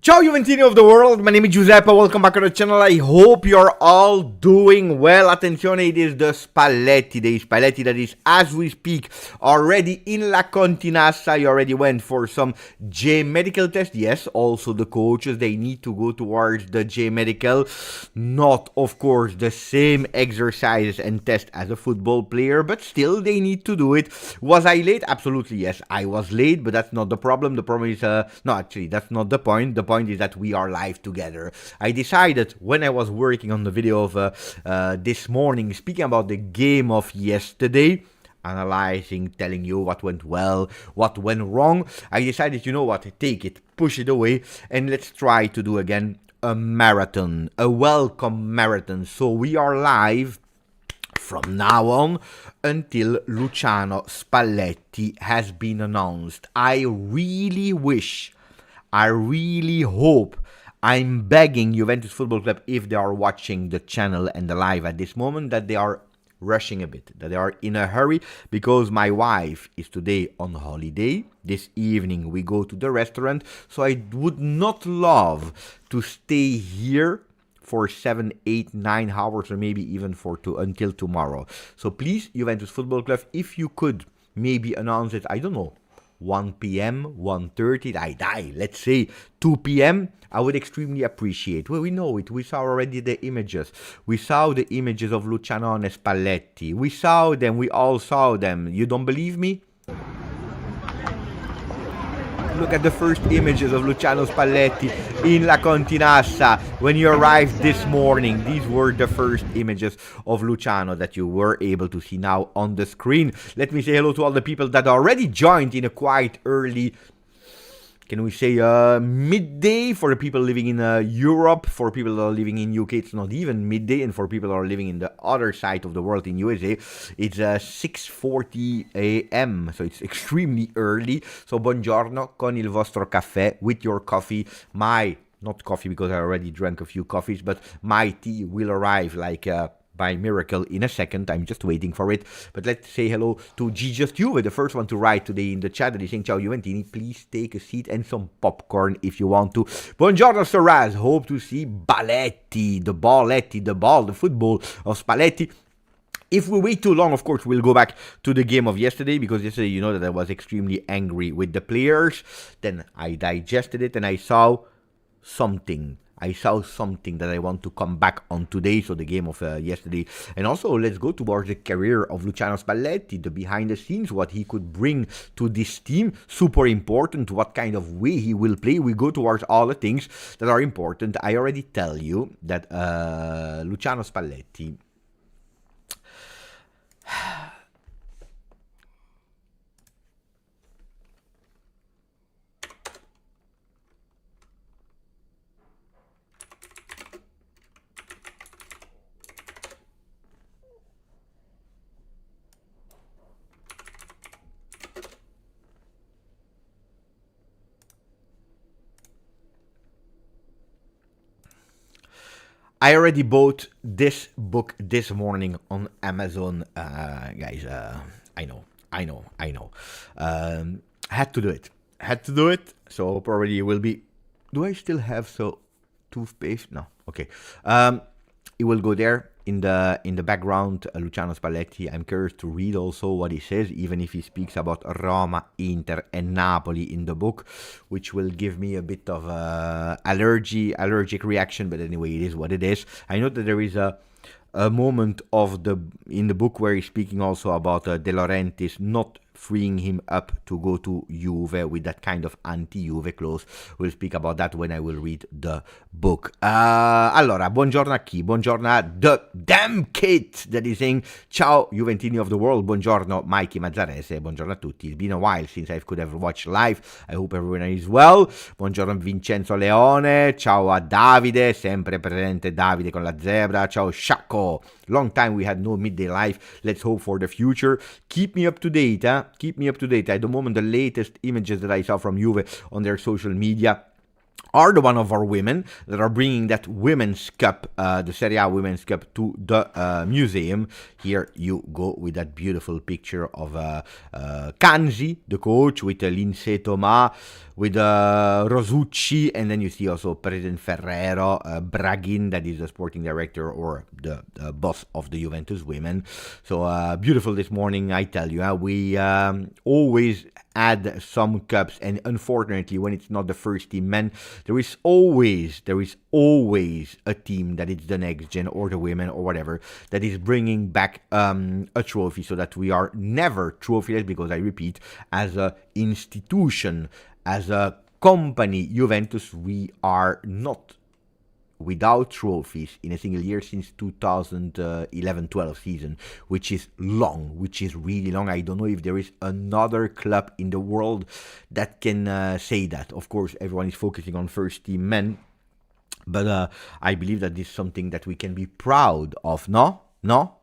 Ciao Juventini of the world, my name is Giuseppe, welcome back to the channel. I hope you're all doing well. Attenzione, it is the Spalletti that is, as we speak, already in La Continassa. You already went for some J medical test. Yes, also the coaches, they need to go towards the J medical. Not, of course, the same exercises and test as a football player, but still they need to do it. Was I late? Absolutely, yes, I was late, but that's not the problem. The problem is, no, actually, that's not the point. The point is that we are live together. I decided when I was working on the video of this morning, speaking about the game of yesterday, analyzing, telling you what went well, what went wrong, I decided, you know what, take it, push it away, and let's try to do again a marathon, a welcome marathon. So we are live from now on until Luciano Spalletti has been announced. I really wish, I really hope, I'm begging Juventus Football Club, if they are watching the channel and the live at this moment, that they are rushing a bit, that they are in a hurry, because my wife is today on holiday. This evening we go to the restaurant, so I would not love to stay here for 7, 8, 9 hours, or maybe even until tomorrow. So please, Juventus Football Club, if you could maybe announce it, I don't know, 1 p.m., 1:30, let's say 2 p.m., I would extremely appreciate. Well, we know it. We saw already the images. We saw the images of Luciano and Spalletti. We saw them. We all saw them. You don't believe me? Look at the first images of Luciano Spalletti in La Continassa when you arrived this morning. These were the first images of Luciano that you were able to see now on the screen. Let me say hello to all the people that already joined in a quite early, can we say, midday for the people living in Europe. For people that are living in UK, it's not even midday, and for people that are living in the other side of the world in USA, it's 6:40 a.m. So it's extremely early. So buongiorno con il vostro caffè, with your coffee. Not coffee because I already drank a few coffees, but my tea will arrive like by miracle in a second. I'm just waiting for it. But let's say hello to GJustjuve, the first one to write today in the chat, that is saying Ciao Juventini, please take a seat and some popcorn if you want to. Buongiorno Saraz, hope to see Balletti, the ball, the football of Spalletti. If we wait too long, of course, we'll go back to the game of yesterday, because yesterday, you know that I was extremely angry with the players. Then I digested it and I saw something that I want to come back on today, so the game of yesterday. And also, let's go towards the career of Luciano Spalletti, the behind the scenes, what he could bring to this team. Super important, what kind of way he will play. We go towards all the things that are important. I already tell you that Luciano Spalletti, I already bought this book this morning on Amazon, guys. I know. Had to do it. So probably it will be. Do I still have toothpaste? No. Okay. It will go there in the background. Luciano Spalletti. I'm curious to read also what he says, even if he speaks about Roma, Inter, and Napoli in the book, which will give me a bit of allergic reaction. But anyway, it is what it is. I know that there is a moment in the book where he's speaking also about De Laurentiis not freeing him up to go to Juve with that kind of anti-Juve clause. We'll speak about that when I will read the book. Allora, buongiorno a chi? Buongiorno a the damn kid that is saying Ciao Juventini of the world. Buongiorno Mikey Mazzarese. Buongiorno a tutti. It's been a while since I could have watched live. I hope everyone is well. Buongiorno Vincenzo Leone. Ciao a Davide, sempre presente Davide con la zebra. Ciao Sciacco. Long time we had no midday live. Let's hope for the future. Keep me up to date, huh? Keep me up to date. At the moment, the latest images that I saw from Juve on their social media are the one of our women that are bringing that women's cup, the Serie A women's cup, to the museum. Here you go with that beautiful picture of Kanji, the coach, with Lindsay Thomas, with Rosucci, and then you see also President Ferrero, Braghin, that is the sporting director or the boss of the Juventus women. So beautiful this morning, I tell you. We always add some cups, and unfortunately, when it's not the first team men, there is always a team that is the next gen or the women or whatever that is bringing back a trophy, so that we are never trophyless, because I repeat, as a institution, as a company, Juventus, we are not without trophies in a single year since 2011-12 season, which is long, which is really long. I don't know if there is another club in the world that can say that. Of course, everyone is focusing on first team men, but I believe that this is something that we can be proud of, no?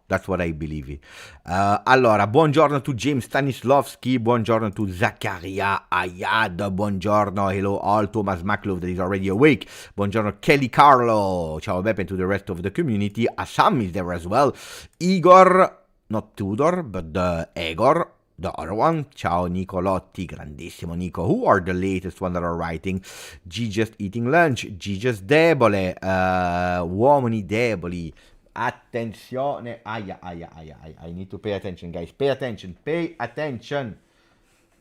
That's what I believe. Allora, buongiorno to James Stanislavski, buongiorno to Zakaria Ayad, buongiorno, hello all, Thomas Maklov that is already awake, buongiorno Kelly Carlo, ciao Beppe, and to the rest of the community. Assam is there as well, Igor, not Tudor, but Egor, the other one, ciao Nicolotti, grandissimo Nico, who are the latest one that are writing, G just eating lunch, G just debole, uomini deboli, attenzione, aia, I need to pay attention, guys, pay attention,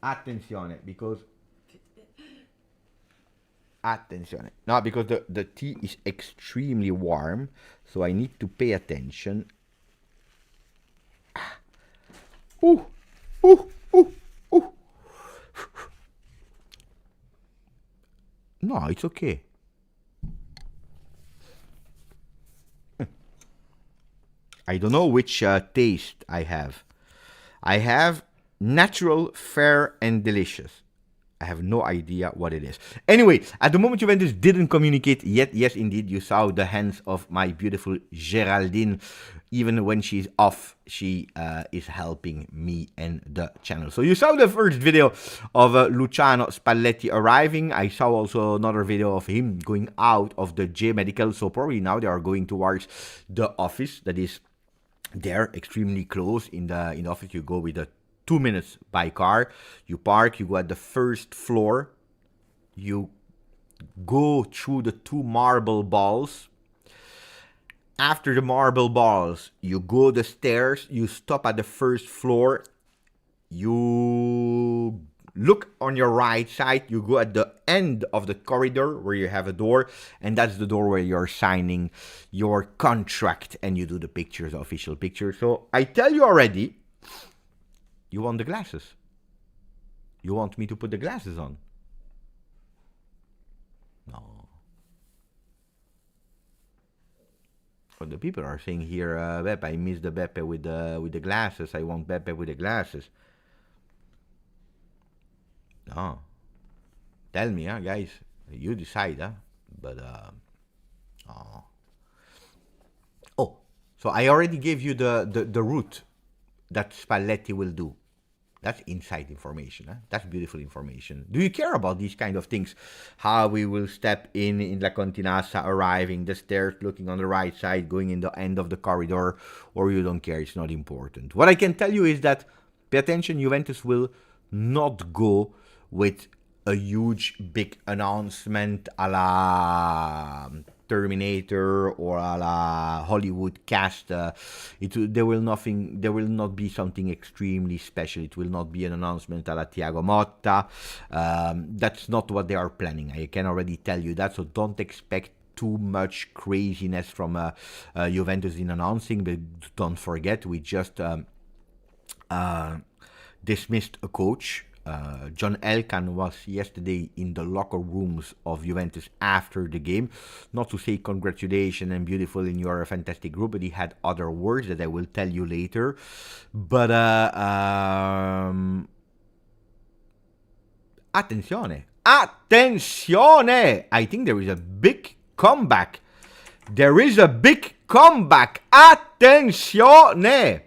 attenzione, because the tea is extremely warm, so I need to pay attention. No, it's okay. I don't know which taste I have. I have natural, fair, and delicious. I have no idea what it is. Anyway, at the moment Juventus didn't communicate yet. Yes, indeed, you saw the hands of my beautiful Geraldine. Even when she's off, she is helping me and the channel. So you saw the first video of Luciano Spalletti arriving. I saw also another video of him going out of the J Medical. So probably now they are going towards the office that is there, extremely close. In the office, you go with a 2 minutes by car, you park, you go at the first floor, you go through the 2 marble balls. After the marble balls, you go the stairs, you stop at the first floor, you look on your right side, you go at the end of the corridor where you have a door, and that's the door where you're signing your contract and you do the pictures, the official picture. So I tell you already, you want the glasses? You want me to put the glasses on? No. But the people are saying here, Beppe, I miss the Beppe with the glasses. I want Beppe with the glasses. No. Tell me, guys. You decide, But, oh. Oh, so I already gave you the route that Spalletti will do. That's inside information. That's beautiful information. Do you care about these kind of things? How we will step in La Continassa, arriving, the stairs, looking on the right side, going in the end of the corridor, or you don't care, it's not important. What I can tell you is that, pay attention, Juventus will not go with a huge, big announcement a la Terminator or a la Hollywood cast. There will not be something extremely special. It will not be an announcement a la Thiago Motta. That's not what they are planning. I can already tell you that. So don't expect too much craziness from Juventus in announcing. But don't forget, we just dismissed a coach. John Elkann was yesterday in the locker rooms of Juventus after the game. Not to say congratulations and beautiful and you're a fantastic group, but he had other words that I will tell you later. But attenzione! Attenzione! I think there is a big comeback. There is a big comeback. Attenzione!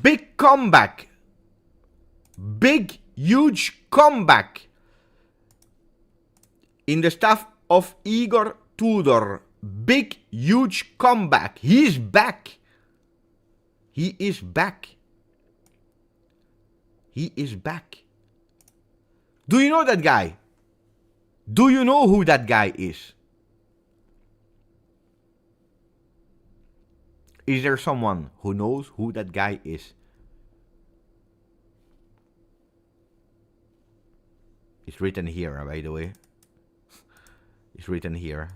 Big comeback. Big, huge comeback. in the staff of Igor Tudor. Big, huge comeback. He's back. He is back. He is back. Do you know that guy? Do you know who that guy is? Is there someone who knows who that guy is? It's written here, by the way. It's written here.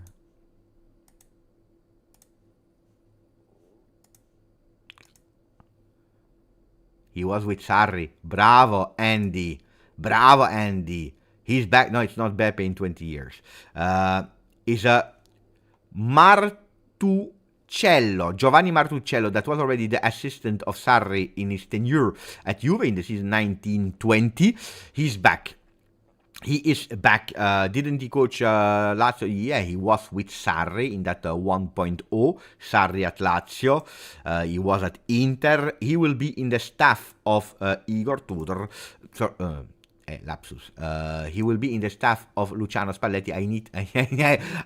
He was with Sarri. Bravo, Andy. Bravo, Andy. He's back. No, it's not Beppe in 20 years. Is a Martusciello. Giovanni Martusciello, that was already the assistant of Sarri in his tenure at Juve in the season 1920. He's back. He is back. Didn't he coach Lazio? Yeah, he was with Sarri in that 1.0. Sarri at Lazio. He was at Inter. He will be in the staff of Igor Tudor. Lapsus. He will be in the staff of Luciano Spalletti.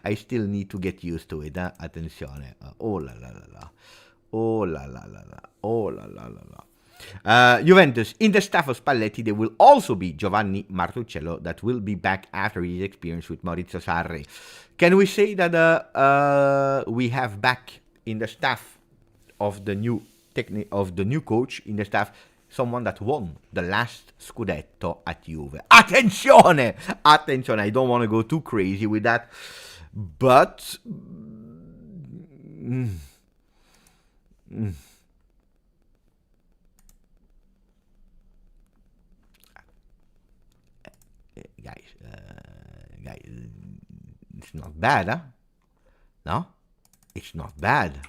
I still need to get used to it. Attenzione. Oh la la la la. Oh la la la la. Oh la la la la. Juventus, in the staff of Spalletti, there will also be Giovanni Martusciello, that will be back after his experience with Maurizio Sarri. Can we say that we have back in the staff of the new coach, in the staff, someone that won the last Scudetto at Juve? Attenzione! Attenzione, I don't want to go too crazy with that, but... Guys, it's not bad, huh? No? It's not bad.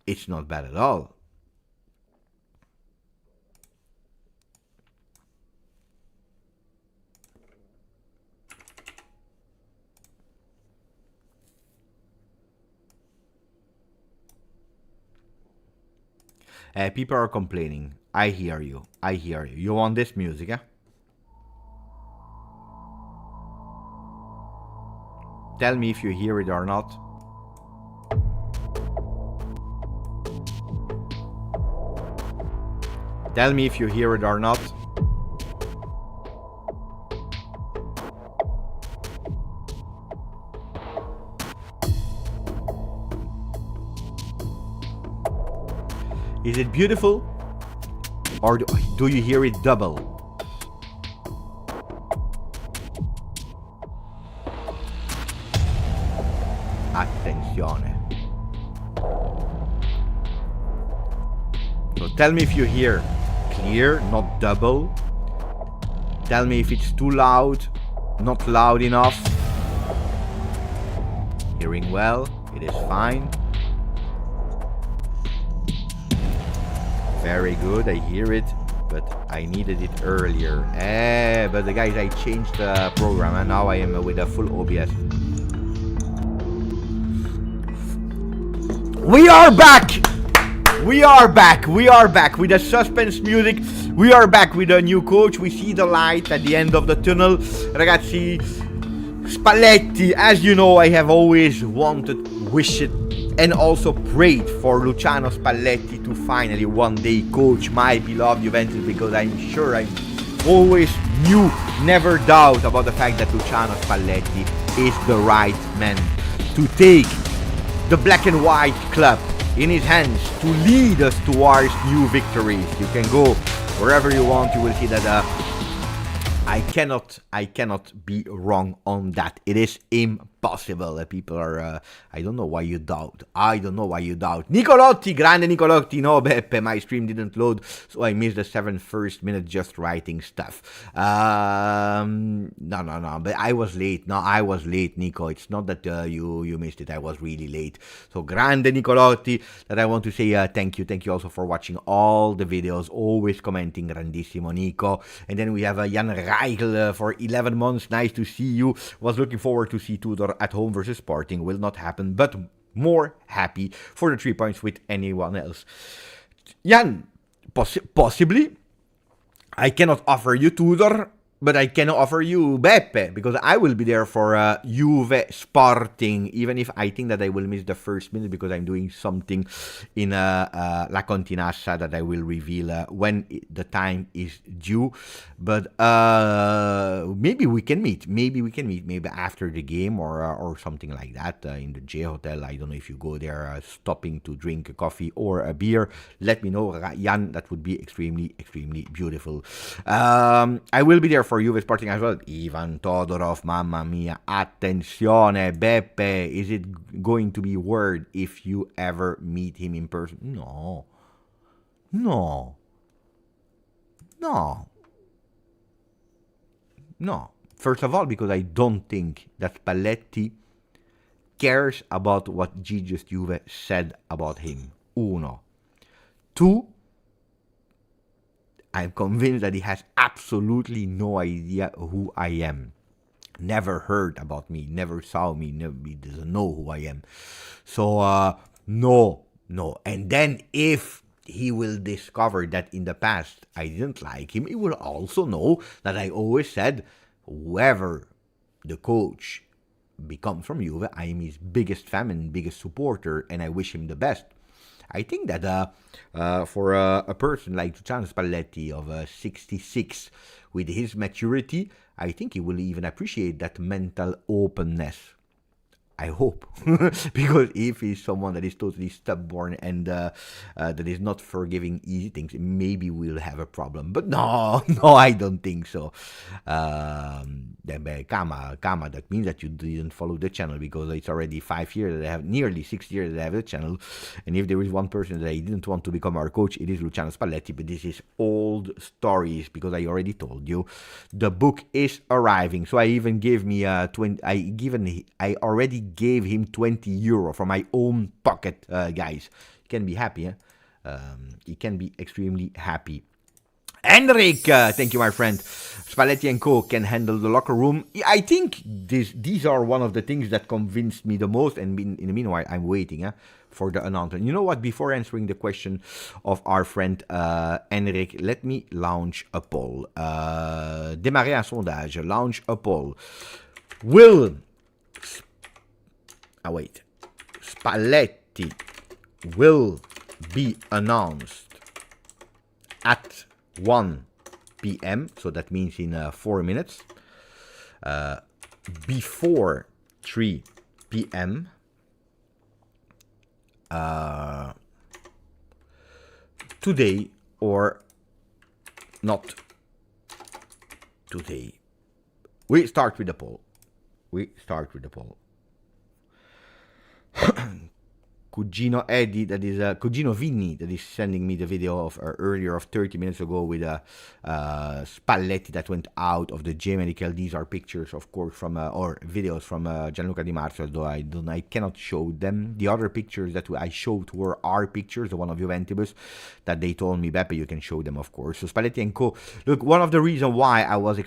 It's not bad at all. People are complaining. I hear you. I hear you. You want this music, huh? Tell me if you hear it or not. Tell me if you hear it or not. Is it beautiful? Or do you hear it double? Attenzione. So tell me if you hear clear, not double. Tell me if it's too loud, not loud enough. Hearing well, it is fine. Very good, I hear it, but I needed it earlier. But the guys, I changed the program and now I am with a full OBS. We are back! We are back! We are back with the suspense music. We are back with a new coach. We see the light at the end of the tunnel. Ragazzi, Spalletti, as you know, I have always wanted, wished, and also prayed for Luciano Spalletti to finally one day coach my beloved Juventus, because I'm sure I always knew, never doubt about the fact that Luciano Spalletti is the right man to take the black and white club in his hands to lead us towards new victories. You can go wherever you want, you will see that I cannot be wrong on that. It is impossible. People are, I don't know why you doubt. I don't know why you doubt. Nicolotti, grande Nicolotti. No, Beppe, my stream didn't load, so I missed the 7 first minute just writing stuff. No, but I was late. No, I was late, Nico. It's not that you missed it. I was really late. So, grande Nicolotti, that I want to say thank you. Thank you also for watching all the videos, always commenting, grandissimo Nico. And then we have Jan Reichel for 11 months. Nice to see you. Was looking forward to see Tudor at home versus Sporting. Will not happen, but more happy for the 3 points with anyone else. Jan, possibly, I cannot offer you Tudor, But I can offer you Beppe, because I will be there for Juve Sporting, even if I think that I will miss the first minute because I'm doing something in La Continassa that I will reveal when the time is due. But maybe we can meet. Maybe after the game or something like that in the J Hotel. I don't know if you go there stopping to drink a coffee or a beer. Let me know, Jan. That would be extremely, extremely beautiful. I will be there for Juve Sporting as well. Ivan Todorov, mamma mia, attenzione, Beppe, is it going to be word if you ever meet him in person? No. First of all, because I don't think that Spalletti cares about what GJustjuve said about him. Uno. Two, I'm convinced that he has absolutely no idea who I am. Never heard about me, never saw me, he doesn't know who I am. So, no. And then if he will discover that in the past I didn't like him, he will also know that I always said, whoever the coach becomes from Juve, I am his biggest fan and biggest supporter, and I wish him the best. I think that for a person like Luciano Spalletti of 66, with his maturity, I think he will even appreciate that mental openness. I hope. Because if he's someone that is totally stubborn and that is not forgiving easy things, maybe we'll have a problem. But no, I don't think so. Kama, that means that you didn't follow the channel, because it's already 5 years that I have, nearly 6 years that I have the channel. And if there is one person that I didn't want to become our coach, it is Luciano Spalletti. But this is old stories, because I already told you the book is arriving. So I even gave me I already gave him €20 from my own pocket, guys. You can be happy, he can be extremely happy. Henrik, thank you, my friend. Spalletti and Co. can handle the locker room. I think these are one of the things that convinced me the most, and in the meanwhile, I'm waiting for the announcement. You know what? Before answering the question of our friend Henrik, let me launch a poll. Démarrer un sondage. Launch a poll. Spalletti will be announced at 1 p.m. So that means in 4 minutes. Before 3 p.m. Today or not today. We start with the poll. Cugino Eddie, that is Cugino Vinny, that is sending me the video of earlier of 30 minutes ago with Spalletti that went out of the gym. And these are pictures, of course, from or videos from Gianluca Di Marzio, although I cannot show them. The other pictures that I showed were our pictures, the one of Juventus, that they told me, Beppe, you can show them, of course. So Spalletti and Co. Look, one of the reasons why I was I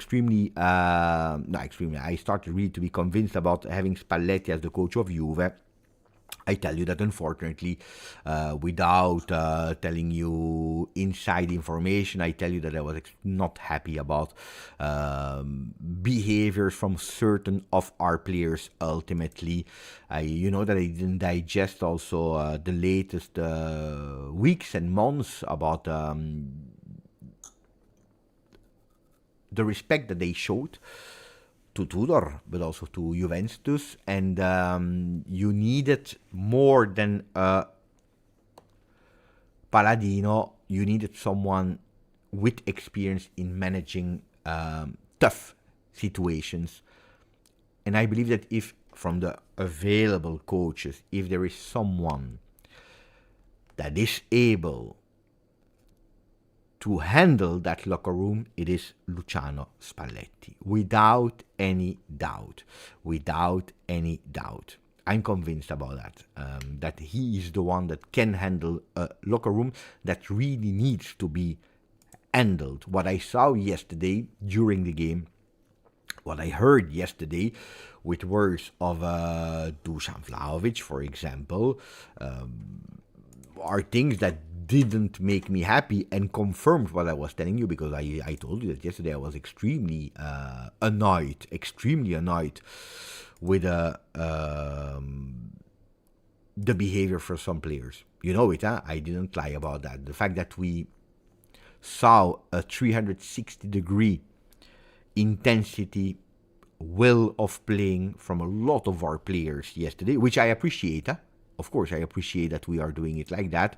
started really to be convinced about having Spalletti as the coach of Juve. I tell you that, unfortunately, without telling you inside information, I tell you that I was not happy about behaviors from certain of our players. Ultimately, you know that I didn't digest also the latest weeks and months about the respect that they showed to Tudor, but also to Juventus, and you needed more than Paladino. You needed someone with experience in managing tough situations, and I believe that if from the available coaches, if there is someone that is able to handle that locker room, it is Luciano Spalletti, without any doubt. I'm convinced about that, that he is the one that can handle a locker room that really needs to be handled. What I saw yesterday during the game, what I heard yesterday with words of Dusan Vlahovic, for example, are things that didn't make me happy and confirmed what I was telling you, because I told you that yesterday I was extremely annoyed with the behavior for some players. You know it, huh? I didn't lie about that. The fact that we saw a 360-degree intensity, will of playing from a lot of our players yesterday, which I appreciate. Of course, I appreciate that we are doing it like that,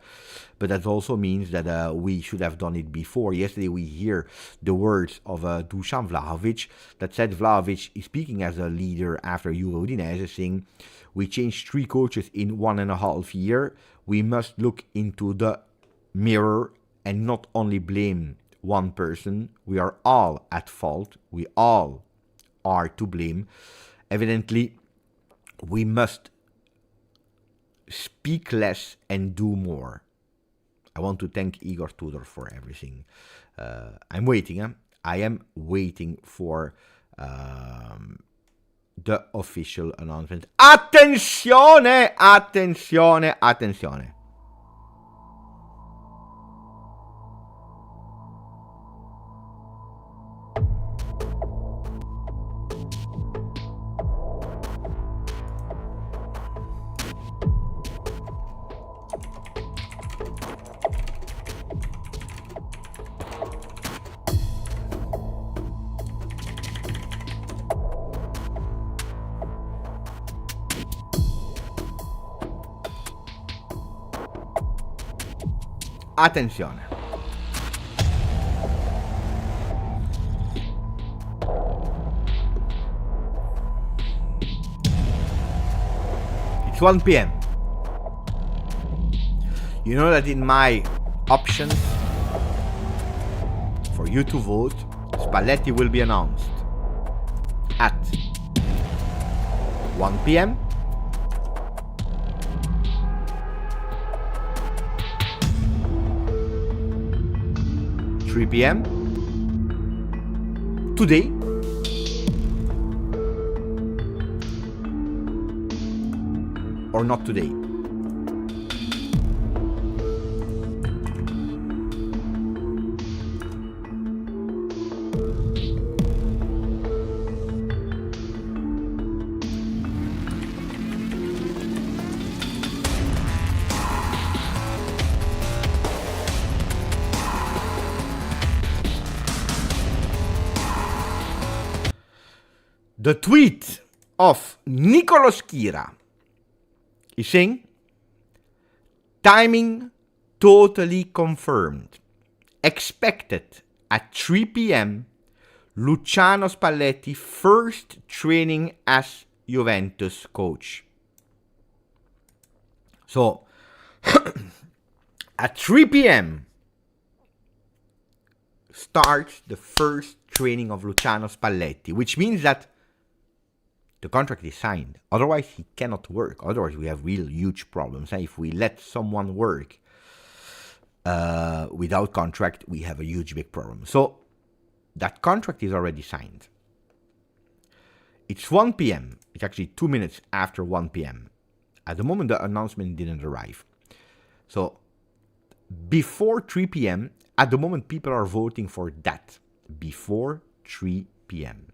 but that also means that we should have done it before. Yesterday, we hear the words of Dusan Vlahovic that said Vlahovic is speaking as a leader after Udinese, saying, "We changed 3 coaches in 1.5 years. We must look into the mirror and not only blame one person. We are all at fault. We all are to blame. Evidently, we must speak less and do more." I want to thank Igor Tudor for everything. I'm waiting. I am waiting for the official announcement. Attenzione! Attenzione! Attenzione! Attenzione. It's 1 p.m. You know that in my options for you to vote, Spalletti will be announced at 1 p.m. 3 p.m. today, or not today. The tweet of Nicolas Kira is saying, timing totally confirmed. Expected at 3 p.m. Luciano Spalletti first training as Juventus coach. So, at 3 p.m. starts the first training of Luciano Spalletti, which means that the contract is signed. Otherwise, he cannot work. Otherwise, we have real huge problems. And if we let someone work without contract, we have a huge, big problem. So, that contract is already signed. It's 1 p.m. It's actually 2 minutes after 1 p.m. At the moment, the announcement didn't arrive. So, before 3 p.m., at the moment, people are voting for that. Before 3 p.m.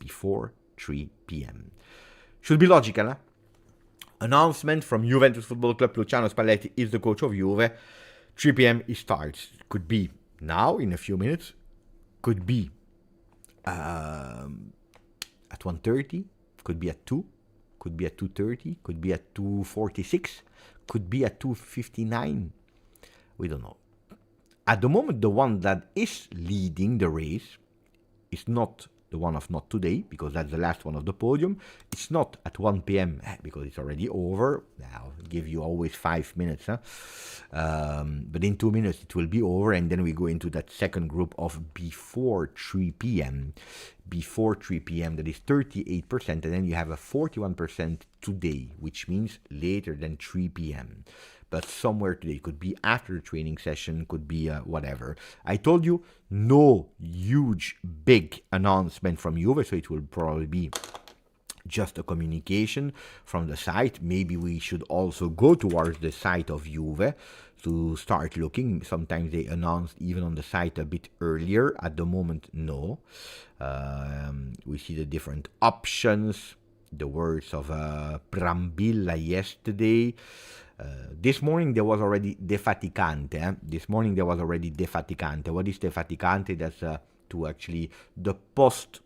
Before 3 p.m. Should be logical, huh? Announcement from Juventus Football Club, Luciano Spalletti is the coach of Juve. 3 p.m. it starts. Could be now, in a few minutes. Could be at 1:30. Could be at 2. Could be at 2:30. Could be at 2:46. Could be at 2:59. We don't know. At the moment, the one that is leading the race is not the one of not today, because that's the last one of the podium. It's not at 1 p.m. because it's already over. I'll give you always 5 minutes. But in 2 minutes it will be over, and then we go into that second group of before 3 p.m. Before 3 p.m. that is 38%, and then you have a 41% today, which means later than 3 p.m. But somewhere today, could be after the training session, could be whatever. I told you, no huge, big announcement from Juve, so it will probably be just a communication from the site. Maybe we should also go towards the site of Juve to start looking. Sometimes they announced even on the site a bit earlier. At the moment, no. We see the different options. The words of Brambilla yesterday. This morning there was already defaticante. This morning there was already defaticante. What is defaticante? That's to actually the post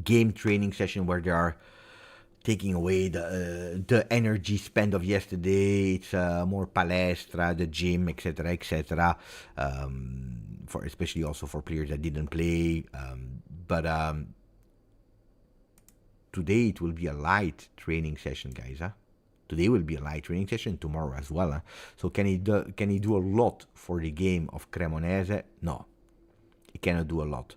game training session where they are taking away the energy spent of yesterday. It's more palestra, the gym, etc., etc. For especially also for players that didn't play. But today it will be a light training session, guys. Today will be a light training session, tomorrow as well. So can he do a lot for the game of Cremonese? No, he cannot do a lot.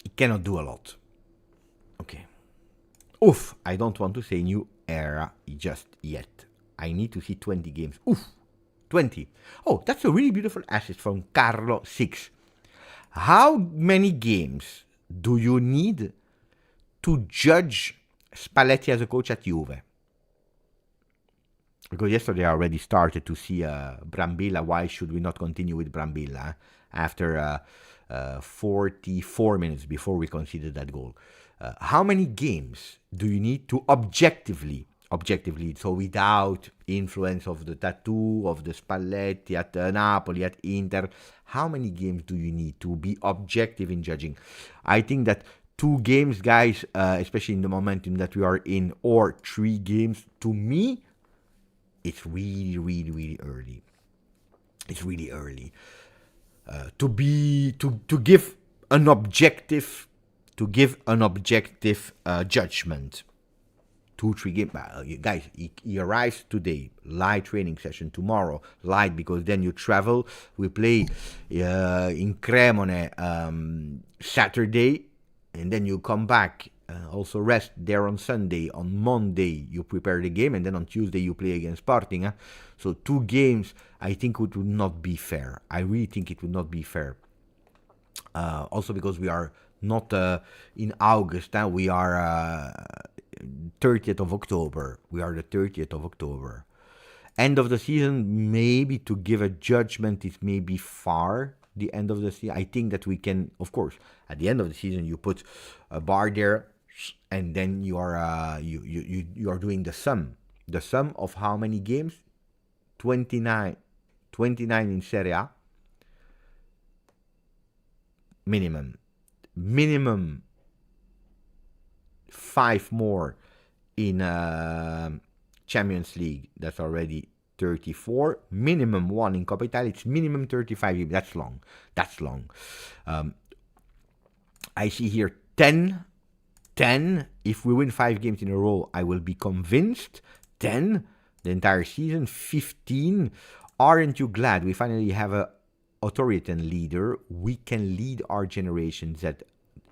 He cannot do a lot. Okay. Oof, I don't want to say new era just yet. I need to see 20 games. Oof, 20. Oh, that's a really beautiful assist from Carlo 6. How many games do you need to judge Spalletti as a coach at Juve? Because yesterday I already started to see Brambilla. Why should we not continue with Brambilla after 44 minutes before we conceded that goal? How many games do you need to objectively, so without influence of the tattoo, of the Spalletti at Napoli, at Inter, how many games do you need to be objective in judging? I think that 2 games, guys, especially in the momentum that we are in, or 3 games, to me, it's really, really, really early. It's really early to give an objective judgment. 2-3 games, guys. He arrives today, light training session. Tomorrow, light, because then you travel. We play in Cremone Saturday, and then you come back. Also rest there on Sunday. On Monday you prepare the game, and then on Tuesday you play against Sporting. So 2 games, I think it would not be fair. I really think it would not be fair. Also because we are not in August. We are 30th of October. We are the 30th of October. End of the season, maybe to give a judgment is maybe far. The end of the season, I think that we can, of course, at the end of the season you put a bar there, and then you are you are doing the sum of how many games. 29 in Serie A minimum 5 more in Champions League. That's already 34. Minimum 1 in Coppa Italia. It's minimum 35 games. That's long. I see here 10. If we win 5 games in a row, I will be convinced. 10 the entire season. 15. Aren't you glad we finally have a authoritarian leader? We can lead our generation. That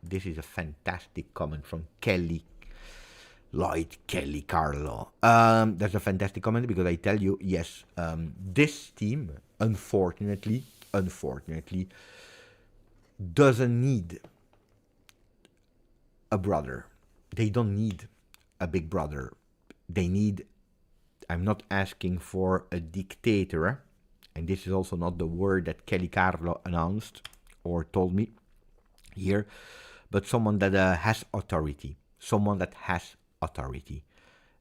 this is a fantastic comment from Kelly Carlo. That's a fantastic comment, because I tell you, yes, this team unfortunately doesn't need a brother. They don't need a big brother. They need, I'm not asking for a dictator, and this is also not the word that Kelly Carlo announced or told me here, but someone that has authority.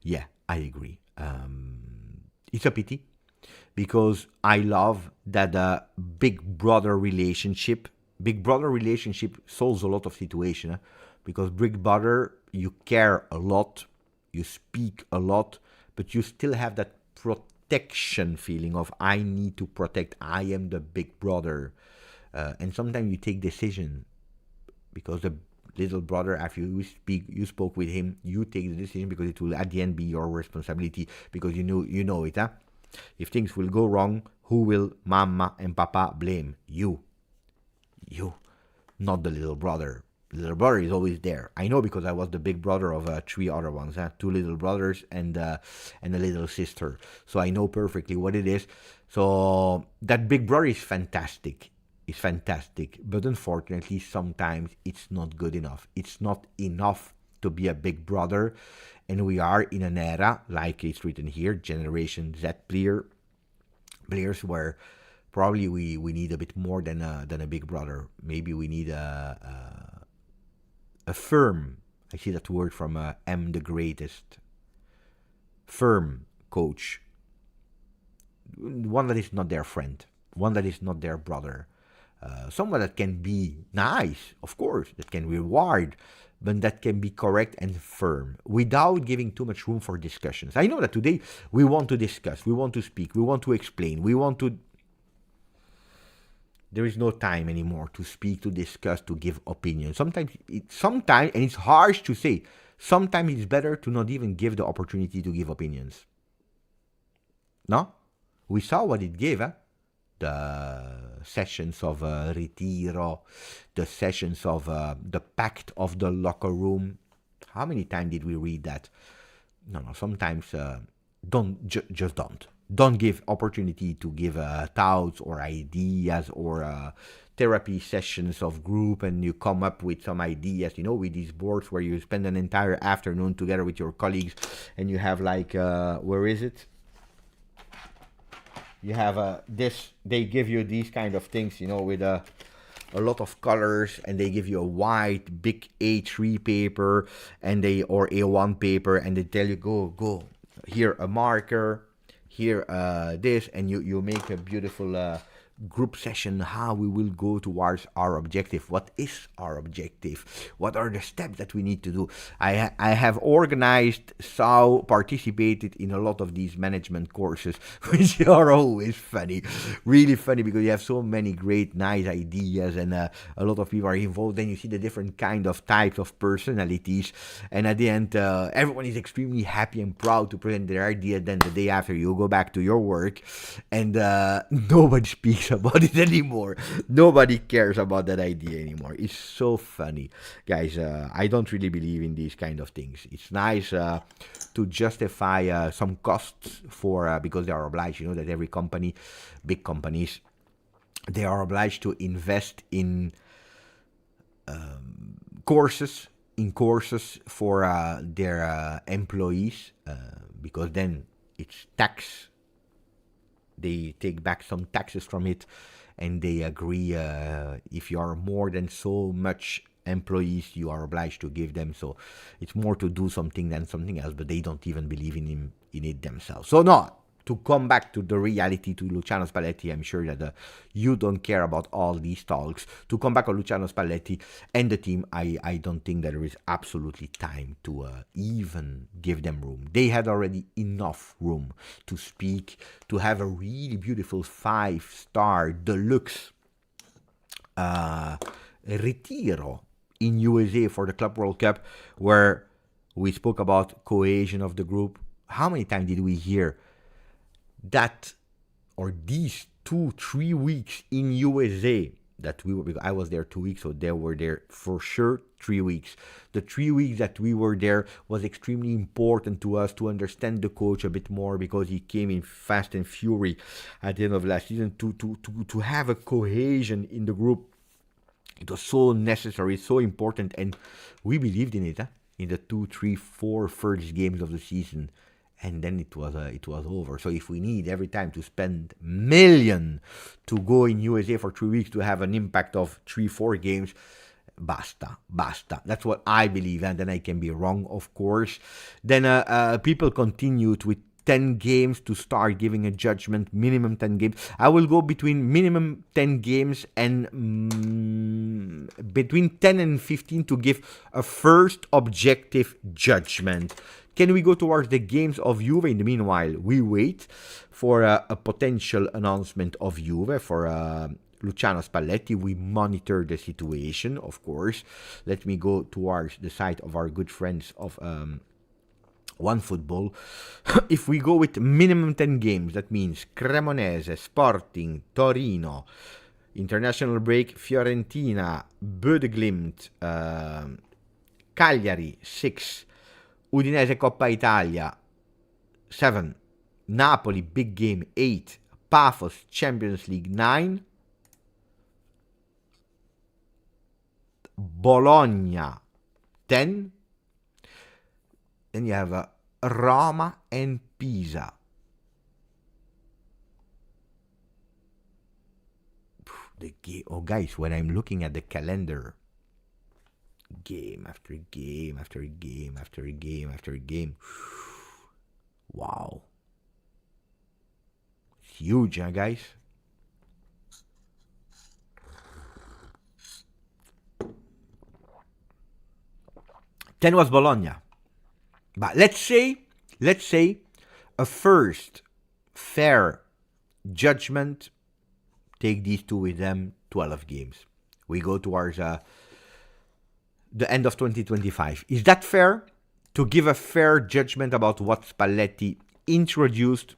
Yeah, I agree. It's a pity, because I love that big brother relationship. Big brother relationship solves a lot of situations, because big brother, you care a lot, you speak a lot, but you still have that protection feeling of, I need to protect, I am the big brother. And sometimes you take decision, because the little brother, after you spoke with him, you take the decision, because it will at the end be your responsibility, because you know it. If things will go wrong, who will mama and papa blame? You, not the little brother. Little brother is always there. I know because I was the big brother of three other ones, two little brothers and a little sister. So I know perfectly what it is. So that big brother is fantastic. It's fantastic. But unfortunately, sometimes it's not good enough. It's not enough to be a big brother. And we are in an era, like it's written here, Generation Z players where probably we need a bit more than a big brother. Maybe we need a firm, I see that word from M the Greatest, firm coach. One that is not their friend, one that is not their brother. Someone that can be nice, of course, that can reward, but that can be correct and firm without giving too much room for discussions. I know that today we want to discuss, we want to speak, we want to explain, we want to. There is no time anymore to speak, to discuss, to give opinions. Sometimes, and it's harsh to say, sometimes it's better to not even give the opportunity to give opinions. No? We saw what it gave, the sessions of Retiro, the sessions of the pact of the locker room. How many times did we read that? No, sometimes just don't. Don't give opportunity to give thoughts or ideas or therapy sessions of group, and you come up with some ideas, with these boards where you spend an entire afternoon together with your colleagues, and you have like, where is it? You have this, they give you these kind of things, with a lot of colors, and they give you a white, big A3 paper, or A1 paper, and they tell you, go, here a marker, here this, and you make a beautiful group session, how we will go towards our objective. What is our objective? What are the steps that we need to do? I have organized, participated in a lot of these management courses, which are always funny, really funny, because you have so many great, nice ideas, and a lot of people are involved. Then you see the different kind of types of personalities, and at the end, everyone is extremely happy and proud to present their idea. Then the day after, you go back to your work, and nobody speaks about it anymore. Nobody cares about that idea anymore. It's so funny, guys. I don't really believe in these kind of things. It's nice to justify some costs for because they are obliged. That every company, big companies, they are obliged to invest in courses for their employees, because then it's tax. They take back some taxes from it, and they agree if you are more than so much employees, you are obliged to give them. So it's more to do something than something else, but they don't even believe in it themselves. So no, to come back to the reality, to Luciano Spalletti, I'm sure that you don't care about all these talks. To come back on Luciano Spalletti and the team, I don't think that there is absolutely time to even give them room. They had already enough room to speak, to have a really beautiful 5-star deluxe Retiro in USA for the Club World Cup, where we spoke about cohesion of the group. How many times did we hear that, or these 2-3 weeks in USA that we were, because I was there 2 weeks, so they were there for sure 3 weeks. The 3 weeks that we were there was extremely important to us to understand the coach a bit more, because he came in fast and fury at the end of last season to have a cohesion in the group. It was so necessary, so important, and we believed in it in the 2, 3, 4 first games of the season. And then it was over. So if we need every time to spend million to go in USA for 3 weeks to have an impact of 3-4 games, basta. That's what I believe, and then I can be wrong, of course. Then people continued with 10 games to start giving a judgment, minimum 10 games. I will go between minimum 10 games and between 10 and 15 to give a first objective judgment. Can we go towards the games of Juve? In the meanwhile, we wait for a potential announcement of Juve for Luciano Spalletti. We monitor the situation, of course. Let me go towards the side of our good friends of OneFootball. If we go with minimum 10 games, that means Cremonese, Sporting, Torino. International break, Fiorentina, Bodeglimt, Cagliari 6, Udinese Coppa Italia 7, Napoli big game 8, Paphos Champions League 9, Bologna 10, then you have Roma and Pisa. Oh guys, when I'm looking at the calendar, game after game after game after game after game, wow, it's huge, huh, guys? Then was Bologna, but let's say a first fair judgment. Take these two with them, 12 games. We go towards the end of 2025. Is that fair? To give a fair judgment about what Spalletti introduced,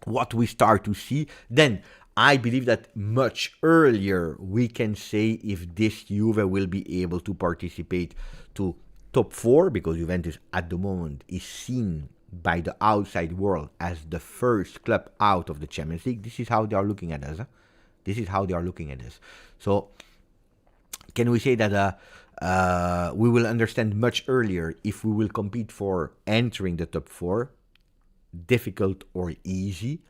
what we start to see, then I believe that much earlier we can say if this Juve will be able to participate to top 4, because Juventus at the moment is seen by the outside world as the first club out of the Champions League. This is how they are looking at us. This is how they are looking at us. So, can we say that we will understand much earlier if we will compete for entering the top 4, difficult or easy?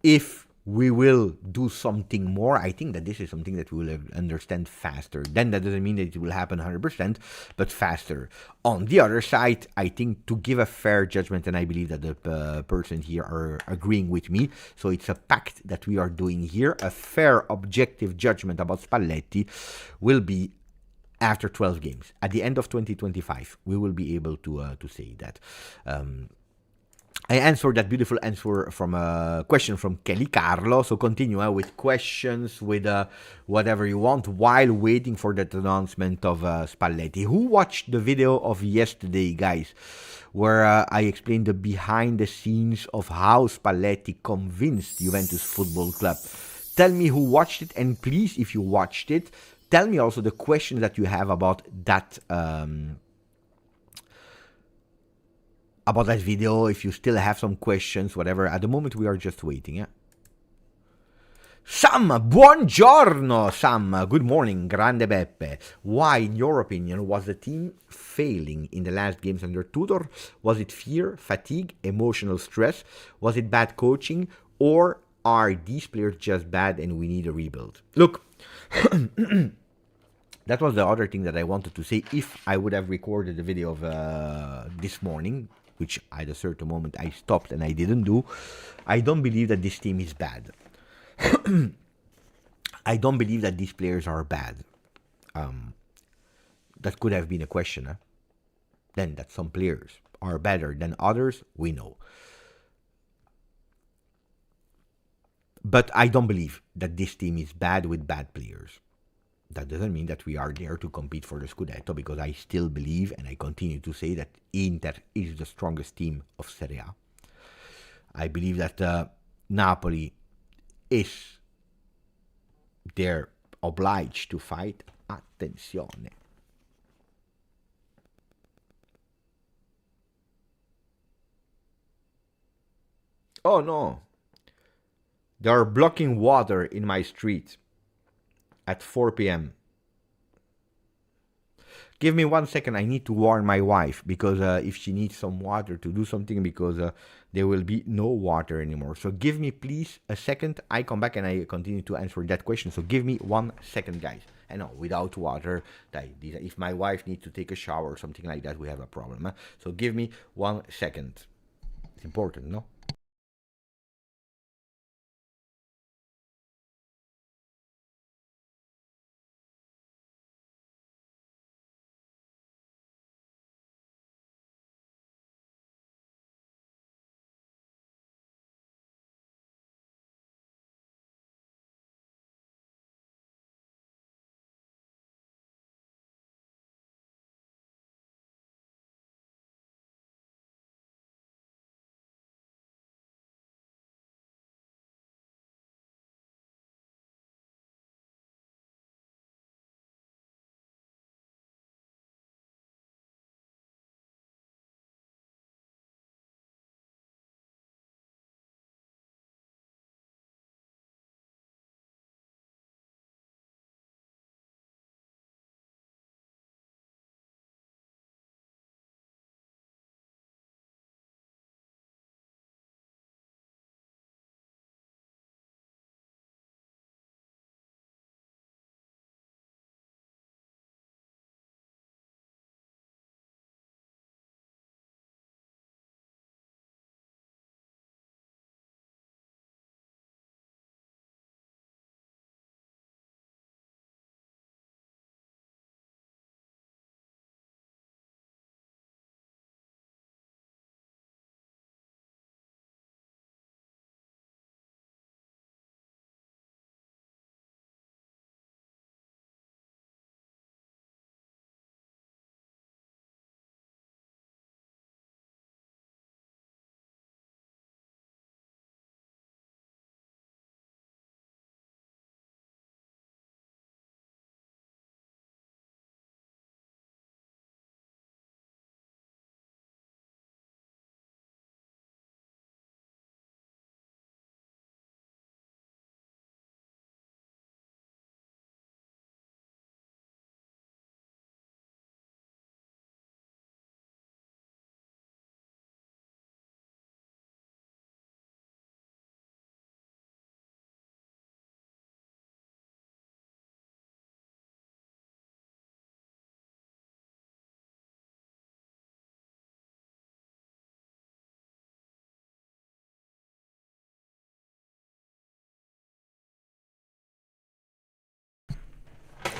If we will do something more, I think that this is something that we will understand faster. Then that doesn't mean that it will happen 100%, but faster. On the other side, I think to give a fair judgment, and I believe that the person here are agreeing with me, so it's a pact that we are doing here, a fair, objective judgment about Spalletti will be after 12 games. At the end of 2025, we will be able to say that. I answered that beautiful answer from a question from Kelly Carlo. So continue with questions, with whatever you want, while waiting for that announcement of Spalletti. Who watched the video of yesterday, guys, where I explained the behind the scenes of how Spalletti convinced Juventus Football Club? Tell me who watched it, and please, if you watched it, tell me also the questions that you have about that video. If you still have some questions, whatever. At the moment, we are just waiting. Yeah. Sam, buongiorno, Sam. Good morning, Grande Beppe. Why, in your opinion, was the team failing in the last games under Tudor? Was it fear, fatigue, emotional stress? Was it bad coaching? Or are these players just bad and we need a rebuild? Look, that was the other thing that I wanted to say. If I would have recorded the video of this morning, which at a certain moment I stopped and I didn't do, I don't believe that this team is bad. I don't believe that these players are bad. That could have been a question. Huh? Then that some players are better than others, we know. But I don't believe that this team is bad with bad players. That doesn't mean that we are there to compete for the Scudetto, because I still believe, and I continue to say, that Inter is the strongest team of Serie A. I believe that Napoli is there obliged to fight. Attenzione. Oh no. They are blocking water in my street at 4 p.m. Give me 1 second. I need to warn my wife, because if she needs some water to do something, because there will be no water anymore. So give me please a second. I come back and I continue to answer that question. So give me 1 second, guys. I know, without water, if my wife needs to take a shower or something like that, we have a problem. Huh? So give me 1 second. It's important, no?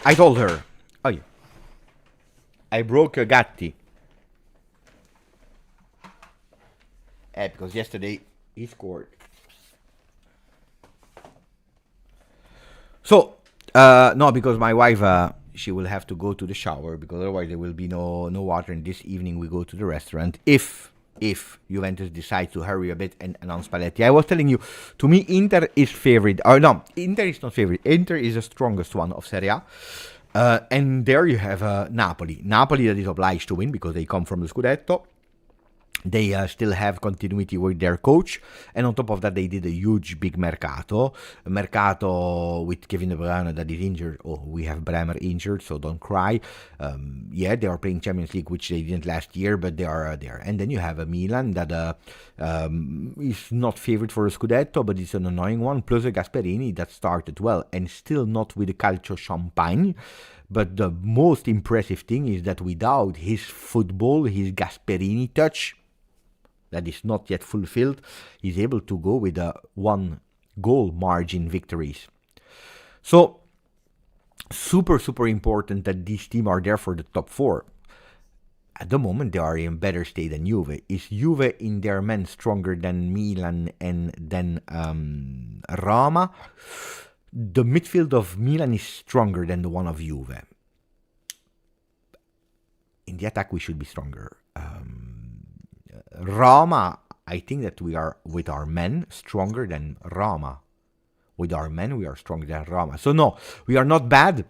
I told her, oh yeah, I broke a Gatti. Because yesterday he scored. So, no, because my wife, she will have to go to the shower because otherwise there will be no water. And this evening we go to the restaurant if Juventus decides to hurry a bit and announce Spalletti. I was telling you, to me, Inter is favorite. Or no, Inter is not favorite. Inter is the strongest one of Serie A. And there you have Napoli. Napoli that is obliged to win because they come from the Scudetto. They still have continuity with their coach, and on top of that, they did a huge, big mercato with Kevin De Bruyne that is injured. Oh, we have Bremer injured, so don't cry. Yeah, they are playing Champions League, which they didn't last year, but they are there. And then you have a Milan that is not favored for a Scudetto, but it's an annoying one, plus a Gasperini that started well and still not with the Calcio Champagne. But the most impressive thing is that without his football, his Gasperini touch, that is not yet fulfilled, he's able to go with a 1-goal margin victories. So, super, super important that these teams are there for the top 4. At the moment, they are in better state than Juve. Is Juve in their men stronger than Milan and than Roma? The midfield of Milan is stronger than the one of Juve. In the attack, we should be stronger. Roma, I think that we are, with our men, stronger than Roma. With our men, we are stronger than Roma. So no, we are not bad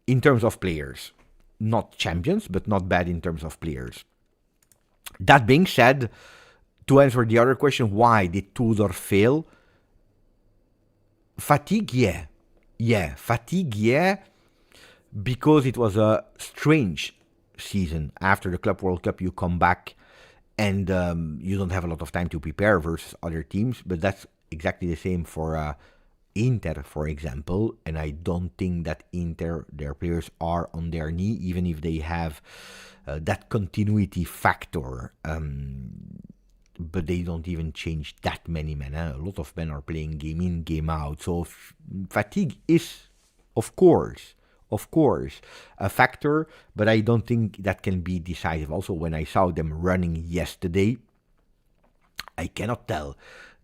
in terms of players. Not champions, but not bad in terms of players. That being said, to answer the other question, why did Tudor fail? Fatigue, yeah. Yeah, fatigue, yeah. Because it was a strange season. After the Club World Cup, you come back and you don't have a lot of time to prepare versus other teams. But that's exactly the same for Inter, for example. And I don't think that Inter, their players are on their knee, even if they have that continuity factor. But they don't even change that many men. A lot of men are playing game in, game out. So fatigue is, of course, a factor, but I don't think that can be decisive. Also, when I saw them running yesterday, I cannot tell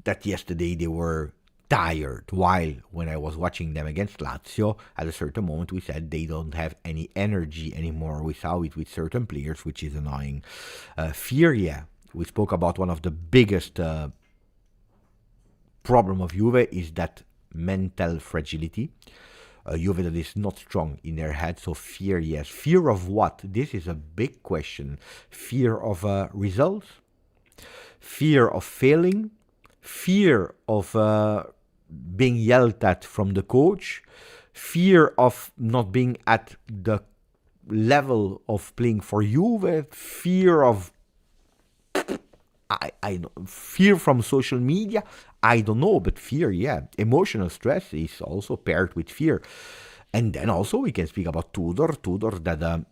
that yesterday they were tired, while when I was watching them against Lazio, at a certain moment we said they don't have any energy anymore. We saw it with certain players, which is annoying. Fear, yeah. We spoke about one of the biggest problem of Juve is that mental fragility. Juve that is not strong in their head, so fear, yes. Fear of what? This is a big question. Fear of results, fear of failing, fear of being yelled at from the coach, fear of not being at the level of playing for Juve, fear of fear from social media. I don't know, but fear, yeah. Emotional stress is also paired with fear. And then also we can speak about Tudor that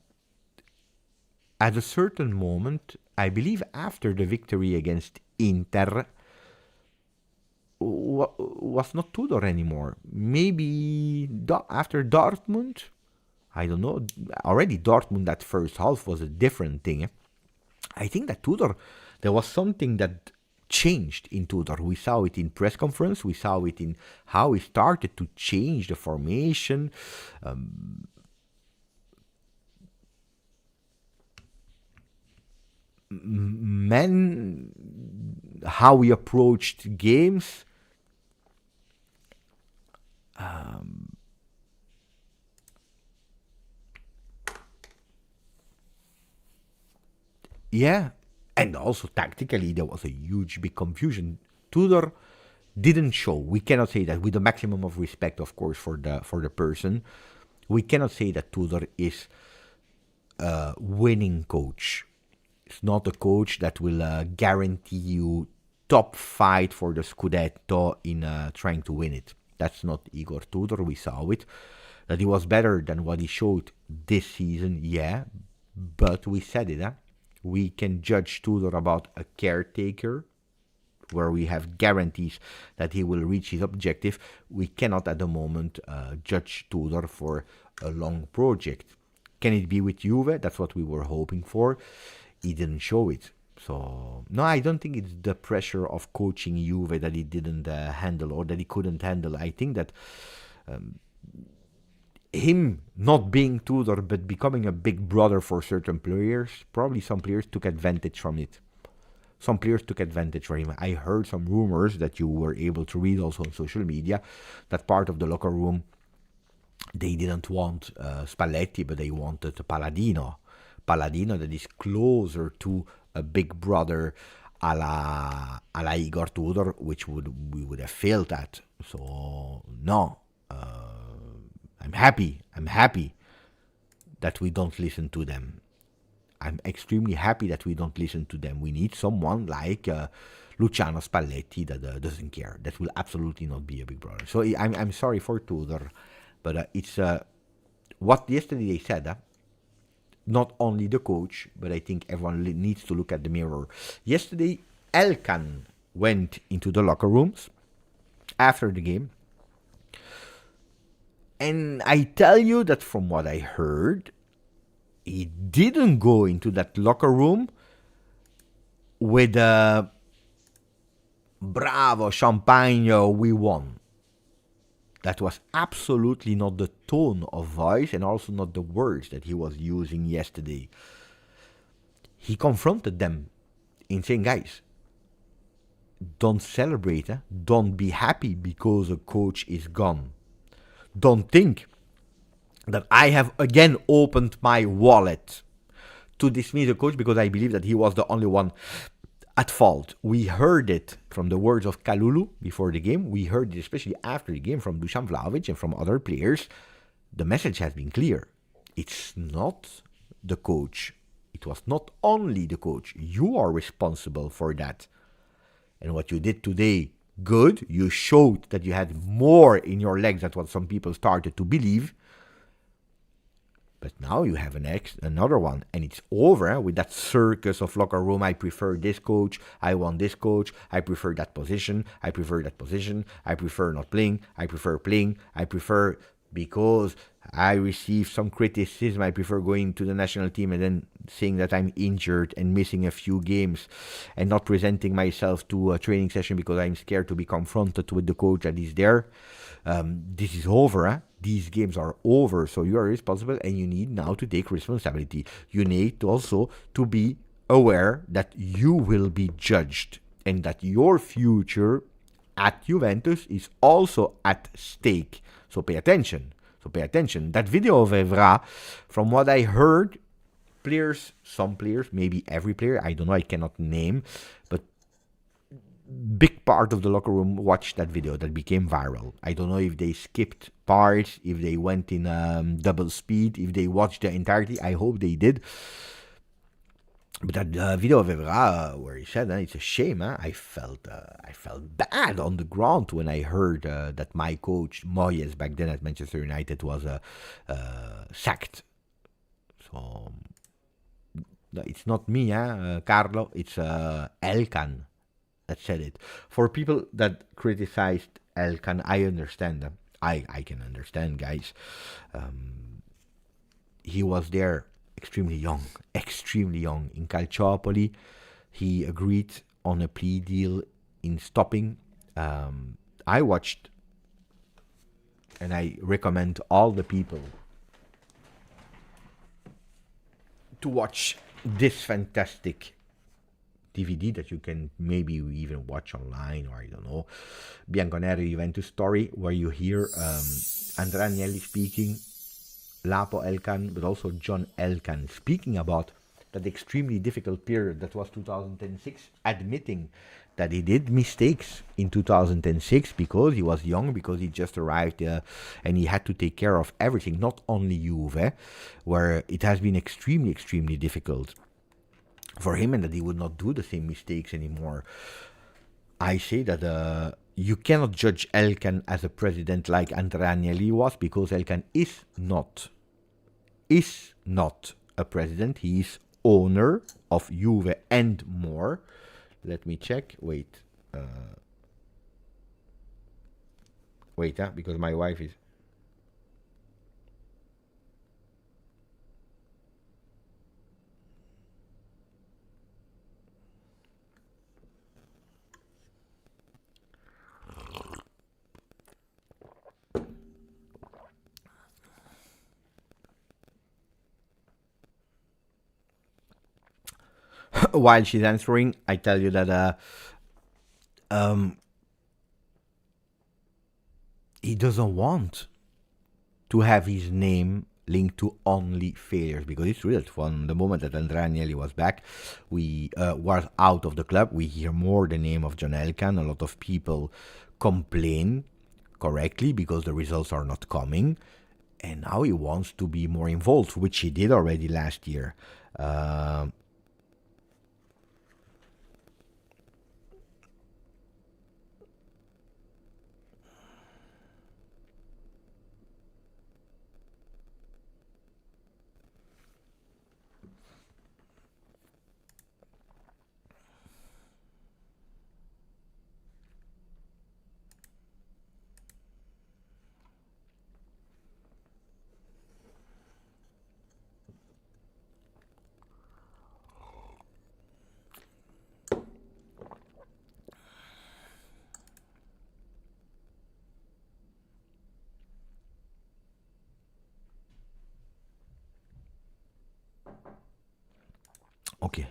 at a certain moment, I believe after the victory against Inter, was not Tudor anymore. Maybe after Dortmund, I don't know. Already Dortmund, that first half was a different thing. I think that Tudor, there was something that changed in Tudor. We saw it in press conference. We saw it in how he started to change the formation. How we approached games. Yeah. And also tactically, there was a huge, big confusion. Tudor didn't show. We cannot say that, with the maximum of respect, of course, for the person. We cannot say that Tudor is a winning coach. It's not a coach that will guarantee you top fight for the Scudetto in trying to win it. That's not Igor Tudor. We saw it. That he was better than what he showed this season, yeah. But we said it, huh? We can judge Tudor about a caretaker, where we have guarantees that he will reach his objective. We cannot at the moment judge Tudor for a long project. Can it be with Juve? That's what we were hoping for. He didn't show it. So, no, I don't think it's the pressure of coaching Juve that he didn't handle or that he couldn't handle. I think that him not being Tudor but becoming a big brother for certain players, probably some players took advantage from it. Some players took advantage from him. I heard some rumors that you were able to read also on social media that part of the locker room, they didn't want Spalletti, but they wanted Palladino. Palladino that is closer to a big brother a la Igor Tudor, which we would have failed at. So, no. I'm happy that we don't listen to them. I'm extremely happy that we don't listen to them. We need someone like Luciano Spalletti that doesn't care. That will absolutely not be a big brother. So I'm sorry for Tudor, but it's what yesterday they said. Not only the coach, but I think everyone needs to look at the mirror. Yesterday, Elkann went into the locker rooms after the game. And I tell you that from what I heard, he didn't go into that locker room with a bravo, champagne, we won. That was absolutely not the tone of voice and also not the words that he was using yesterday. He confronted them in saying, guys, don't celebrate, don't be happy because a coach is gone. Don't think that I have again opened my wallet to dismiss the coach because I believe that he was the only one at fault. We heard it from the words of Kalulu before the game. We heard it especially after the game from Dusan Vlahovic and from other players. The message has been clear. It's not the coach. It was not only the coach. You are responsible for that. And what you did today, good. You showed that you had more in your legs than what some people started to believe. But now you have another one, and it's over with that circus of locker room. I prefer this coach. I want this coach. I prefer that position. I prefer that position. I prefer not playing. I prefer playing. I prefer because I receive some criticism. I prefer going to the national team and then saying that I'm injured and missing a few games and not presenting myself to a training session because I'm scared to be confronted with the coach that is there. This is over. These games are over, so you are responsible and you need now to take responsibility. You need also to be aware that you will be judged and that your future at Juventus is also at stake. So pay attention. That video of Evra, from what I heard, some players, maybe every player, I don't know, I cannot name, but big part of the locker room watched that video that became viral. I don't know if they skipped parts, if they went in double speed, if they watched the entirety. I hope they did. But that video of Evra, where he said, it's a shame. I felt bad on the ground when I heard that my coach Moyes back then at Manchester United was sacked. So it's not me, Carlo. It's Elkann that said it. For people that criticized Elkann, I understand them. I can understand, guys. He was there extremely young. In Calciopoli, he agreed on a plea deal in stopping. I watched, and I recommend all the people to watch this fantastic DVD that you can maybe even watch online, or I don't know, Bianconero Juventus story, where you hear Andrea Agnelli speaking, Lapo Elkann, but also John Elkann speaking about that extremely difficult period that was 2006, admitting that he did mistakes in 2006 because he was young, because he just arrived and he had to take care of everything, not only Juve, where it has been extremely, extremely difficult for him, and that he would not do the same mistakes anymore. I say that you cannot judge Elkann as a president like Andrea Agnelli was, because Elkann is not a president. He is owner of Juve and more. Let me check. Wait, because my wife is... while she's answering, I tell you that he doesn't want to have his name linked to only failures, because it's real. From the moment that Andrea Agnelli was back, we was out of the club, we hear more the name of John Elkann. A lot of people complain correctly because the results are not coming, and now he wants to be more involved, which he did already last year. Okay.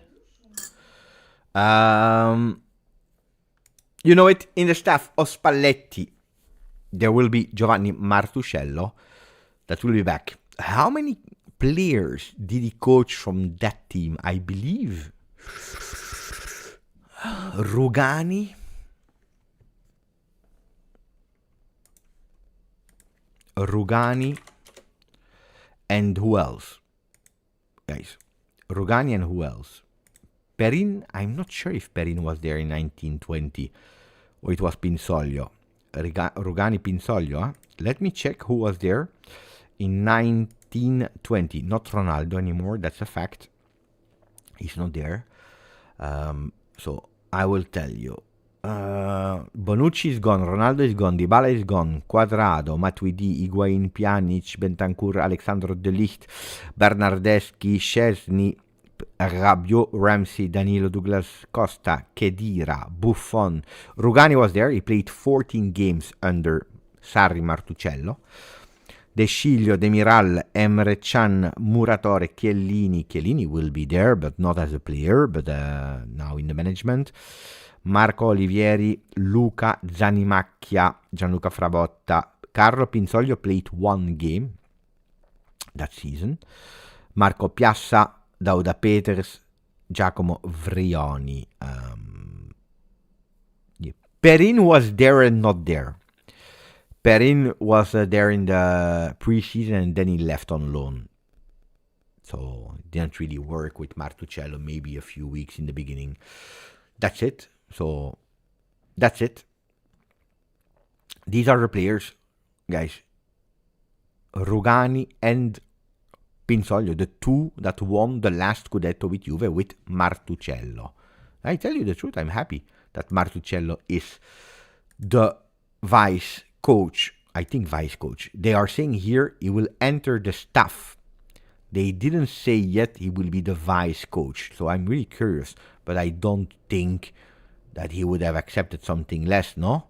You know it, in the staff of Spalletti, there will be Giovanni Martusciello that will be back. How many players did he coach from that team? I believe Rugani, and who else? Guys, Rugani and who else? Perin, I'm not sure if Perin was there in 1920 or it was Pinsoglio. Rugani, Pinsoglio, huh? Let me check who was there in 1920. Not Ronaldo anymore, that's a fact. He's not there. So I will tell you. Bonucci is gone, Ronaldo is gone, Dybala is gone, Quadrado, Matuidi, Higuain, Pjanic, Bentancur, Alexandro De Ligt, Bernardeschi, Szczesny, Rabiot, Ramsey, Danilo, Douglas Costa, Khedira, Buffon. Rugani was there. He played 14 games under Sarri, Martusciello. De Sciglio, Demiral, Emre Can, Muratore, Chiellini. Chiellini will be there, but not as a player, but now in the management. Marco Olivieri, Luca Zanimacchia, Gianluca Frabotta. Carlo Pinsoglio played 1 game that season. Marco Piassa, Dauda Peters, Giacomo Vrioni. Perin was there and not there. Perin was there in the preseason and then he left on loan. So didn't really work with Martusciello, maybe a few weeks in the beginning. That's it. So that's it. These are the players, guys. Rugani and Pinsoglio, the two that won the last Scudetto with Juve with Martusciello. I tell you the truth, I'm happy that Martusciello is the vice coach. I think vice coach. They are saying here he will enter the staff. They didn't say yet he will be the vice coach. So I'm really curious, but I don't think that he would have accepted something less, no?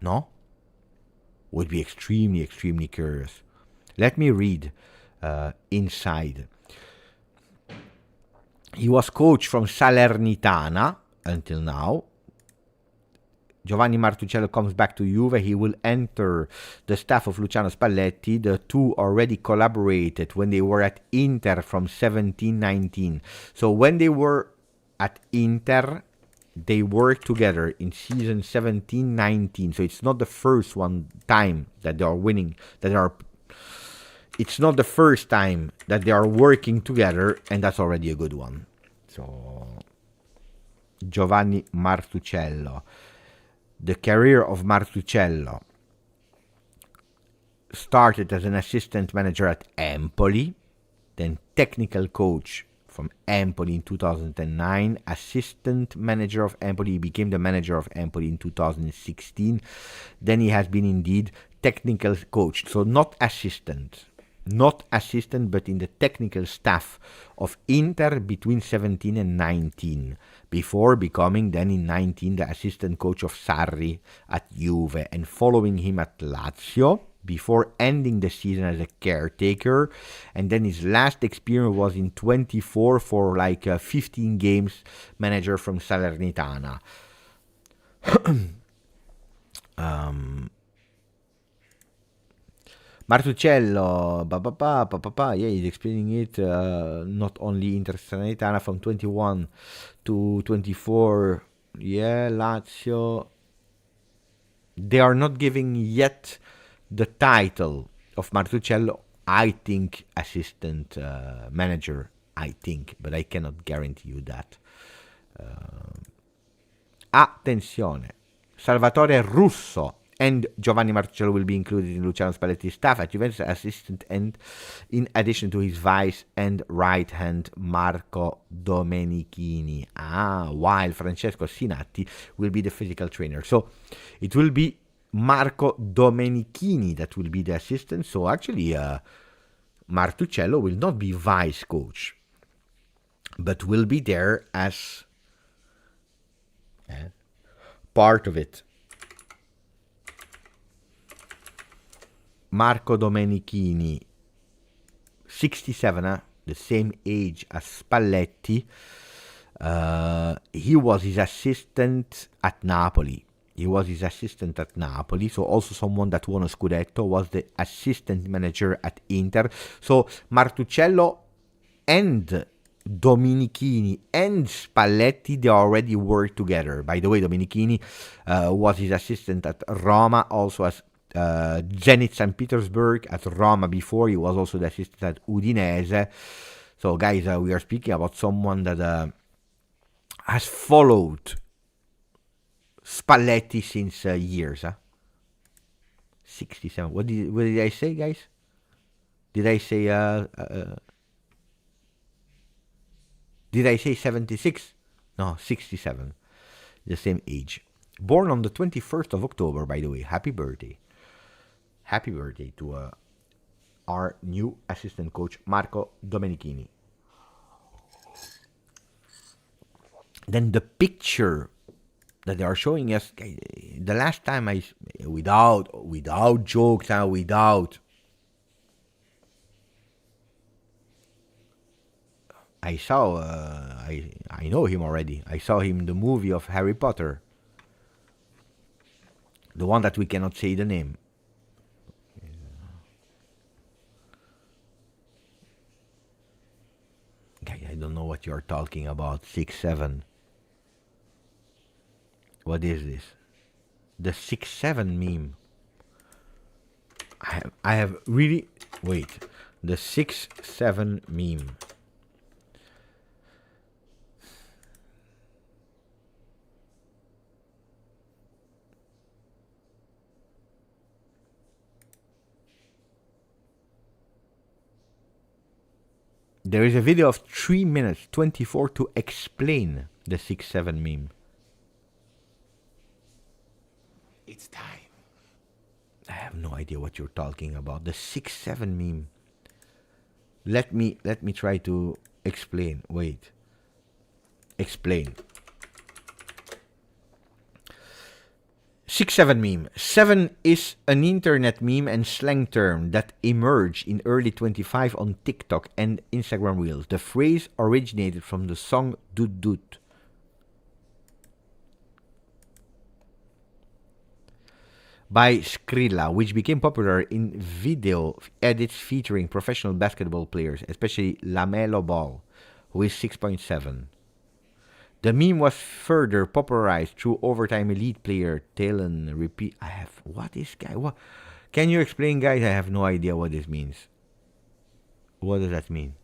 No? Would be extremely, extremely curious. Let me read inside. He was coach from Salernitana until now. Giovanni Martusciello comes back to Juve. He will enter the staff of Luciano Spalletti. The two already collaborated when they were at Inter from 17-19. So when they were at Inter, they worked together in season 17-19. So it's not the first time that they are winning, it's not the first time that they are working together, and that's already a good one. So, Giovanni Martusciello. The career of Martusciello started as an assistant manager at Empoli, then technical coach from Empoli in 2009, assistant manager of Empoli. He became the manager of Empoli in 2016. Then he has been indeed technical coach, so not assistant, but in the technical staff of Inter between 17 and 19, before becoming then in 19 the assistant coach of Sarri at Juve, and following him at Lazio, before ending the season as a caretaker, and then his last experience was in 24 for like 15 games manager from Salernitana. Martusciello, yeah, he's explaining it, not only Inter Salernitana from 21 to 24, yeah, Lazio. They are not giving yet the title of Martusciello, I think, assistant manager, I think, but I cannot guarantee you that. Attenzione, Salvatore Russo and Giovanni Martusciello will be included in Luciano Spalletti's staff at Juventus assistant, and in addition to his vice and right hand Marco Domenichini, while Francesco Sinatti will be the physical trainer. So it will be Marco Domenichini that will be the assistant. So actually Martusciello will not be vice coach, but will be there as part of it. Marco Domenichini, 67, the same age as Spalletti. He was his assistant at Napoli. So also someone that won a Scudetto, was the assistant manager at Inter. So Martusciello and Domenichini and Spalletti, they already worked together. By the way, Domenichini was his assistant at Roma, also as Zenit St. Petersburg, at Roma before. He was also the assistant at Udinese. So guys, we are speaking about someone that has followed Spalletti since years. 67. What did I say, guys? Did I say 76? No, 67. The same age. Born on the 21st of October, by the way. Happy birthday. Happy birthday to our new assistant coach, Marco Domenichini. Then the picture that they are showing us, the last time without jokes, I saw, I know him already. I saw him in the movie of Harry Potter. The one that we cannot say the name. I don't know what you're talking about. 6'7". What is this? The 6'7" meme. I have really... Wait. The 6'7" meme. There is a video of 3 minutes 24 to explain the 6'7" meme. It's time. I have no idea what you're talking about. The 6'7" meme. Let me try to explain. Wait. Explain. 6'7" meme. 7 is an internet meme and slang term that emerged in early 25 on TikTok and Instagram Reels. The phrase originated from the song Doot Doot. By Skrilla, which became popular in video edits featuring professional basketball players, especially LaMelo Ball, who is 6'7". The meme was further popularized through overtime elite player Talon Repeat. What is guy? What? Can you explain, guys? I have no idea what this means. What does that mean?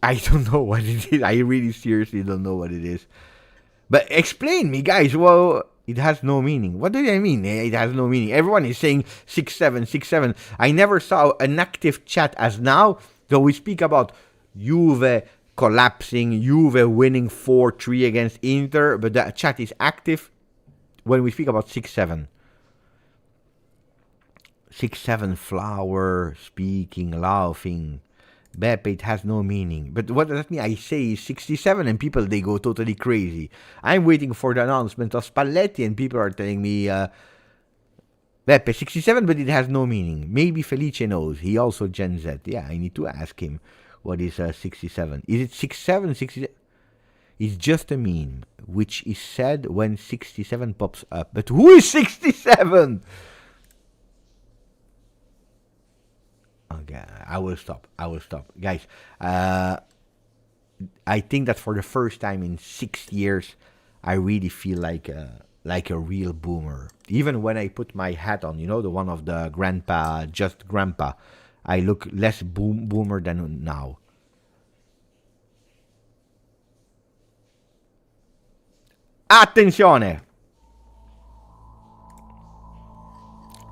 I don't know what it is. I really seriously don't know what it is. But explain me, guys. Well, it has no meaning. What do I mean? It has no meaning. Everyone is saying 6'7", 6'7". I never saw an active chat as now. So we speak about Juve collapsing, Juve winning 4-3 against Inter, but the chat is active when we speak about 6'7". 6'7", flower, speaking, laughing, Beppe, it has no meaning. But what does that mean? I say 67 and people, they go totally crazy. I'm waiting for the announcement of Spalletti and people are telling me, Beppe, 67, but it has no meaning. Maybe Felice knows. He also Gen Z. Yeah, I need to ask him what is 67. Is it 67, 67? It's just a meme, which is said when 67 pops up. But who is 67? Okay, I will stop. Guys, I think that for the first time in 6 years, I really feel like a real boomer. Even when I put my hat on, the one of the grandpa, just grandpa, I look less boomer than now. Attenzione!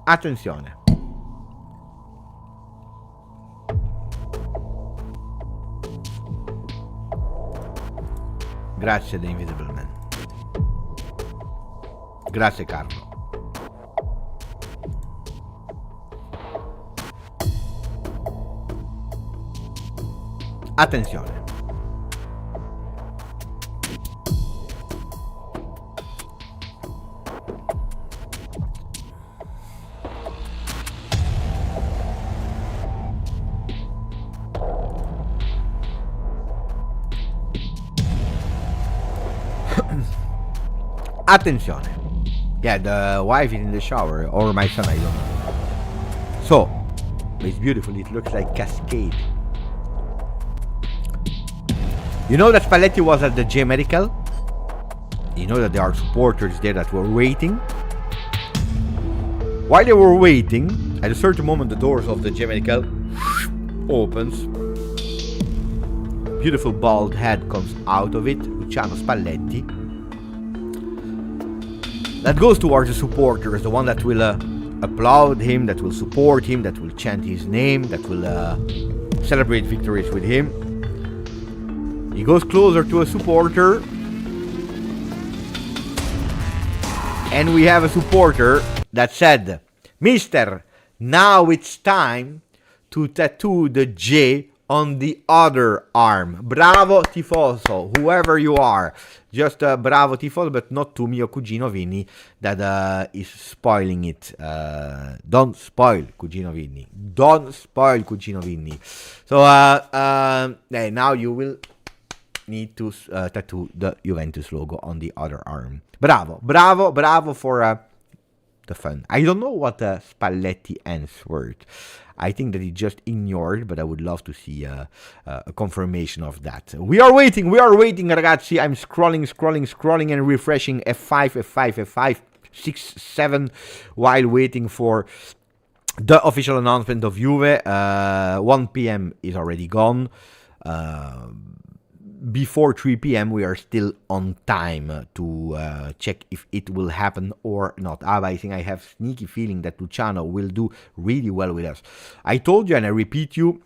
Attenzione! Grazie, The Invisible Man. Grazie, Carlo. Attenzione. Attenzione. Yeah, the wife is in the shower, or my son, I don't know. So, it's beautiful. It looks like cascade. You know that Spalletti was at the J Medical? You know that there are supporters there that were waiting? While they were waiting, at a certain moment the doors of the J Medical opens. Beautiful bald head comes out of it, Luciano Spalletti. That goes towards the supporters, the one that will applaud him, that will support him, that will chant his name, that will celebrate victories with him. He goes closer to a supporter. And we have a supporter that said, Mister, now it's time to tattoo the J on the other arm. Bravo tifoso, whoever you are. Just bravo tifoso, but not to mio cugino Vinny that is spoiling it. Don't spoil cugino Vinny. Don't spoil cugino Vinny. So now you will need to tattoo the Juventus logo on the other arm. Bravo for the fun. I don't know what Spalletti answered. I think that he just ignored, but I would love to see a confirmation of that. We are waiting, ragazzi. I'm scrolling and refreshing F5, 6, 7, while waiting for the official announcement of Juve. 1 p.m. is already gone. Before 3 p.m. we are still on time to check if it will happen or not. I think I have sneaky feeling that Luciano will do really well with us. I told you and I repeat you,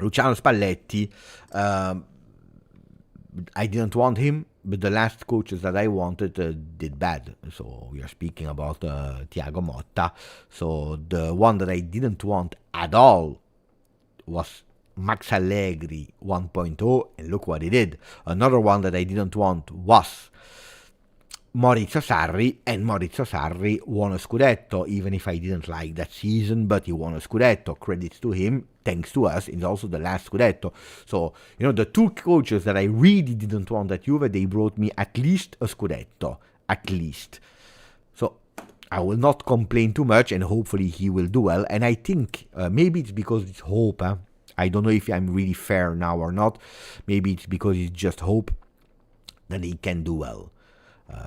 Luciano Spalletti, I didn't want him, but the last coaches that I wanted did bad. So we are speaking about Thiago Motta. So the one that I didn't want at all was Max Allegri 1.0, and look what he did. Another one that I didn't want was Maurizio Sarri, and Maurizio Sarri won a Scudetto, even if I didn't like that season, but he won a Scudetto. Credits to him, thanks to us, it's also the last Scudetto. So, the two coaches that I really didn't want at Juve, they brought me at least a Scudetto, at least. So, I will not complain too much, and hopefully he will do well, and I think, maybe it's because it's hope, I don't know if I'm really fair now or not. Maybe it's because it's just hope that he can do well.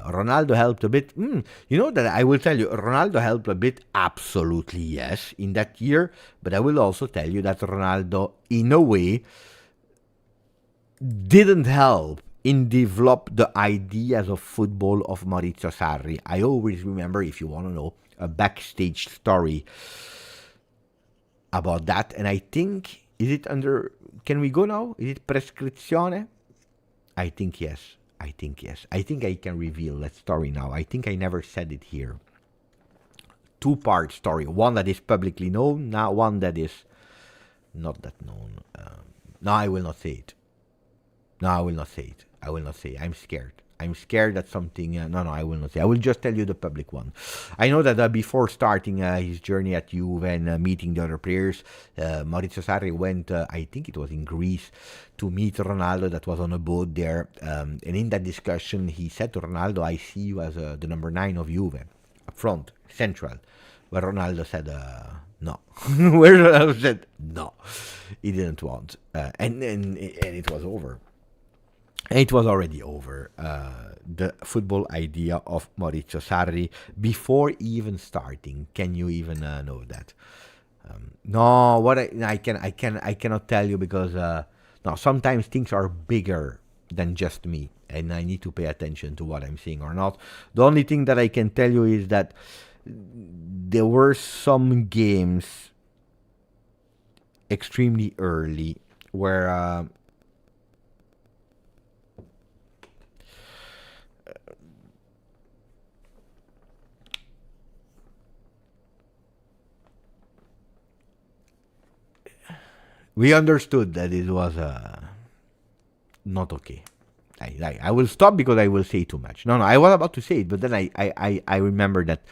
Ronaldo helped a bit. That I will tell you, Ronaldo helped a bit. Absolutely, yes, in that year. But I will also tell you that Ronaldo, in a way, didn't help in develop the ideas of football of Maurizio Sarri. I always remember, if you want to know, a backstage story about that. And I think... Is it under... Can we go now? Is it prescrizione? I think yes. I think I can reveal that story now. I think I never said it here. Two-part story. One that is publicly known. Now one that is not that known. No, I will not say it. No, I will not say it. I will not say it. I'm scared. I'm scared that something. No, I will not say. I will just tell you the public one. I know that before starting his journey at Juve and meeting the other players, Maurizio Sarri went, I think it was in Greece, to meet Ronaldo that was on a boat there. And in that discussion, he said to Ronaldo, I see you as the number 9 of Juve, up front, central. Where Ronaldo said, no. Where Ronaldo said, no. He didn't want. And it was over. It was already over, the football idea of Maurizio Sarri before even starting. Can you even know that? No, what I cannot tell you because no, sometimes things are bigger than just me, and I need to pay attention to what I'm saying or not. The only thing that I can tell you is that there were some games extremely early where. We understood that it was not okay. I will stop because I will say too much. No, I was about to say it, but then I remember that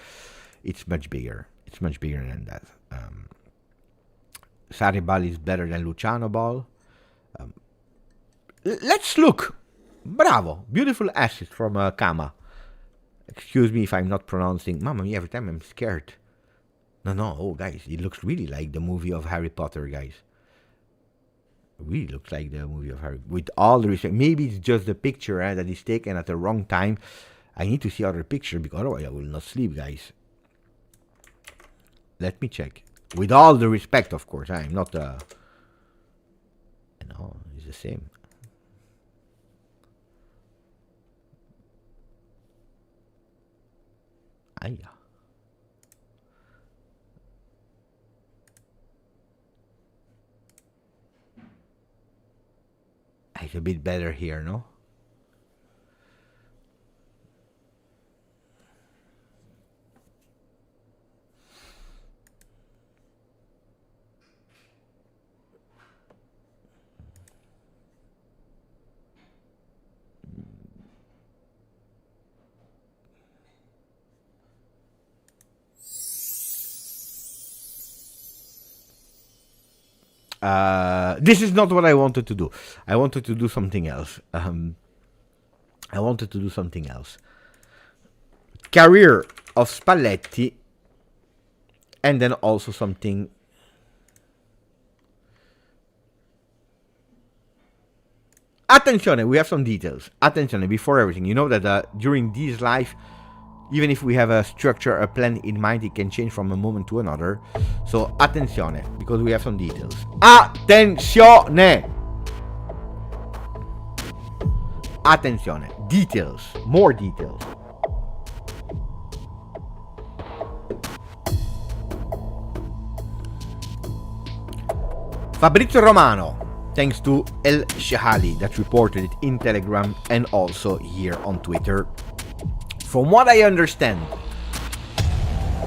it's much bigger. It's much bigger than that. Sarri ball is better than Luciano ball. Let's look. Bravo. Beautiful assist from Kama. Excuse me if I'm not pronouncing. Mamma mia, every time I'm scared. No. Oh, guys, it looks really like the movie of Harry Potter, guys. Really looks like the movie of Harry. With all the respect, maybe it's just the picture that is taken at the wrong time. I need to see other picture because otherwise I will not sleep, guys. Let me check. With all the respect, of course, I'm not. No, it's the same. Aya. It's a bit better here, no? This is not what I wanted to do. I wanted to do something else. Career of Spalletti, and then also something. Attenzione, we have some details. Attenzione, before everything, you know that during this life, even if we have a structure, a plan in mind, it can change from a moment to another. So, attenzione, because we have some details. Attenzione! Attenzione, details, more details. Fabrizio Romano, thanks to El Shahali that reported it in Telegram and also here on Twitter. From what I understand,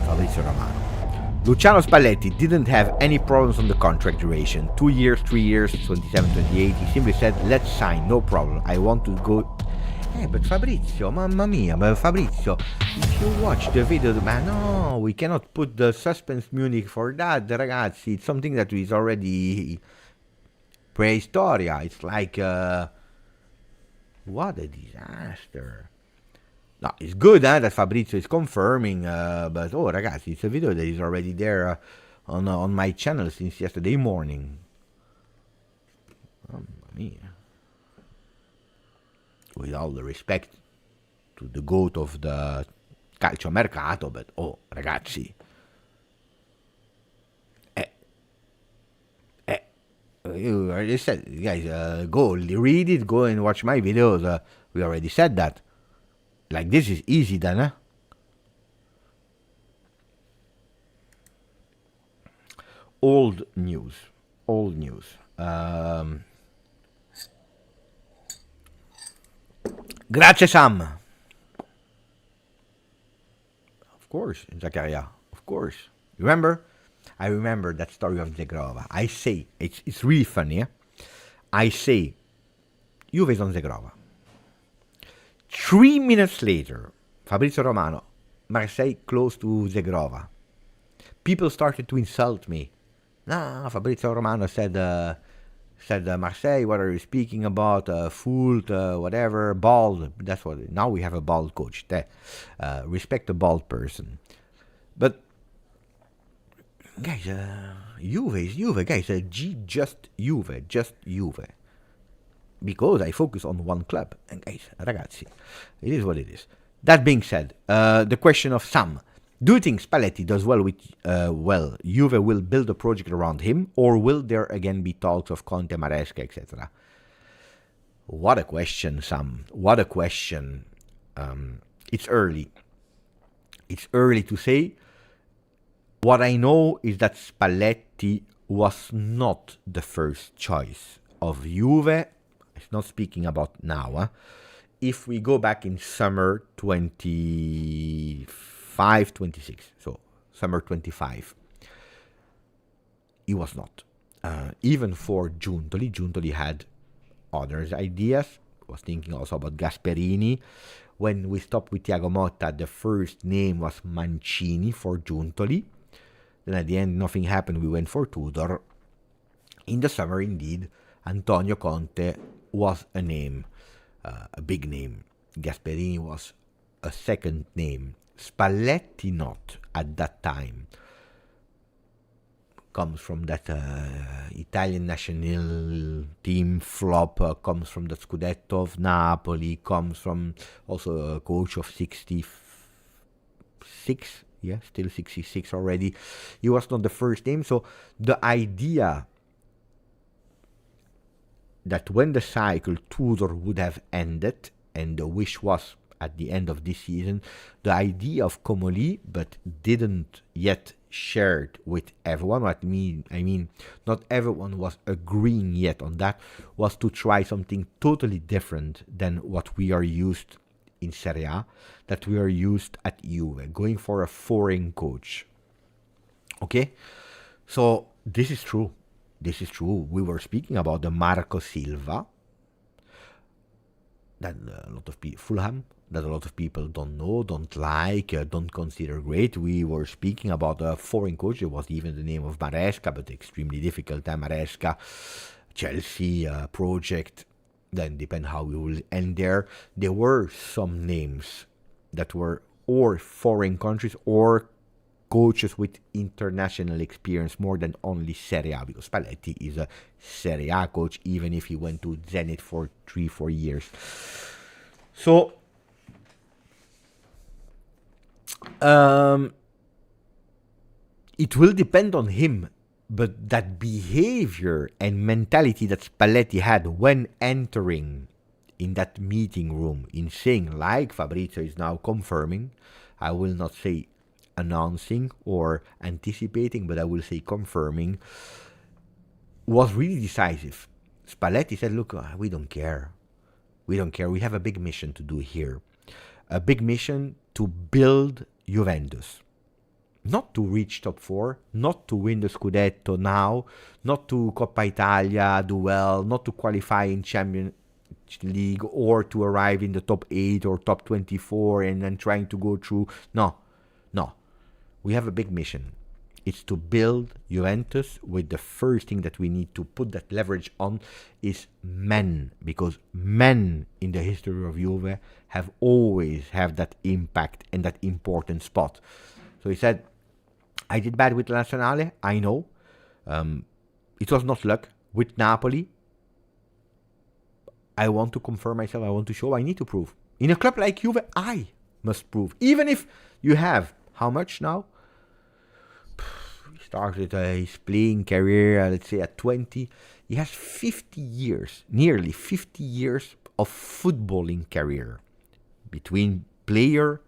Fabrizio Romano, Luciano Spalletti didn't have any problems on the contract duration. 2 years, 3 years, 27, 28. He simply said, let's sign, no problem. I want to go. But Fabrizio, mamma mia, but Fabrizio, if you watch the video, man, no, we cannot put the suspense music for that, ragazzi. It's something that is already prehistoria. It's like, what a disaster. No, it's good that Fabrizio is confirming, but oh, ragazzi, it's a video that is already there on my channel since yesterday morning. Mamma mia. With all the respect to the goat of the calciomercato, but oh, ragazzi. You already said, guys, go read it, go and watch my videos. We already said that. Like, this is easy then, huh? Old news. Grazie, Sam. Of course, Zakaria. Of course. Remember, I remember that story of Zegrova. I say, it's really funny, eh? I say, Juve is on Zegrova. 3 minutes later, Fabrizio Romano, Marseille close to Zegrova. People started to insult me. Nah, Fabrizio Romano said Marseille, what are you speaking about? Fool, whatever, bald. That's what. Now we have a bald coach. Respect a bald person. But guys, Juve is Juve, guys. GJustjuve, just Juve. Because I focus on one club. And guys, ragazzi, it is what it is. That being said, the question of Sam. Do you think Spalletti does well with, Juve will build a project around him, or will there again be talks of Conte, Maresca, etc.? What a question, Sam. What a question. It's early. It's early to say. What I know is that Spalletti was not the first choice of Juve. It's not speaking about now. If we go back in summer 25-26, so summer 25, he was not. Even for Giuntoli had other ideas. Was thinking also about Gasperini. When we stopped with Thiago Motta, the first name was Mancini for Giuntoli. Then at the end, nothing happened. We went for Tudor. In the summer, indeed, Antonio Conte was a name, a big name. Gasperini was a second name. Spalletti not at that time. Comes from that Italian national team flop, comes from the Scudetto of Napoli, comes from also a coach of 66, yeah, still 66 already. He was not the first name, so the idea that when the cycle Tudor would have ended, and the wish was at the end of this season, the idea of Comoli, but didn't yet shared with everyone. What I mean, not everyone was agreeing yet on that, was to try something totally different than what we are used in Serie A, that we are used at Juve, going for a foreign coach. Okay? So this is true. This is true. We were speaking about the Marco Silva, that a lot of people, Fulham, that a lot of people don't know, don't like, don't consider great. We were speaking about a foreign coach. It was even the name of Maresca, but extremely difficult. Maresca, Chelsea project. Then depend how we will end there. There were some names that were or foreign countries or coaches with international experience more than only Serie A, because Spalletti is a Serie A coach, even if he went to Zenit for 3-4 years. So it will depend on him, but that behavior and mentality that Spalletti had when entering in that meeting room, in saying, like Fabrizio is now confirming, I will not say announcing or anticipating, but I will say confirming, was really decisive. Spalletti said, look, we don't care. We don't care. We have a big mission to do here. A big mission to build Juventus. Not to reach top 4, not to win the Scudetto now, not to Coppa Italia do well, not to qualify in Champions League or to arrive in the top 8 or top 24 and then trying to go through. No. We have a big mission. It's to build Juventus with the first thing that we need to put that leverage on is men. Because men in the history of Juve have always have that impact and that important spot. So he said, I did bad with La Nazionale, I know. It was not luck. With Napoli, I want to confirm myself, I want to show, I need to prove. In a club like Juve, I must prove. Even if you have, how much now? He started his playing career, let's say at 20. He has 50 years, nearly 50 years of footballing career. Between player,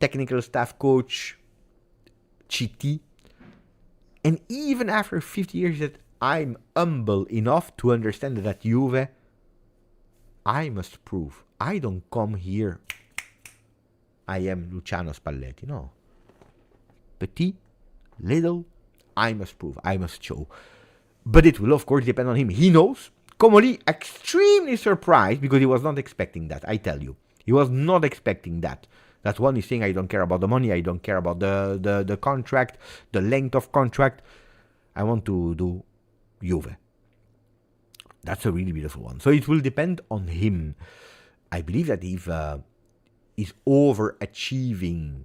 technical staff coach, CT. And even after 50 years that I'm humble enough to understand that at Juve, I must prove. I don't come here, I am Luciano Spalletti. No. Petit, little, I must prove, I must show. But it will, of course, depend on him. He knows. Comoli, extremely surprised because he was not expecting that, I tell you. He was not expecting that. That's one he's saying, I don't care about the money, I don't care about the contract, the length of contract. I want to do Juve. That's a really beautiful one. So it will depend on him. I believe that if he's overachieving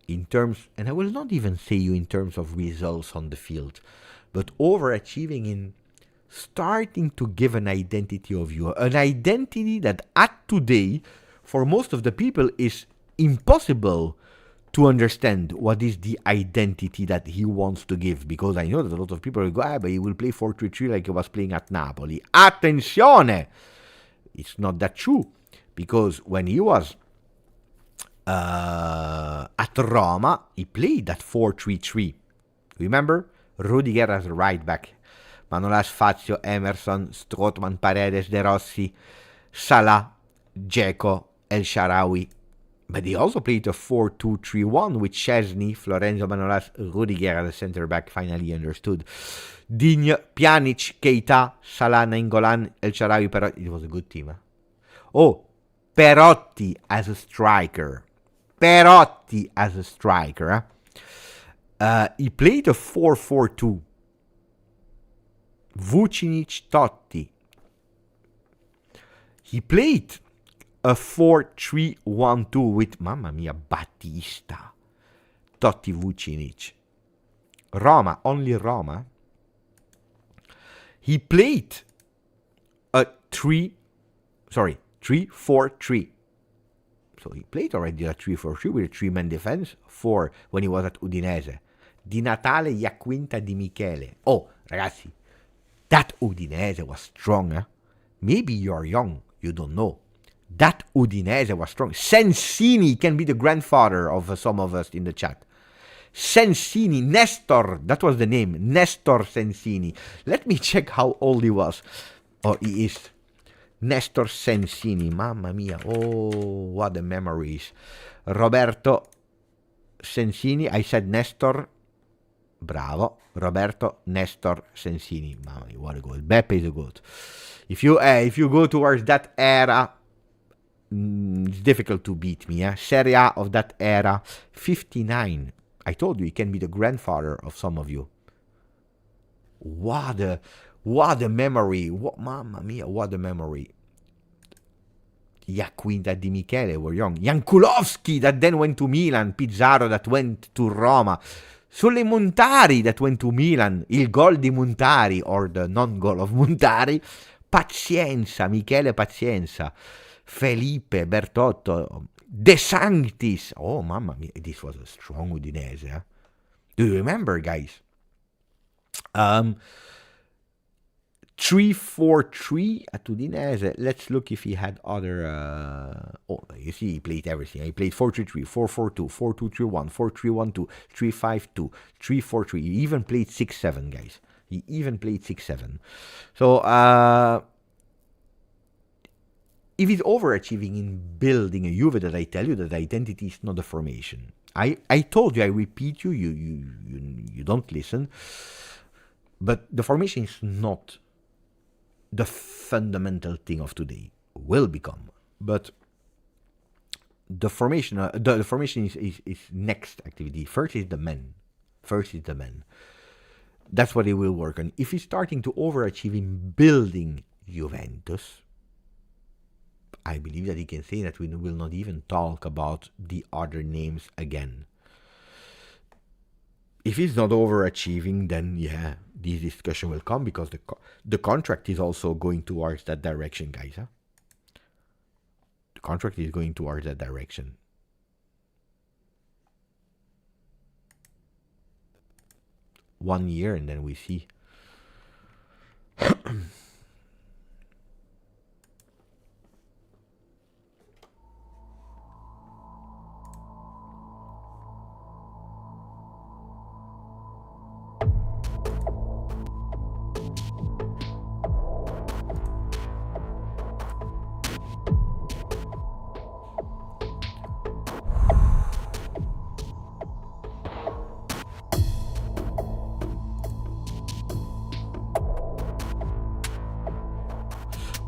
in terms, and I will not even say you in terms of results on the field, but overachieving in starting to give an identity of you, an identity that at today, for most of the people, is impossible to understand what is the identity that he wants to give, because I know that a lot of people will go, but he will play 4-3-3 like he was playing at Napoli. Attenzione! It's not that true, because when he was at Roma, he played that 4-3-3. Remember? Rudiger as a right back, Manolas, Fazio, Emerson, Strootman, Paredes, De Rossi, Salah, Dzeko, El Shaarawy. But he also played a 4-2-3-1 with Szczesny, Florenzo, Manolas, Rudiger as a centre back, finally understood. Digne, Pjanic, Keita, Salah, Nainggolan, El Shaarawy, Perotti. It was a good team. Huh? Oh, Perotti as a striker. Perotti as a striker. Huh? He played a 4-4-2. Vucinic, Totti. He played a 4-3-1-2 with, mamma mia, Battista. Totti, Vucinic. Roma, only Roma. He played a 3-4-3. So he played already a 3-4-3 with a 3-man defense for when he was at Udinese. Di Natale, Iaquinta, Di Michele. Oh, ragazzi, that Udinese was strong. Eh? Maybe you're young, you don't know. That Udinese was strong. Sensini can be the grandfather of some of us in the chat. Sensini, Nestor, that was the name, Nestor Sensini. Let me check how old he was. Oh, he is. Nestor Sensini, mamma mia, oh, what the memories. Roberto Sensini, I said Nestor, bravo. Roberto Nestor Sensini, mamma mia, what a goal. Beppe is a goat. If you go towards that era, it's difficult to beat me. Serie A of that era, 59. I told you, he can be the grandfather of some of you. What a memory. Mamma mia, what a memory. Iaquinta, Di Michele were young. Jankulovski that then went to Milan. Pizarro that went to Roma. Sulle Montari that went to Milan. Il gol di Montari, or the non-goal of Montari. Pazienza, Michele Pazienza. Felipe, Bertotto, De Sanctis. Oh, mamma mia, this was a strong Udinese. Huh? Do you remember, guys? 3-4-3 at Udinese. Let's look if he had other... you see, he played everything. He played 4-3-3, 4-4-2, 4-2-3-1, 4-3-1-2, 3-5-2, 3-4-3. He even played 6-7, guys. He even played 6-7. So, if he's overachieving in building a Juve, that I tell you that identity is not a formation. I told you, I repeat you, you don't listen. But the formation is not the fundamental thing of today. Will become. But the formation the formation is next activity. First is the men. That's what he will work on. If he's starting to overachieve in building Juventus, I believe that he can say that we will not even talk about the other names again. If he's not overachieving, then yeah, this discussion will come, because the contract is also going towards that direction, guys. Huh? The contract is going towards that direction. One year and then we see.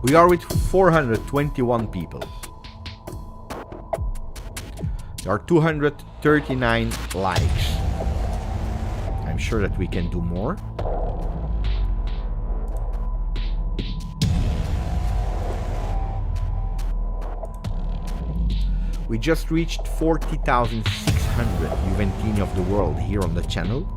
We are with 421 people. There are 239 likes. I'm sure that we can do more. We just reached 40,600 Juventini of the world here on the channel.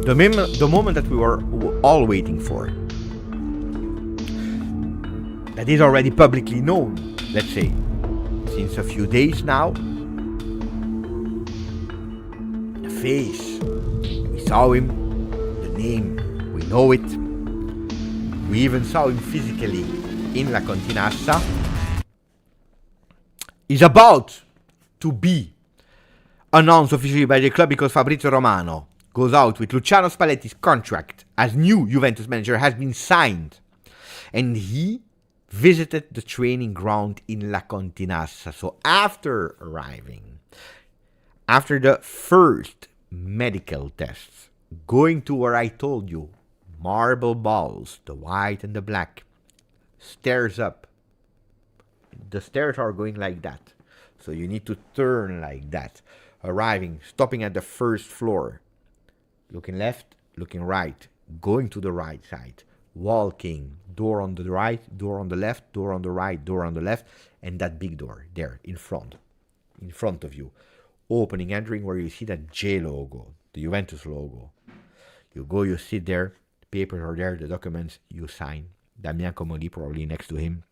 The moment that we were all waiting for. That is already publicly known, let's say, since a few days now. The face, we saw him. The name, we know it. We even saw him physically in La Continassa. Is about to be announced officially by the club because Fabrizio Romano goes out with Luciano Spalletti's contract as new Juventus manager has been signed. And he visited the training ground in La Continassa. So after arriving, after the first medical tests, going to where I told you, marble balls, the white and the black, stairs up. The stairs are going like that. So you need to turn like that. Arriving, stopping at the first floor. Looking left, looking right, going to the right side, walking, door on the right, door on the left, door on the right, door on the left, and that big door there in front of you. Opening, entering, where you see that J logo, the Juventus logo. You go, you sit there, the papers are there, the documents, you sign. Damien Comoli probably next to him.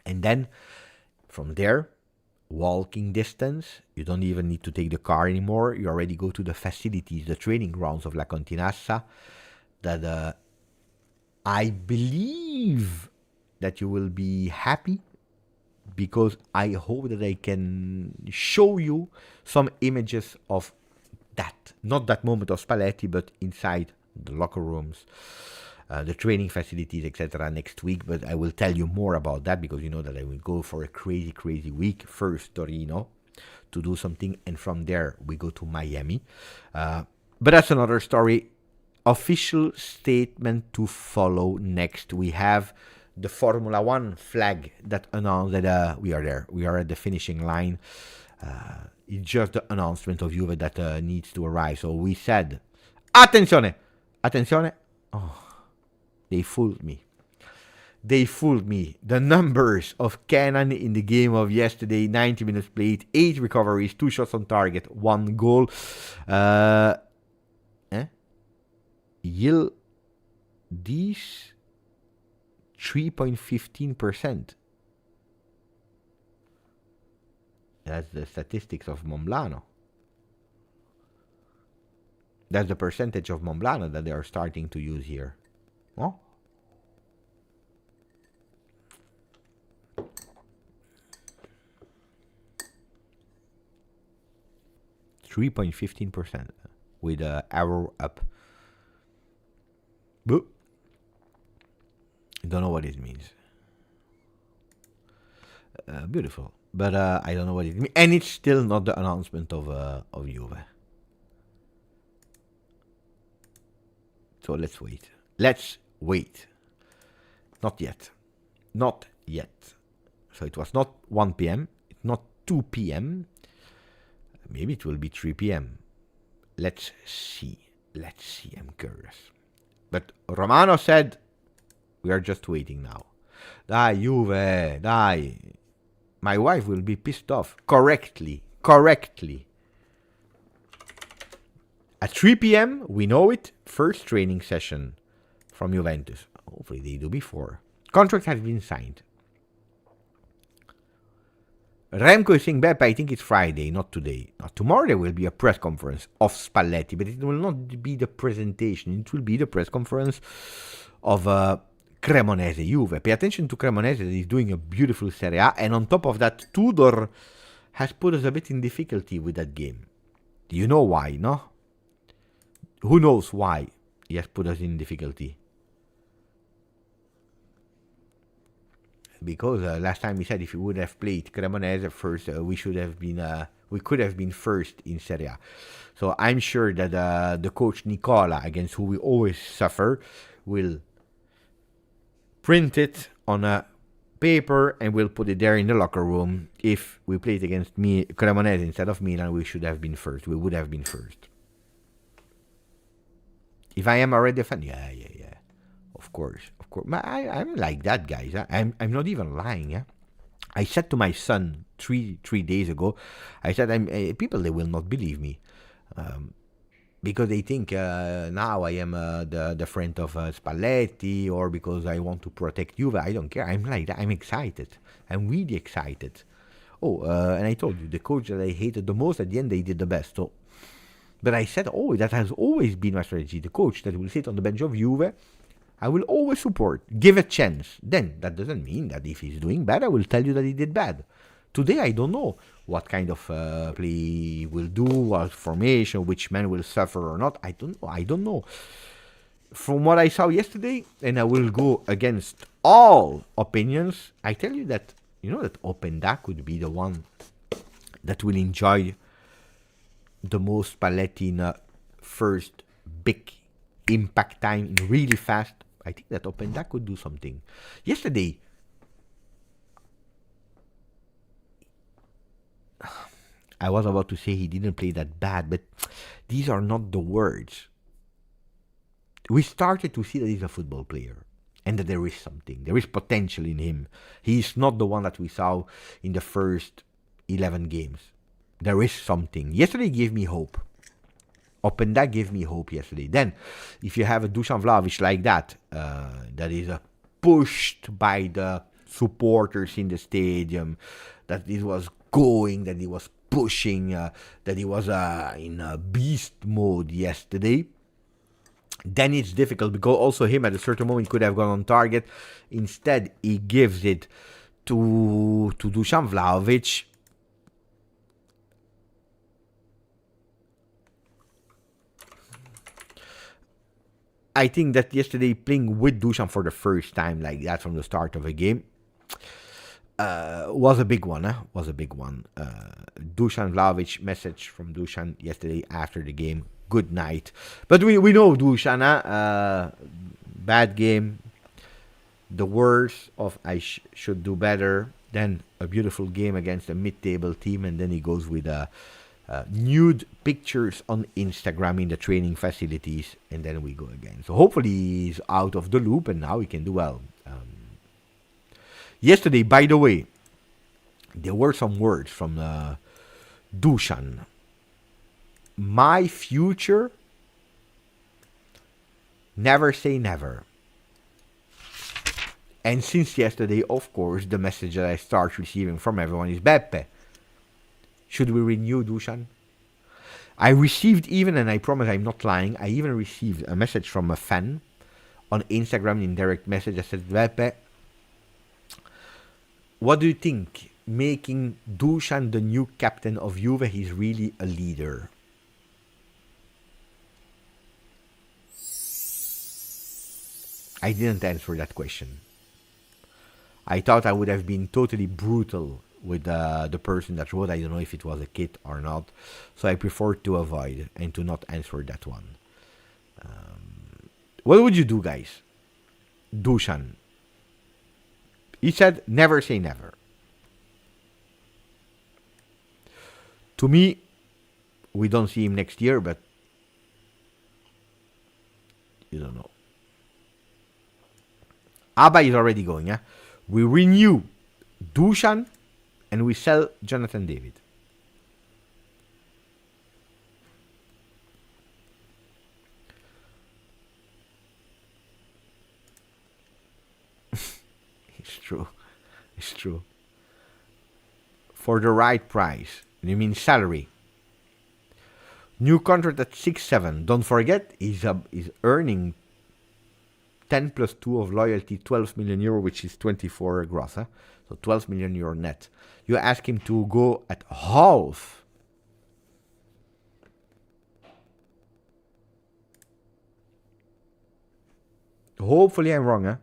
And then from there, walking distance, you don't even need to take the car anymore. You already go to the facilities, the training grounds of La Continassa, that I believe that you will be happy, because I hope that I can show you some images of that, not that moment of Spalletti, but inside the locker rooms, the training facilities, etc. next week. But I will tell you more about that, because you know that I will go for a crazy week. First Torino to do something, and from there we go to Miami. But that's another story. Official statement to follow next. We have the Formula One flag that announced that we are there. We are at the finishing line. It's just the announcement of Juve that needs to arrive. So we said, attenzione. Oh, they fooled me. The numbers of Cannon in the game of yesterday: 90 minutes played, 8 recoveries, 2 shots on target, 1 goal. These 3.15%. That's the statistics of Monblano. That's the percentage of Monblano that they are starting to use here. Oh? (3.15%) with an arrow up. Boo. I don't know what it means. Beautiful, but I don't know what it means, and it's still not the announcement of Juve. So let's wait. Not yet. So it was not 1 p.m. It's not 2 p.m. Maybe it will be 3 p.m. Let's see. I'm curious. But Romano said, we are just waiting now. Dai, Juve, dai. My wife will be pissed off. Correctly. At 3 p.m., we know it. First training session from Juventus. Hopefully they do before. Contract has been signed. Remco is saying, Beppe, I think it's Friday, not today. Tomorrow there will be a press conference of Spalletti, but it will not be the presentation. It will be the press conference of Cremonese, Juve. Pay attention to Cremonese, that is doing a beautiful Serie A. And on top of that, Tudor has put us a bit in difficulty with that game. Do you know why, no? Who knows why he has put us in difficulty? because last time we said if we would have played Cremonese first, we could have been first in Serie A. So I'm sure that the coach Nicola, against who we always suffer, will print it on a paper and we'll put it there in the locker room. If we played against Cremonese instead of Milan, we should have been first. We would have been first. If I am already a fan, yeah. Of course. But I'm like that, guys. I'm not even lying. Yeah? I said to my son three days ago, I said, people, they will not believe me. Because they think now I am the friend of Spalletti, or because I want to protect Juve. I don't care. I'm like that. I'm excited. I'm really excited. And I told you, the coach that I hated the most, at the end, they did the best. So, but I said, that has always been my strategy. The coach that will sit on the bench of Juve, I will always support. Give a chance. Then, that doesn't mean that if he's doing bad, I will tell you that he did bad. Today, I don't know what kind of play he will do, what formation, which man will suffer or not. I don't know. From what I saw yesterday, and I will go against all opinions, I tell you that, that Openda could be the one that will enjoy the most Spalletti in a first big impact time, really fast. I think that Openda could do something. Yesterday, I was about to say he didn't play that bad, but these are not the words. We started to see that he's a football player and that there is something. There is potential in him. He's not the one that we saw in the first 11 games. There is something. Yesterday gave me hope. Openda gave me hope yesterday. Then, if you have a Dusan Vlahovic like that, that is pushed by the supporters in the stadium, that it was going, that he was pushing, that he was in beast mode yesterday, then it's difficult, because also him at a certain moment could have gone on target. Instead, he gives it to Dusan Vlahovic. I think that yesterday, playing with Dusan for the first time like that from the start of a game, was a big one. Was a big one. Dusan Vlahovic, message from Dusan yesterday after the game. Good night. But we know Dusan, bad game. The worst of I should do better. Then a beautiful game against a mid-table team, and then he goes with nude pictures on Instagram in the training facilities, and then we go again. So hopefully he's out of the loop, and now he can do well. Yesterday, by the way, there were some words from Dusan. My future, never say never. And since yesterday, of course, the message that I start receiving from everyone is, Beppe, should we renew Dusan? I received even, and I promise I'm not lying, I even received a message from a fan on Instagram in direct message that said, Beppe, what do you think? Making Dusan the new captain of Juve, he's really a leader. I didn't answer that question. I thought I would have been totally brutal with the person that wrote. I don't know if it was a kid or not. So I prefer to avoid and to not answer that one. What would you do, guys? Dusan. He said, never say never. To me, we don't see him next year, but you don't know. Abba is already going, yeah? We renew Dusan and we sell Jonathan David. It's true. It's true. For the right price. You mean salary. New contract at 6-7. Don't forget, he's earning 10 plus 2 of loyalty, 12 million euro, which is 24 gross. Huh? So 12 million euro net. You ask him to go at half. Hopefully I'm wrong. Huh?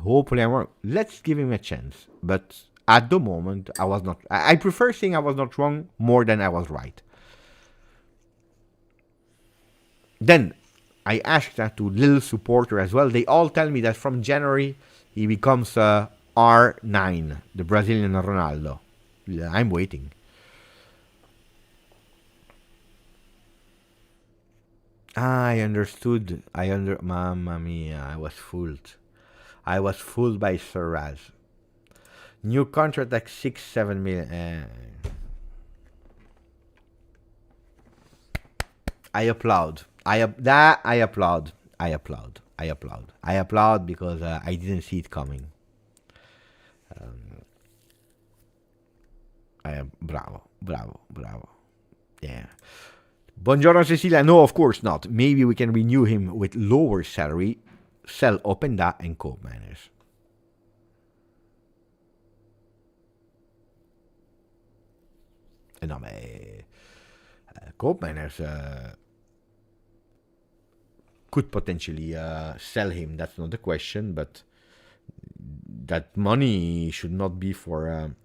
Hopefully I'm wrong. Let's give him a chance. But at the moment, I was not. I prefer saying I was not wrong more than I was right. Then I asked that to little supporter as well. They all tell me that from January he becomes R9, the Brazilian Ronaldo. I'm waiting. I understood. Mamma mia, I was fooled. I was fooled by Sir Raz. New contract like 6-7 million. I applaud. I applaud. I applaud. I applaud. I applaud because I didn't see it coming. Bravo. Yeah. Buongiorno Cecilia. No, of course not. Maybe we can renew him with lower salary, sell Openda and Cremonese. No, ma Cremonese could potentially sell him. That's not the question, but that money should not be for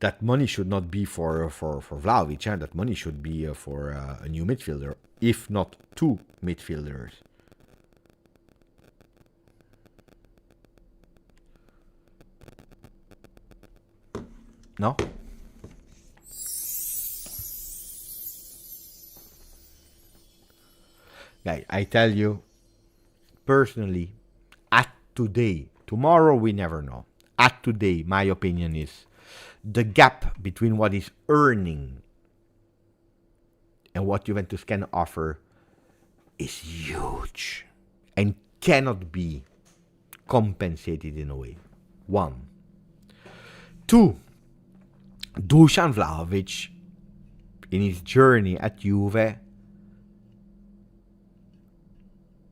Vlahovic. That money should be for a new midfielder, if not two midfielders. No? Guys, I tell you, personally, at today, tomorrow we never know. At today, my opinion is the gap between what is earning and what Juventus can offer is huge and cannot be compensated in a way. 1. 2. Dusan Vlahovic, in his journey at Juve,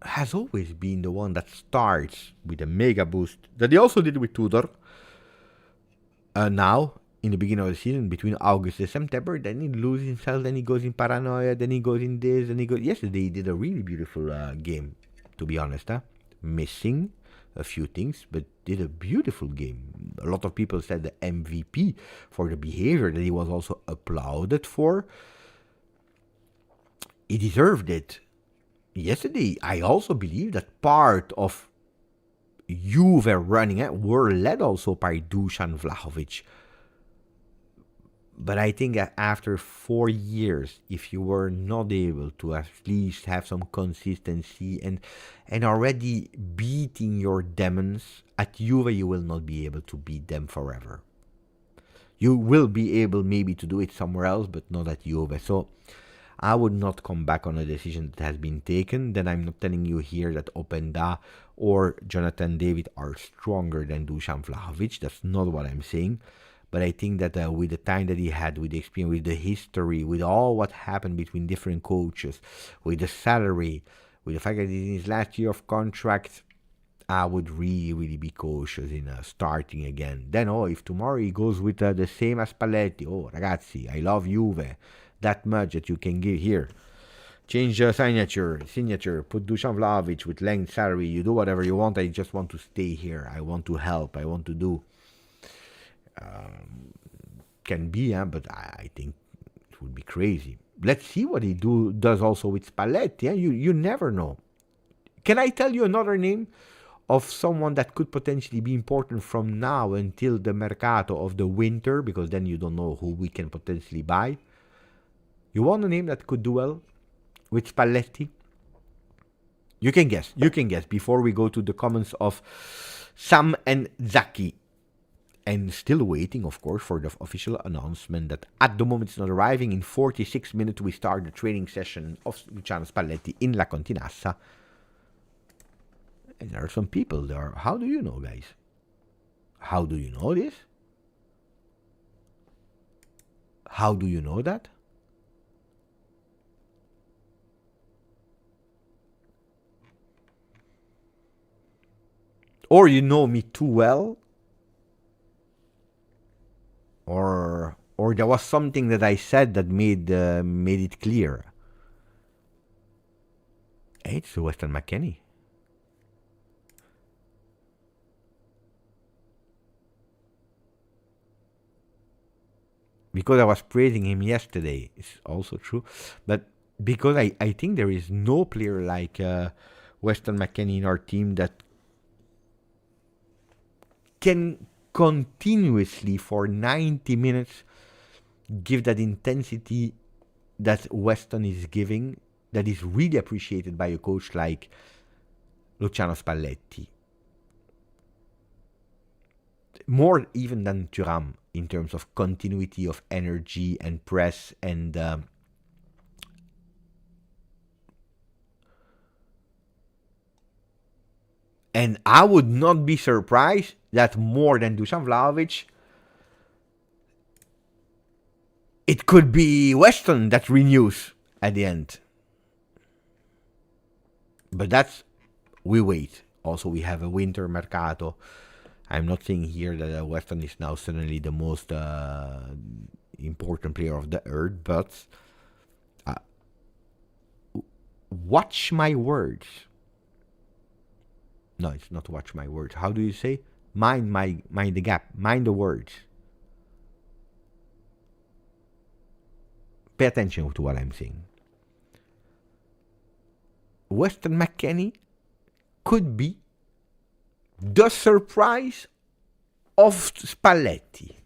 has always been the one that starts with a mega boost that he also did with Tudor. Now, in the beginning of the season, between August and September, then he loses himself, then he goes in paranoia, then he goes in this, then he goes... Yesterday he did a really beautiful game, to be honest. Missing a few things, but did a beautiful game. A lot of people said the MVP for the behavior that he was also applauded for. He deserved it. Yesterday, I also believe that part of Juve running were led also by Dusan Vlahovic. But I think that after 4 years, if you were not able to at least have some consistency and already beating your demons, at Juve you will not be able to beat them forever. You will be able maybe to do it somewhere else, but not at Juve. So I would not come back on a decision that has been taken. Then I'm not telling you here that Openda or Jonathan David are stronger than Dusan Vlahovic. That's not what I'm saying. But I think that with the time that he had, with the experience, with the history, with all what happened between different coaches, with the salary, with the fact that he's in his last year of contract, I would really, really be cautious in starting again. Then, if tomorrow he goes with the same as Spalletti, ragazzi, I love Juve that much that you can give here. Change the signature, put Dusan Vlahovic with length salary, you do whatever you want, I just want to stay here, I want to help, I want to do. Can be, but I think it would be crazy. Let's see what he does also with Spalletti. You never know. Can I tell you another name of someone that could potentially be important from now until the mercato of the winter, because then you don't know who we can potentially buy? You want a name that could do well with Spalletti? You can guess. Before we go to the comments of Sam and Zaki. And still waiting, of course, for the official announcement that at the moment it's not arriving. In 46 minutes we start the training session of Luciano Spalletti in La Continassa. And there are some people there. How do you know, guys? How do you know this? How do you know that? Or you know me too well? Or there was something that I said that made it clear. Hey, it's Weston McKennie. because I was praising him yesterday, it's also true, but because I think there is no player like Weston McKennie in our team that can continuously for 90 minutes give that intensity that Weston is giving, that is really appreciated by a coach like Luciano Spalletti. More even than Thuram in terms of continuity of energy and press and I would not be surprised that more than Dusan Vlahovic, it could be Weston that renews at the end. But that's, we wait. Also, we have a winter mercato. I'm not saying here that Weston is now suddenly the most important player of the earth, but watch my words. No, it's not watch my words. How do you say? Mind the gap. Mind the words. Pay attention to what I'm saying. Weston McKennie could be the surprise of Spalletti.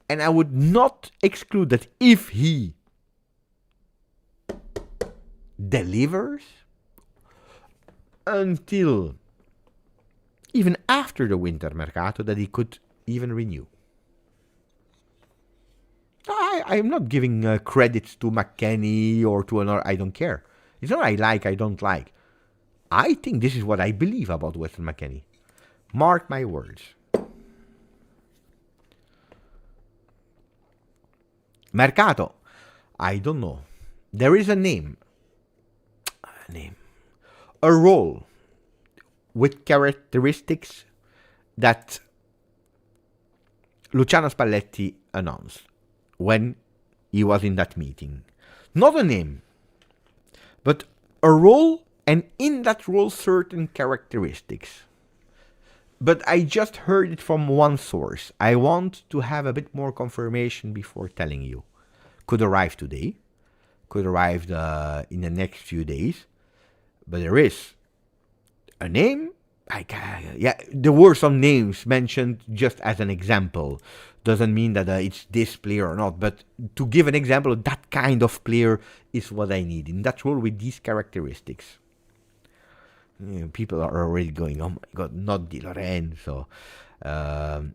And I would not exclude that if he delivers until even after the winter mercato, that he could even renew. I'm not giving credits to McKennie or to another. I don't care. It's not I don't like. I think this is what I believe about Weston McKennie. Mark my words. Mercato. I don't know. There is a name. A role with characteristics that Luciano Spalletti announced when he was in that meeting. Not a name, but a role, and in that role certain characteristics. But I just heard it from one source. I want to have a bit more confirmation before telling you. Could arrive today, could arrive in the next few days, but there is a name. There were some names mentioned just as an example. Doesn't mean that it's this player or not, but to give an example, that kind of player is what I need in that role with these characteristics. People are already going, oh my god, not Di Lorenzo, Calafiori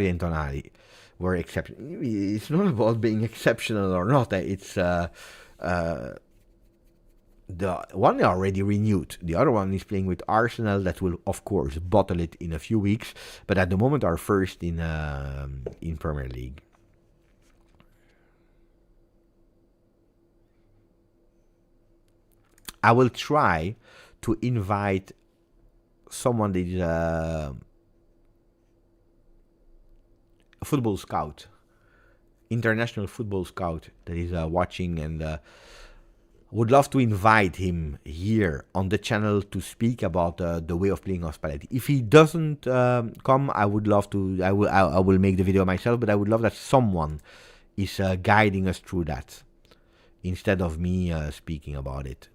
and Tonali were exceptional. It's not about being exceptional or not. It's the one already renewed. The other one is playing with Arsenal. That will, of course, bottle it in a few weeks. But at the moment, are first in Premier League. I will try to invite someone that is a football scout, international football scout that is watching, and would love to invite him here on the channel to speak about the way of playing of Spalletti. If he doesn't come, I would love to. I will make the video myself, but I would love that someone is guiding us through that instead of me speaking about it.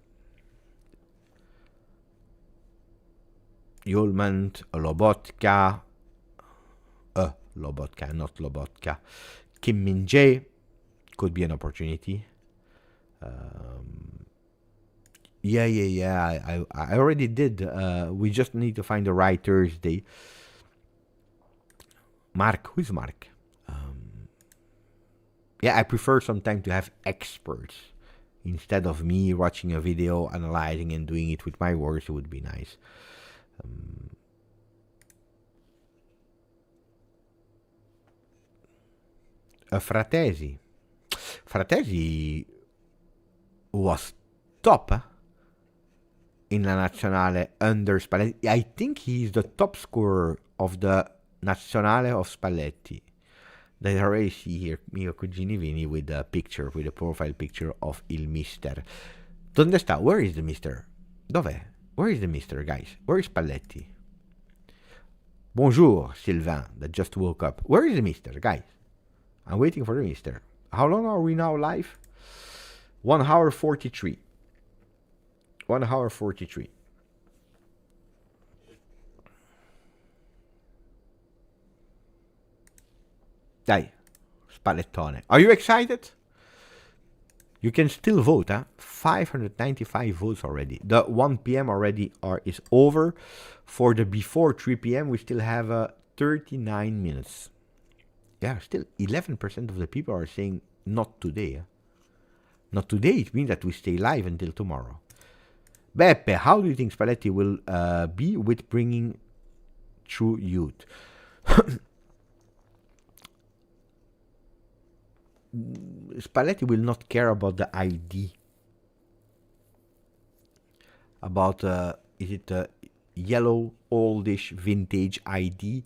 Yulman, Lobotka, not Lobotka. Kim Min-jae could be an opportunity. I already did. We just need to find the right Thursday. Mark, who's Mark? I prefer sometimes to have experts instead of me watching a video, analyzing and doing it with my words. It would be nice. Fratesi was top in La Nazionale under Spalletti. I think he's the top scorer of the Nazionale of Spalletti. That I already see here mio cugini Vini with a picture, with a profile picture of il mister. Donde sta? Where is the mister? Dov'è? Where is the mister, guys? Where is Spalletti? Bonjour, Sylvain, that just woke up. Where is the mister, guys? I'm waiting for the mister. How long are we now live? 1 hour 43. 1 hour 43. Dai, Spallettone. Are you excited? You can still vote, huh? 595 votes already. The 1 p.m. already is over. For the before 3 p.m., we still have 39 minutes. Yeah, still 11% of the people are saying not today. Huh? Not today, it means that we stay live until tomorrow. Beppe, how do you think Spalletti will be with bringing true youth? Spalletti will not care about the ID. About, is it a yellow, oldish, vintage ID?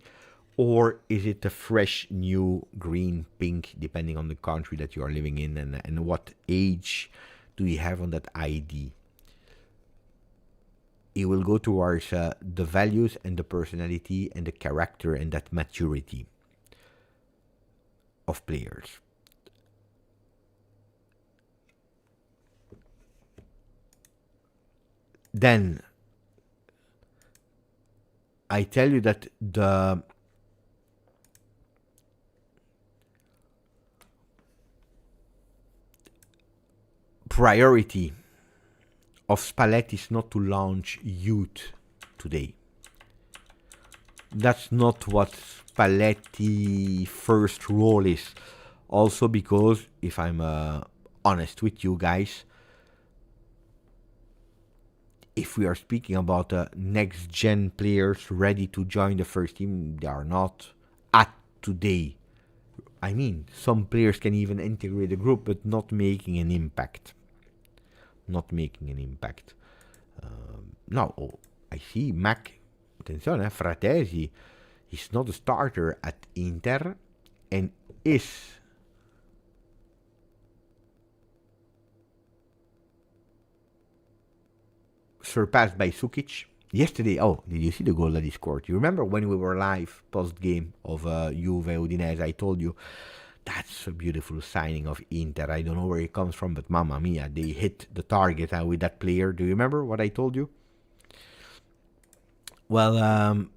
Or is it a fresh, new, green, pink, depending on the country that you are living in and what age do you have on that ID? It will go towards the values and the personality and the character and that maturity of players. Then I tell you that the priority of Spalletti is not to launch youth today. That's not what Spalletti's first role is. Also because, if I'm honest with you guys, if we are speaking about next-gen players ready to join the first team, they are not at today. I mean, some players can even integrate the group, but not making an impact. Not making an impact. Now, I see attenzione, Fratesi, he's not a starter at Inter and is surpassed by Sukic. Yesterday, did you see the goal that he scored? You remember when we were live post-game of Juve Udinese, I told you, that's a beautiful signing of Inter. I don't know where it comes from, but mamma mia, they hit the target with that player. Do you remember what I told you? Well,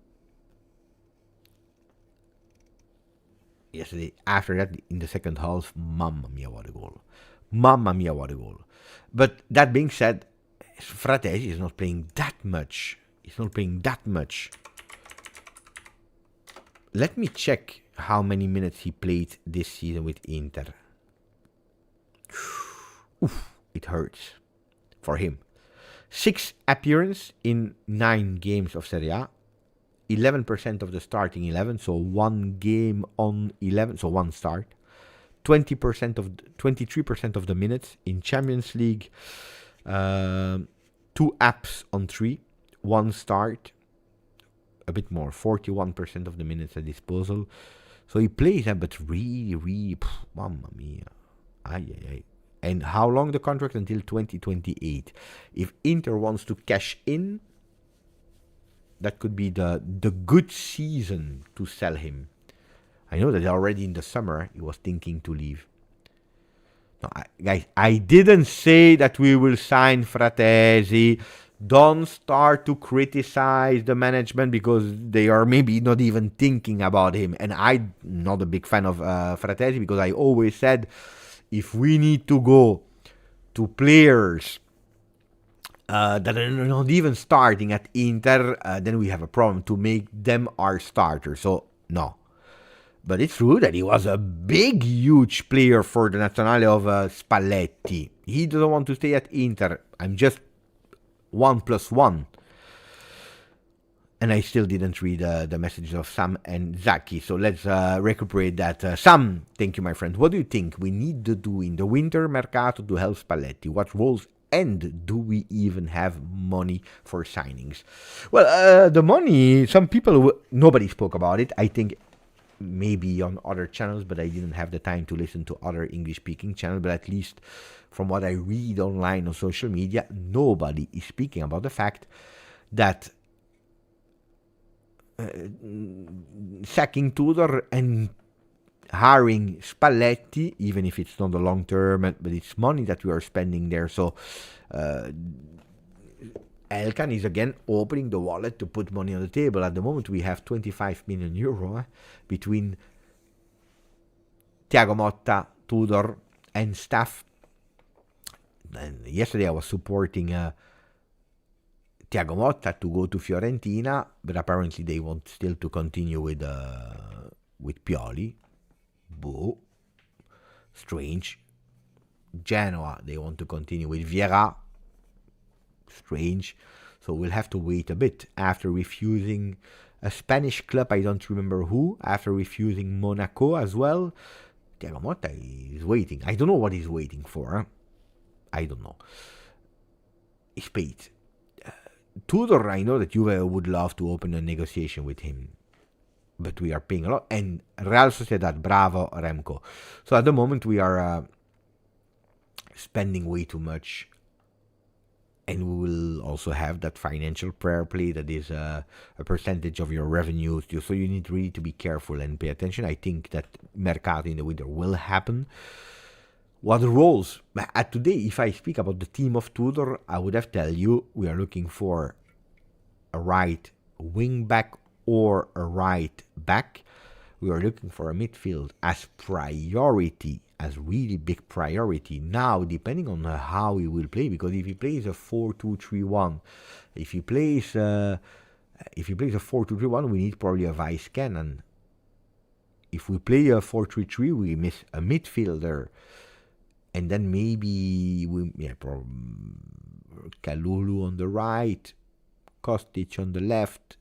yesterday, after that, in the second half, mamma mia, what a goal. Mamma mia, what a goal. But that being said, Fratesi is not playing that much. He's not playing that much. Let me check how many minutes he played this season with Inter. Oof, it hurts for him. 6 appearances in 9 games of Serie A. 11% of the starting 11, so 1 game on 11, so 1 start. 23% of the minutes in Champions League. 2 apps on 3, 1 start. A bit more, 41% of the minutes at disposal. So he plays, but really, mamma mia. Ay. And how long the contract? Until 2028. If Inter wants to cash in, that could be the good season to sell him. I know that already in the summer he was thinking to leave. No, guys, I didn't say that we will sign Fratesi. Don't start to criticize the management because they are maybe not even thinking about him. And I'm not a big fan of Fratesi because I always said if we need to go to players that are not even starting at Inter, then we have a problem to make them our starters. So, no. But it's true that he was a big, huge player for the Nazionale of Spalletti. He doesn't want to stay at Inter. I'm just 1 + 1. And I still didn't read the messages of Sam and Zaki. So let's recuperate that. Sam, thank you, my friend. What do you think we need to do in the winter mercato to help Spalletti? What roles and do we even have money for signings? Well, the money, some people, nobody spoke about it. I think maybe on other channels, but I didn't have the time to listen to other English-speaking channels. But at least from what I read online on social media, nobody is speaking about the fact that sacking Tudor and hiring Spalletti, even if it's not a long term, but it's money that we are spending there. So Elkann is again opening the wallet to put money on the table. At the moment, we have 25 million euro between Thiago Motta, Tudor, and staff. And yesterday I was supporting Thiago Motta to go to Fiorentina, but apparently they want still to continue with Pioli. Boo. Strange. Genoa, they want to continue with Vieira. Strange. So we'll have to wait a bit. After refusing a Spanish club, I don't remember who, after refusing Monaco as well, Thiago Motta is waiting. I don't know what he's waiting for. I don't know. He's paid. Tudor, I know that Juve would love to open a negotiation with him, but we are paying a lot. And Real Sociedad, bravo, Remco. So at the moment we are spending way too much. And we will also have that financial fair play that is a percentage of your revenues. So you need really to be careful and pay attention. I think that Mercato in the winter will happen. What roles? At today, if I speak about the team of Tudor, I would have tell you we are looking for a right wing back or a right back. We are looking for a midfield as priority, as really big priority. Now, depending on how he will play, because if he plays a 4-2-3-1, if he plays a 4-2-3-1, we need probably a vice cannon. If we play a 4-3-3, we miss a midfielder, and then maybe Kalulu on the right, Kostic on the left.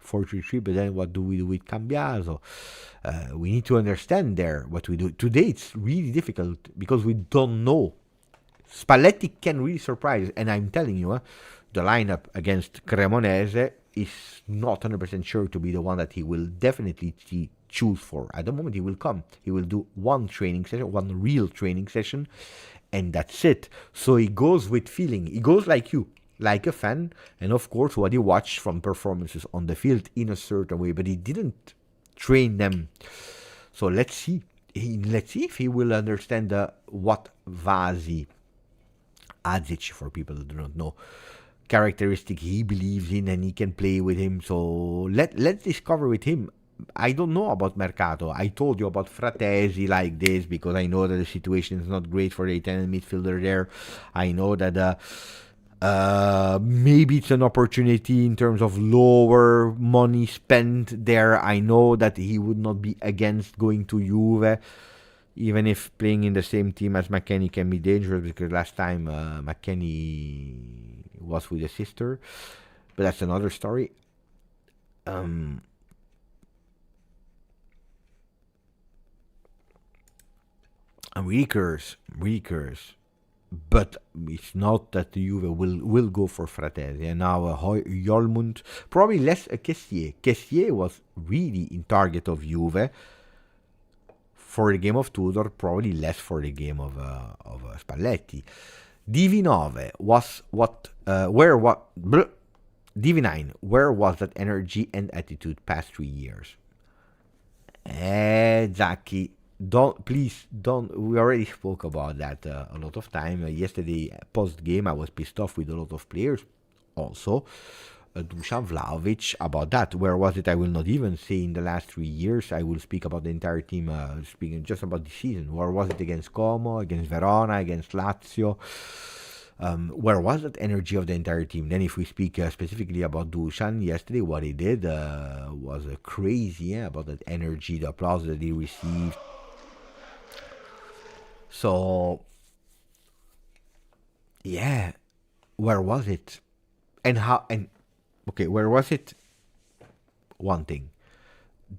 4-3-3, but then what do we do with Cambiaso? We need to understand there what we do. Today it's really difficult because we don't know. Spalletti can really surprise, and I'm telling you, the lineup against Cremonese is not 100% sure to be the one that he will definitely choose for. At the moment he will come. He will do one real training session, and that's it. So he goes with feeling. He goes like you. Like a fan, and of course what he watched from performances on the field in a certain way, but he didn't train them. So let's see if he will understand what Vasi Adzic, for people who do not know, characteristic he believes in, and he can play with him. So let's discover with him. I don't know about Mercato. I told you about Fratesi like this because I know that the situation is not great for the Italian midfielder there. I know that maybe it's an opportunity in terms of lower money spent there. I know that he would not be against going to Juve, even if playing in the same team as McKennie can be dangerous, because last time McKennie was with his sister, but that's another story. Recurs. But it's not that the Juve will go for Fratesi. And now Jolmund, probably less a Kessier. Kessier was really in target of Juve for the game of Tudor, probably less for the game of Spalletti. DV9 was DV9, where was that energy and attitude past 3 years? Exactly. Please don't. We already spoke about that a lot of time. Yesterday, post game, I was pissed off with a lot of players. Also, Dusan Vlahovic about that. Where was it? I will not even say in the last 3 years. I will speak about the entire team. Speaking just about the season. Where was it against Como, against Verona, against Lazio? Where was that energy of the entire team? Then, if we speak specifically about Dusan yesterday, what he did was crazy. About that energy, the applause that he received. So, yeah, where was it? And how, and, okay, where was it? One thing.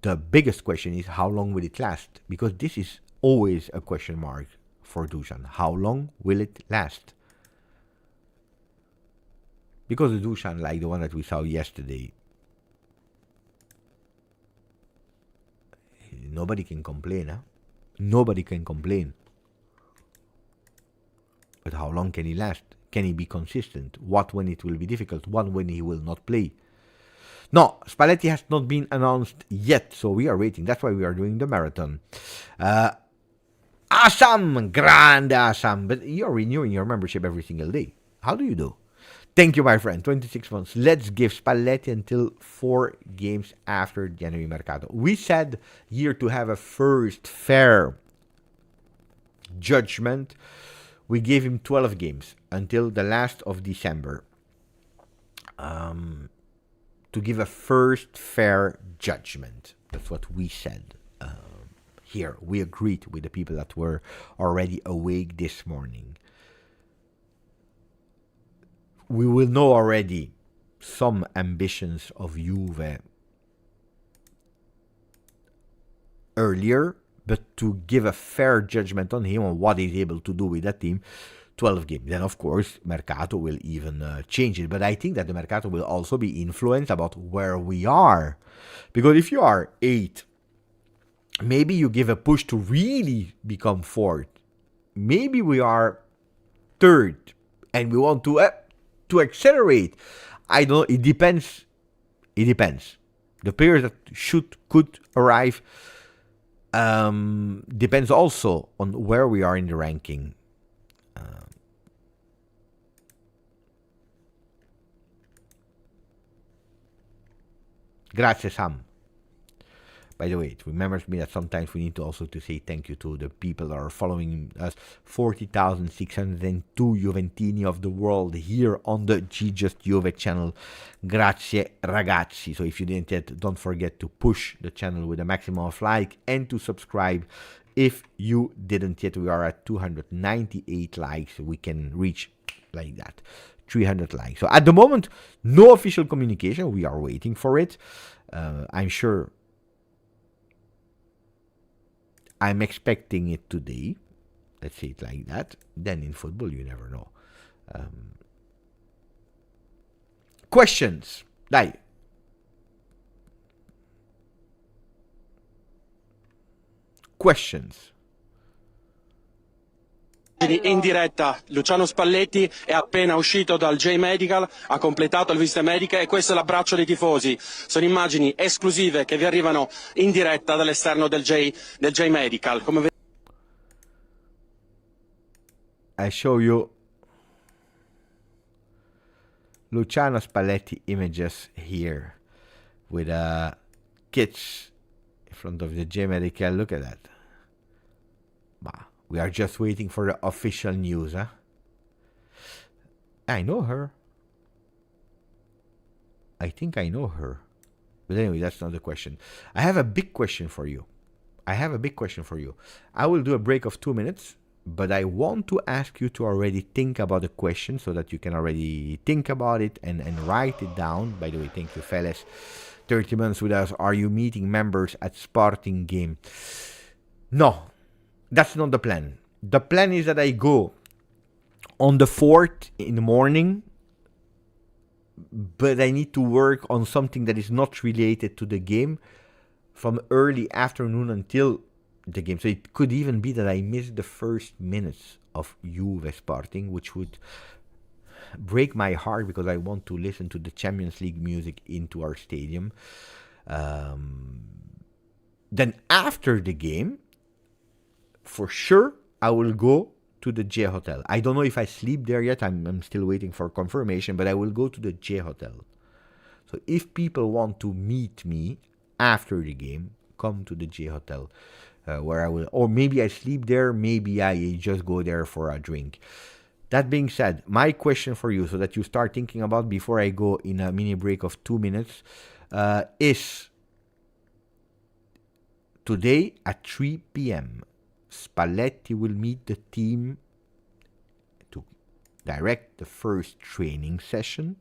The biggest question is, how long will it last? Because this is always a question mark for Dusan. How long will it last? Because the Dusan, like the one that we saw yesterday, nobody can complain, huh? Nobody can complain. But how long can he last? Can he be consistent? What when it will be difficult? What when he will not play? No, Spalletti has not been announced yet, so we are waiting. That's why we are doing the marathon. Assam, grande Assam. But you're renewing your membership every single day. How do you do? Thank you, my friend. 26 months. Let's give Spalletti until 4 games after January Mercato. We said here to have a first fair judgment. We gave him 12 games until the last of December to give a first fair judgment. That's what we said here. We agreed with the people that were already awake this morning. We will know already some ambitions of Juve earlier, but to give a fair judgment on him, on what he's able to do with that team, 12 games. Then, of course, Mercato will even change it. But I think that the Mercato will also be influenced about where we are. Because if you are 8, maybe you give a push to really become 4th. Maybe we are 3rd and we want to accelerate. I don't know. It depends. It depends. The players that could arrive depends also on where we are in the ranking. Grazie, Sam. By the way, it remembers me that sometimes we need to also to say thank you to the people that are following us. 40,602 Juventini of the world here on the GJustjuve channel. Grazie ragazzi. So if you didn't yet, don't forget to push the channel with a maximum of like and to subscribe. If you didn't yet, we are at 298 likes. We can reach like that. 300 likes. So at the moment, no official communication. We are waiting for it. I'm sure I'm expecting it today. Let's say it like that. Then in football, you never know. Questions. Dai. Questions. In diretta, Luciano Spalletti è appena uscito dal J Medical, ha completato le visite mediche e questo è l'abbraccio dei tifosi. Sono immagini esclusive che vi arrivano in diretta dall'esterno del J Medical. Come I show you Luciano Spalletti images here with kids in front of the J Medical. Look at that. Wow. We are just waiting for the official news, huh? I know her. I think I know her. But anyway, that's not the question. I have a big question for you. I will do a break of 2 minutes, but I want to ask you to already think about the question so that you can already think about it and write it down. By the way, thank you, fellas. 30 months with us. Are you meeting members at Sporting game? No. That's not the plan. The plan is that I go on the 4th in the morning, but I need to work on something that is not related to the game from early afternoon until the game. So it could even be that I miss the first minutes of Juve Sporting, which would break my heart because I want to listen to the Champions League music into our stadium. Then after the game, for sure, I will go to the J Hotel. I don't know if I sleep there yet. I'm still waiting for confirmation, but I will go to the J Hotel. So if people want to meet me after the game, come to the J Hotel, where I will, or maybe I sleep there, maybe I just go there for a drink. That being said, my question for you, so that you start thinking about before I go in a mini break of 2 minutes, is today at 3 p.m., Spalletti will meet the team to direct the first training session.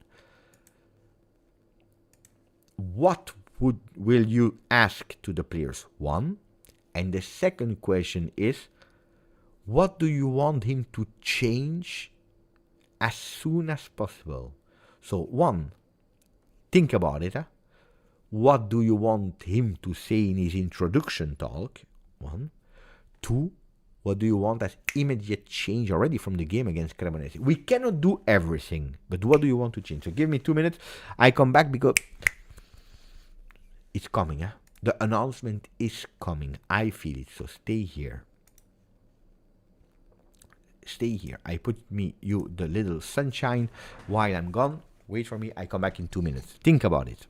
What will you ask to the players? 1. And the second question is, what do you want him to change as soon as possible? So 1, think about it. What do you want him to say in his introduction talk? 1. 2, what do you want as immediate change already from the game against Cremonese? We cannot do everything, but what do you want to change? So give me 2 minutes. I come back because It's coming, huh? The announcement is coming. I feel it, so stay here. Stay here. I put you the little sunshine while I'm gone. Wait for me. I come back in 2 minutes. Think about it.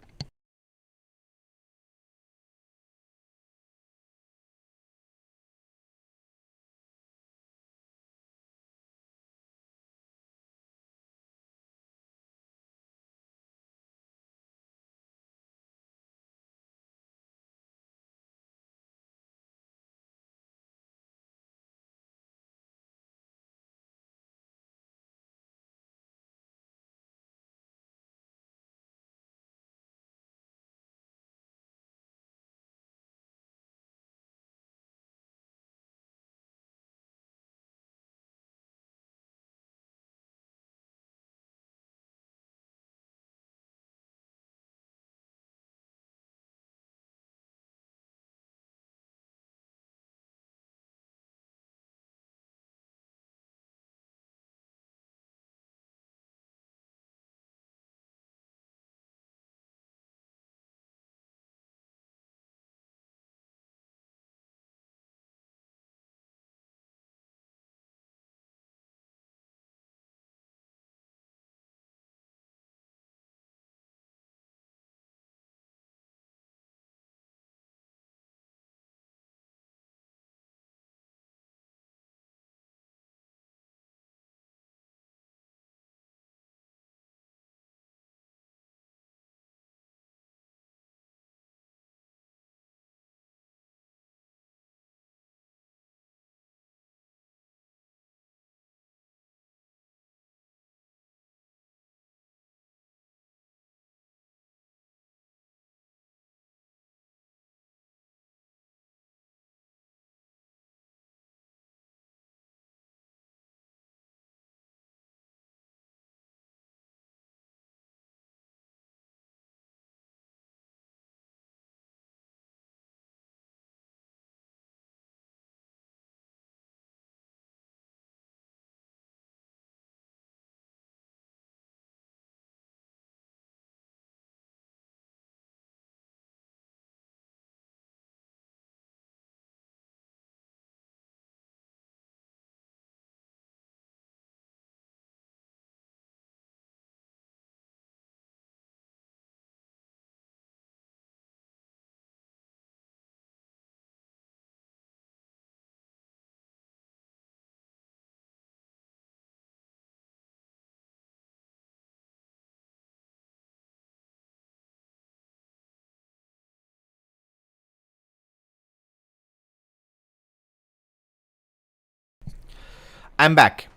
I'm back.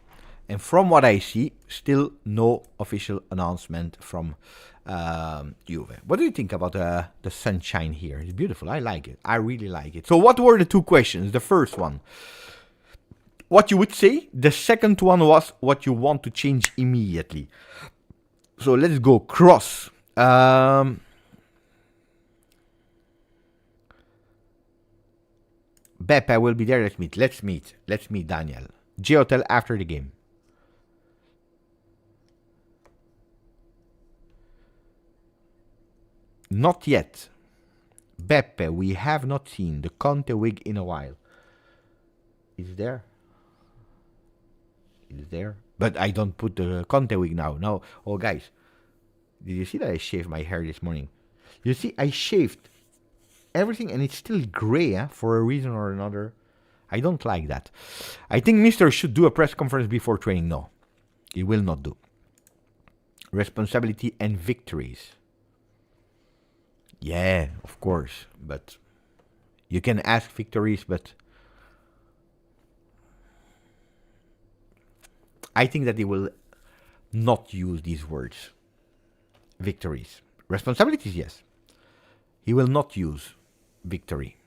And from what I see, still no official announcement from Juve. What do you think about the sunshine here? It's beautiful. I like it. I really like it. So what were the two questions? The first one, what you would say. The second one was what you want to change immediately. So let's go cross. Beppe, I will be there. Let's meet Daniel. G-Hotel after the game. Not yet. Beppe, we have not seen the Conte wig in a while. Is there? Is there? But I don't put the Conte wig now. No. Oh, guys. Did you see that I shaved my hair this morning? You see, I shaved everything and it's still gray for a reason or another. I don't like that. I think Mister should do a press conference before training. No, he will not do. Responsibility and victories. Yeah, of course. But you can ask victories, but I think that he will not use these words. Victories. Responsibilities, yes. He will not use victory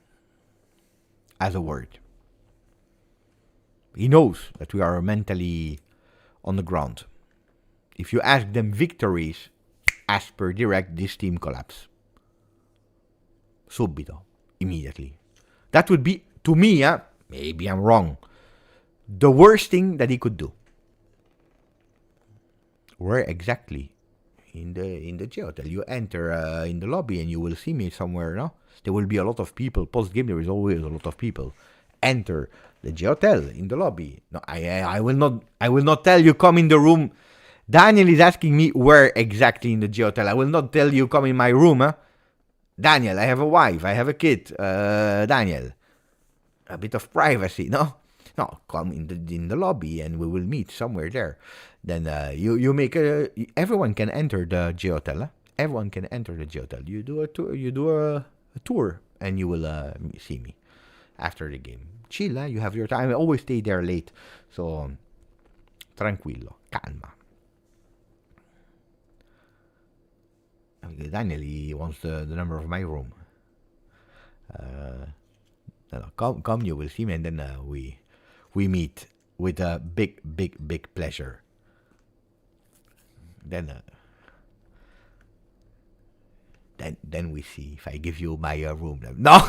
as a word. He knows that we are mentally on the ground. If you ask them victories, as per direct, this team collapse. Subito. Immediately. That would be, to me, maybe I'm wrong, the worst thing that he could do. Where exactly in the J Hotel. You enter in the lobby and you will see me somewhere. No, there will be a lot of people. Post game, there is always a lot of people. Enter the J Hotel in the lobby. No, I will not. I will not tell you come in the room. Daniel is asking me where exactly in the J Hotel. I will not tell you come in my room. Huh? Daniel, I have a wife. I have a kid. Daniel, a bit of privacy. No, come in the lobby and we will meet somewhere there. Then you make everyone can enter the J Hotel. Huh? Everyone can enter the J Hotel. You do a tour. You do a tour, and you will see me after the game. Chill. You have your time. I always stay there late, so tranquillo, calma. Okay, Daniel, he wants the number of my room. Come, you will see me, and then we meet with a big pleasure. Then we see if I give you my room. No.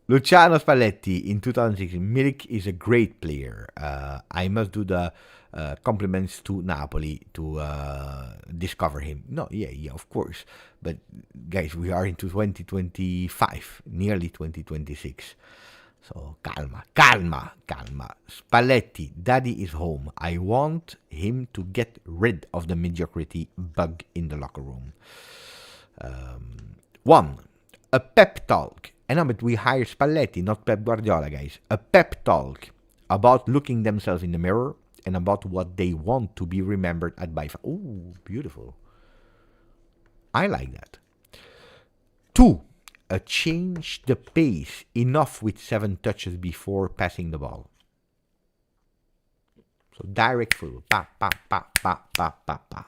Luciano Spalletti in 2016. Milik is a great player. I must do the compliments to Napoli to discover him. No, yeah, of course. But guys, we are into 2025, nearly 2026. So calma. Spalletti, daddy is home. I want him to get rid of the mediocrity bug in the locker room. One, a pep talk. But we hire Spalletti, not Pep Guardiola, guys. A pep talk about looking themselves in the mirror and about what they want to be remembered at by. Oh, beautiful. I like that. Two, a change the pace enough with 7 touches before passing the ball. So direct through. Pa, pa, pa, pa, pa, pa, pa.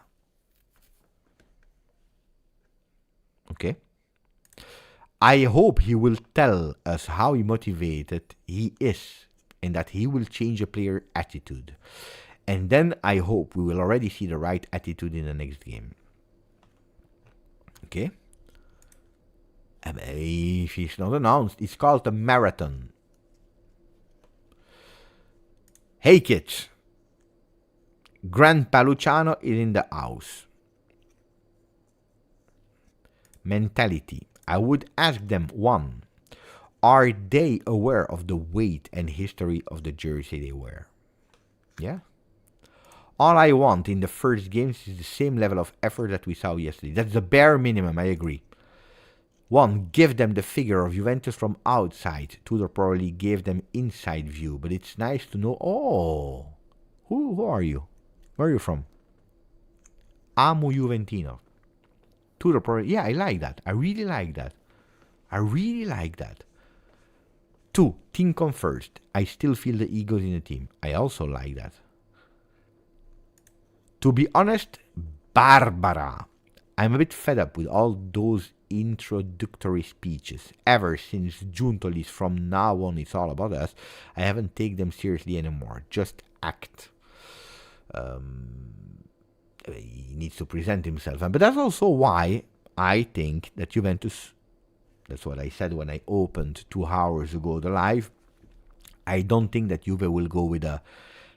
Okay. I hope he will tell us how motivated he is and that he will change a player attitude. And then I hope we will already see the right attitude in the next game. Okay? If it's not announced, it's called a marathon. Hey kids, Grandpa Luciano is in the house. Mentality. I would ask them, one, are they aware of the weight and history of the jersey they wear? Yeah? All I want in the first games is the same level of effort that we saw yesterday. That's the bare minimum, I agree. One, give them the figure of Juventus from outside. Tudor probably gave them inside view, but it's nice to know. Oh, who are you? Where are you from? Amo Juventino. Tudor probably, yeah, I like that. I really like that. 2, team come first. I still feel the egos in the team. I also like that. To be honest, Barbara. I'm a bit fed up with all those introductory speeches. Ever since Giuntoli's from now on it's all about us, I haven't taken them seriously anymore. Just act. He needs to present himself. But that's also why I think that Juventus, that's what I said when I opened 2 hours ago the live, I don't think that Juve will go with a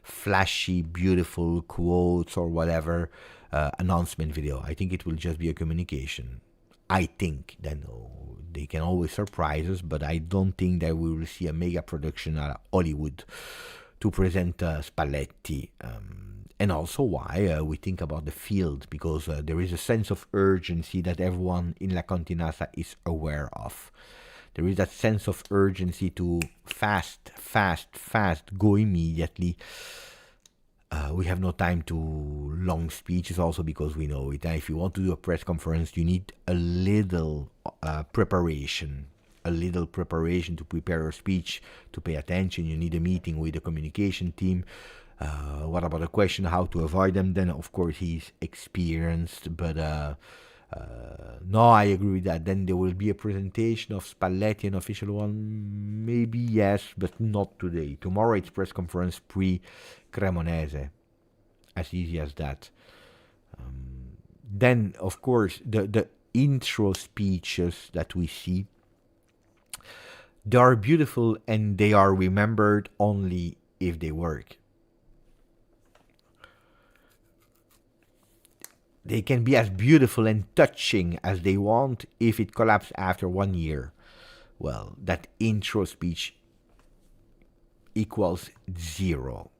flashy, beautiful quotes or whatever announcement video. I think it will just be a communication. I think. Then they can always surprise us, but I don't think that we will see a mega production at Hollywood to present Spalletti. And also why we think about the field, because there is a sense of urgency that everyone in La Continassa is aware of. There is that sense of urgency to fast, go immediately. We have no time to long speeches also because we know it. If you want to do a press conference, you need a little preparation. A little preparation to prepare your speech, to pay attention. You need a meeting with the communication team. What about the question how to avoid them? Then, of course, he's experienced, but no, I agree with that. Then there will be a presentation of Spalletti, an official one. Maybe yes, but not today. Tomorrow it's press conference pre-Cremonese. As easy as that. Then, of course, the intro speeches that we see, they are beautiful and they are remembered only if they work. they can be as beautiful and touching as they want if it collapses after 1 year. Well, that intro speech equals 0.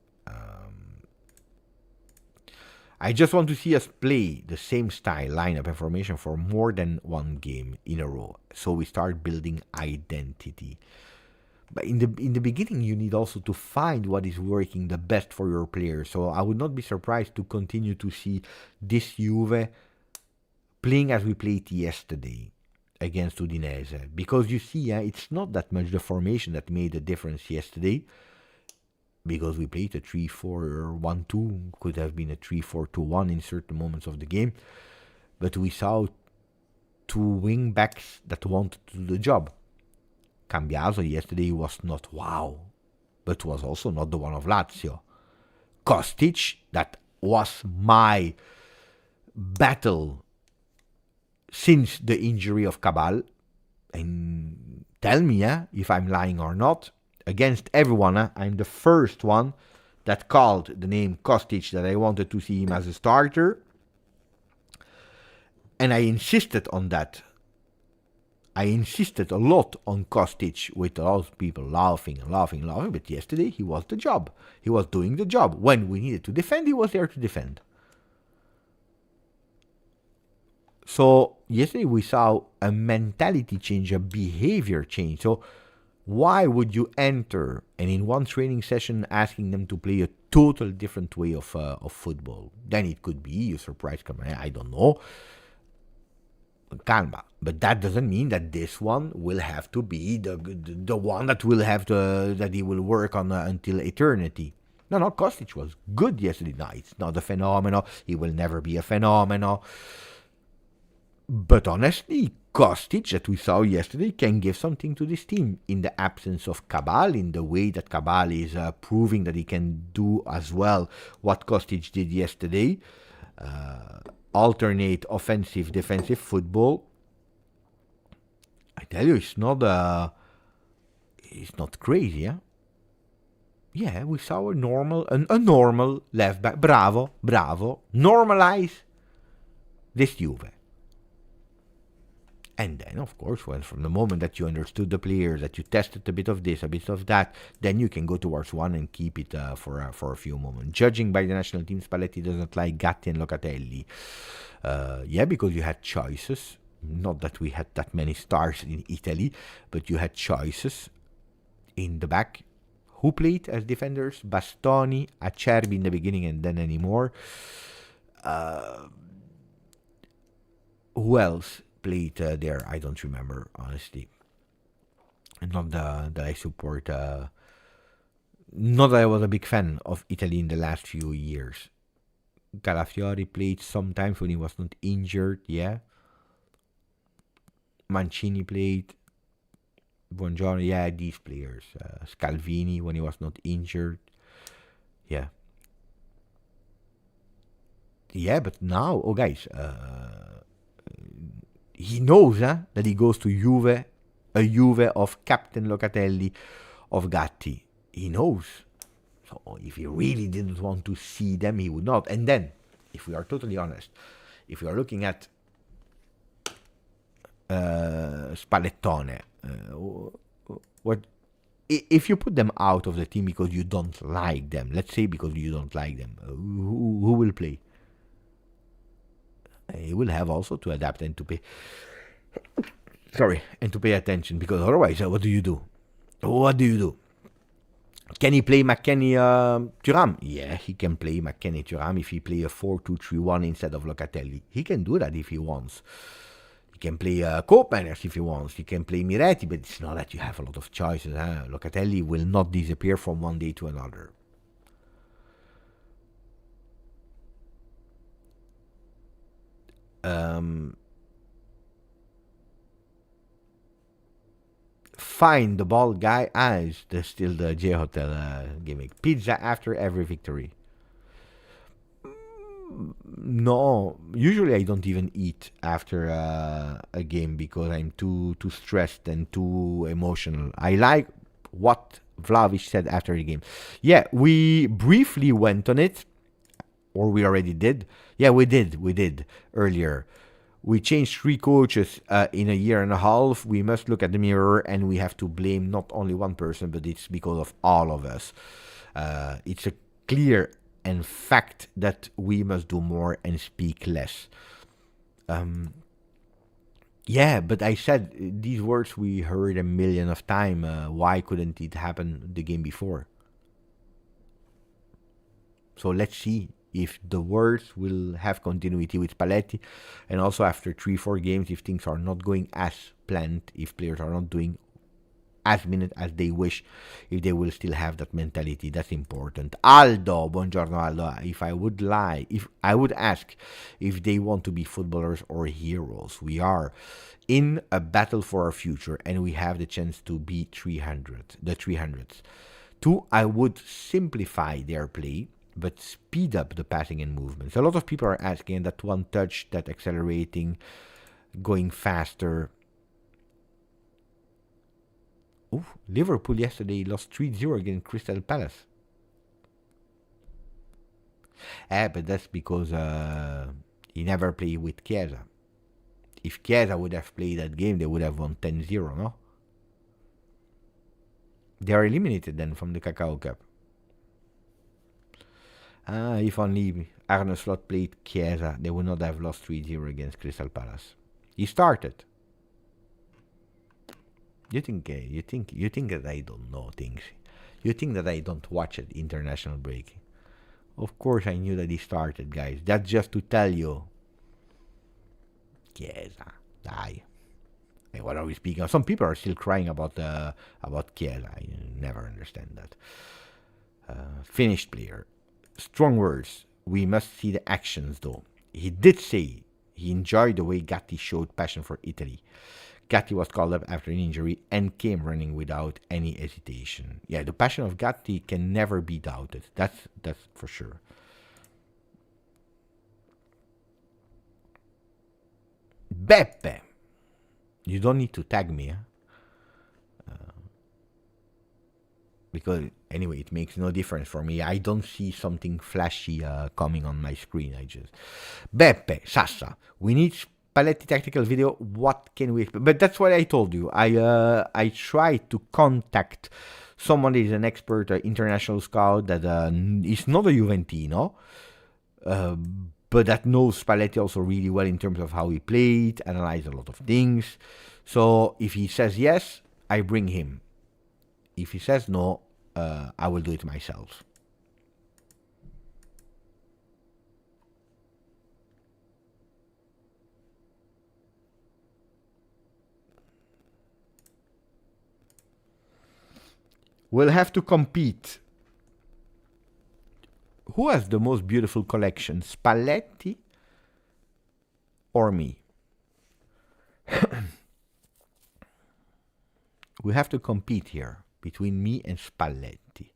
I just want to see us play the same style, lineup, and formation for more than one game in a row. So we start building identity. But in the beginning, you need also to find what is working the best for your players. So I would not be surprised to continue to see this Juve playing as we played yesterday against Udinese. Because you see, it's not that much the formation that made a difference yesterday. Because we played a 3-4-1-2, could have been a 3-4-2-1 in certain moments of the game. But we saw 2 wing backs that wanted to do the job. Cambiaso yesterday was not wow, but was also not the one of Lazio. Kostic, that was my battle since the injury of Cabal. And tell me if I'm lying or not. Against everyone, I'm the first one that called the name Kostic, that I wanted to see him as a starter. And I insisted on that. I insisted a lot on Kostic, with a lot of people laughing. But yesterday he was the job. He was doing the job. When we needed to defend, he was there to defend. So yesterday we saw a mentality change, a behavior change. So why would you enter and in one training session asking them to play a total different way of football? Then it could be you surprise Cremonese. I don't know. Calma. But that doesn't mean that this one will have to be the one that will have that he will work on until eternity. No, Kostic was good yesterday. No, it's not a phenomenon. He will never be a phenomenon. But honestly, Kostic, that we saw yesterday, can give something to this team in the absence of Cabal, in the way that Cabal is proving that he can do as well what Kostic did yesterday. Alternate offensive, defensive football. I tell you, it's not crazy, Yeah, we saw a normal left back. Bravo. Normalize this Juve. And then, of course, from the moment that you understood the players, that you tested a bit of this, a bit of that, then you can go towards one and keep it for a few moments. Judging by the national team, Spalletti doesn't like Gatti and Locatelli. Because you had choices. Not that we had that many stars in Italy, but you had choices in the back. Who played as defenders? Bastoni, Acerbi in the beginning, and then anymore. Who else played there? I don't remember, honestly. Not that I support. Not that I was a big fan of Italy in the last few years. Calafiori played sometimes when he was not injured, Mancini played. Buongiorno, these players. Scalvini when he was not injured. But now, guys, he knows that he goes to Juve, a Juve of Captain Locatelli, of Gatti. He knows. So if he really didn't want to see them, he would not. And then, if we are totally honest, if we are looking at Spallettone, what if you put them out of the team because you don't like them? Let's say because you don't like them, who will play? He will have also to adapt and to pay. And to pay attention, because otherwise, what do you do? Can he play McKennie Thuram? Yeah, he can play McKennie Thuram if he play a 4-2-3-1 instead of Locatelli. He can do that if he wants. He can play Koopmeiners if he wants. He can play Miretti, but it's not that you have a lot of choices. Locatelli will not disappear from one day to another. Find the ball guy as still the J Hotel gimmick. Pizza after every victory. No, usually I don't even eat after a game because I'm too stressed and too emotional. I like what Vlahovic said after the game. Yeah, we briefly went on it. Or we already did? Yeah, we did earlier. We changed 3 coaches in a year and a half. We must look at the mirror and we have to blame not only one person, but it's because of all of us. It's a clear and fact that we must do more and speak less. Yeah, but I said these words we heard a million of times. Why couldn't it happen the game before? So let's see if the words will have continuity with Spalletti, and also after 3-4 games, if things are not going as planned, if players are not doing as minute as they wish, if they will still have that mentality. That's important. Aldo, buongiorno Aldo. If I would ask if they want to be footballers or heroes, we are in a battle for our future, and we have the chance to be the 300s. 2, I would simplify their play, but speed up the passing and movements. A lot of people are asking that one touch, that accelerating, going faster. Ooh, Liverpool yesterday lost 3-0 against Crystal Palace. But that's because he never played with Chiesa. If Chiesa would have played that game, they would have won 10-0, no? They are eliminated then from the Cacao Cup. If only Arne Slot played Chiesa, they would not have lost 3-0 against Crystal Palace. He started. You think that I don't know things? You think that I don't watch at international break? Of course I knew that he started, guys. That's just to tell you. Chiesa, dai. Hey, what are we speaking of? Some people are still crying about Chiesa. I never understand that. Finished player. Strong words. We must see the actions, though. He did say he enjoyed the way Gatti showed passion for Italy. Gatti was called up after an injury and came running without any hesitation. Yeah, the passion of Gatti can never be doubted. That's for sure. Beppe. You don't need to tag me, because anyway, it makes no difference for me. I don't see something flashy coming on my screen. Beppe, Sassa, we need Spalletti tactical video. What can we expect? But that's what I told you. I tried to contact someone that is an expert, international scout that is not a Juventino, but that knows Spalletti also really well in terms of how he played, analyzed a lot of things. So if he says yes, I bring him. If he says no, I will do it myself. We'll have to compete. Who has the most beautiful collection, Spalletti or me? We have to compete here between me and Spalletti.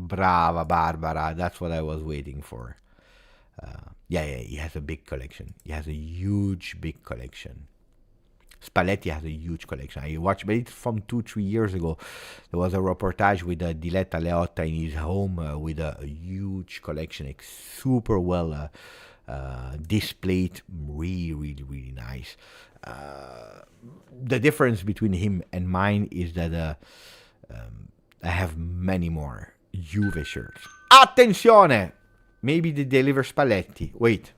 Brava, Barbara. That's what I was waiting for. Yeah, he has a big collection. He has a huge, big collection. Spalletti has a huge collection. I watched, but it's from 2-3 years ago. There was a reportage with Diletta Leotta in his home with a huge collection, super well displayed, really nice. The difference between him and mine is that I have many more Juve shirts. Attenzione! Maybe they deliver Spalletti. Wait.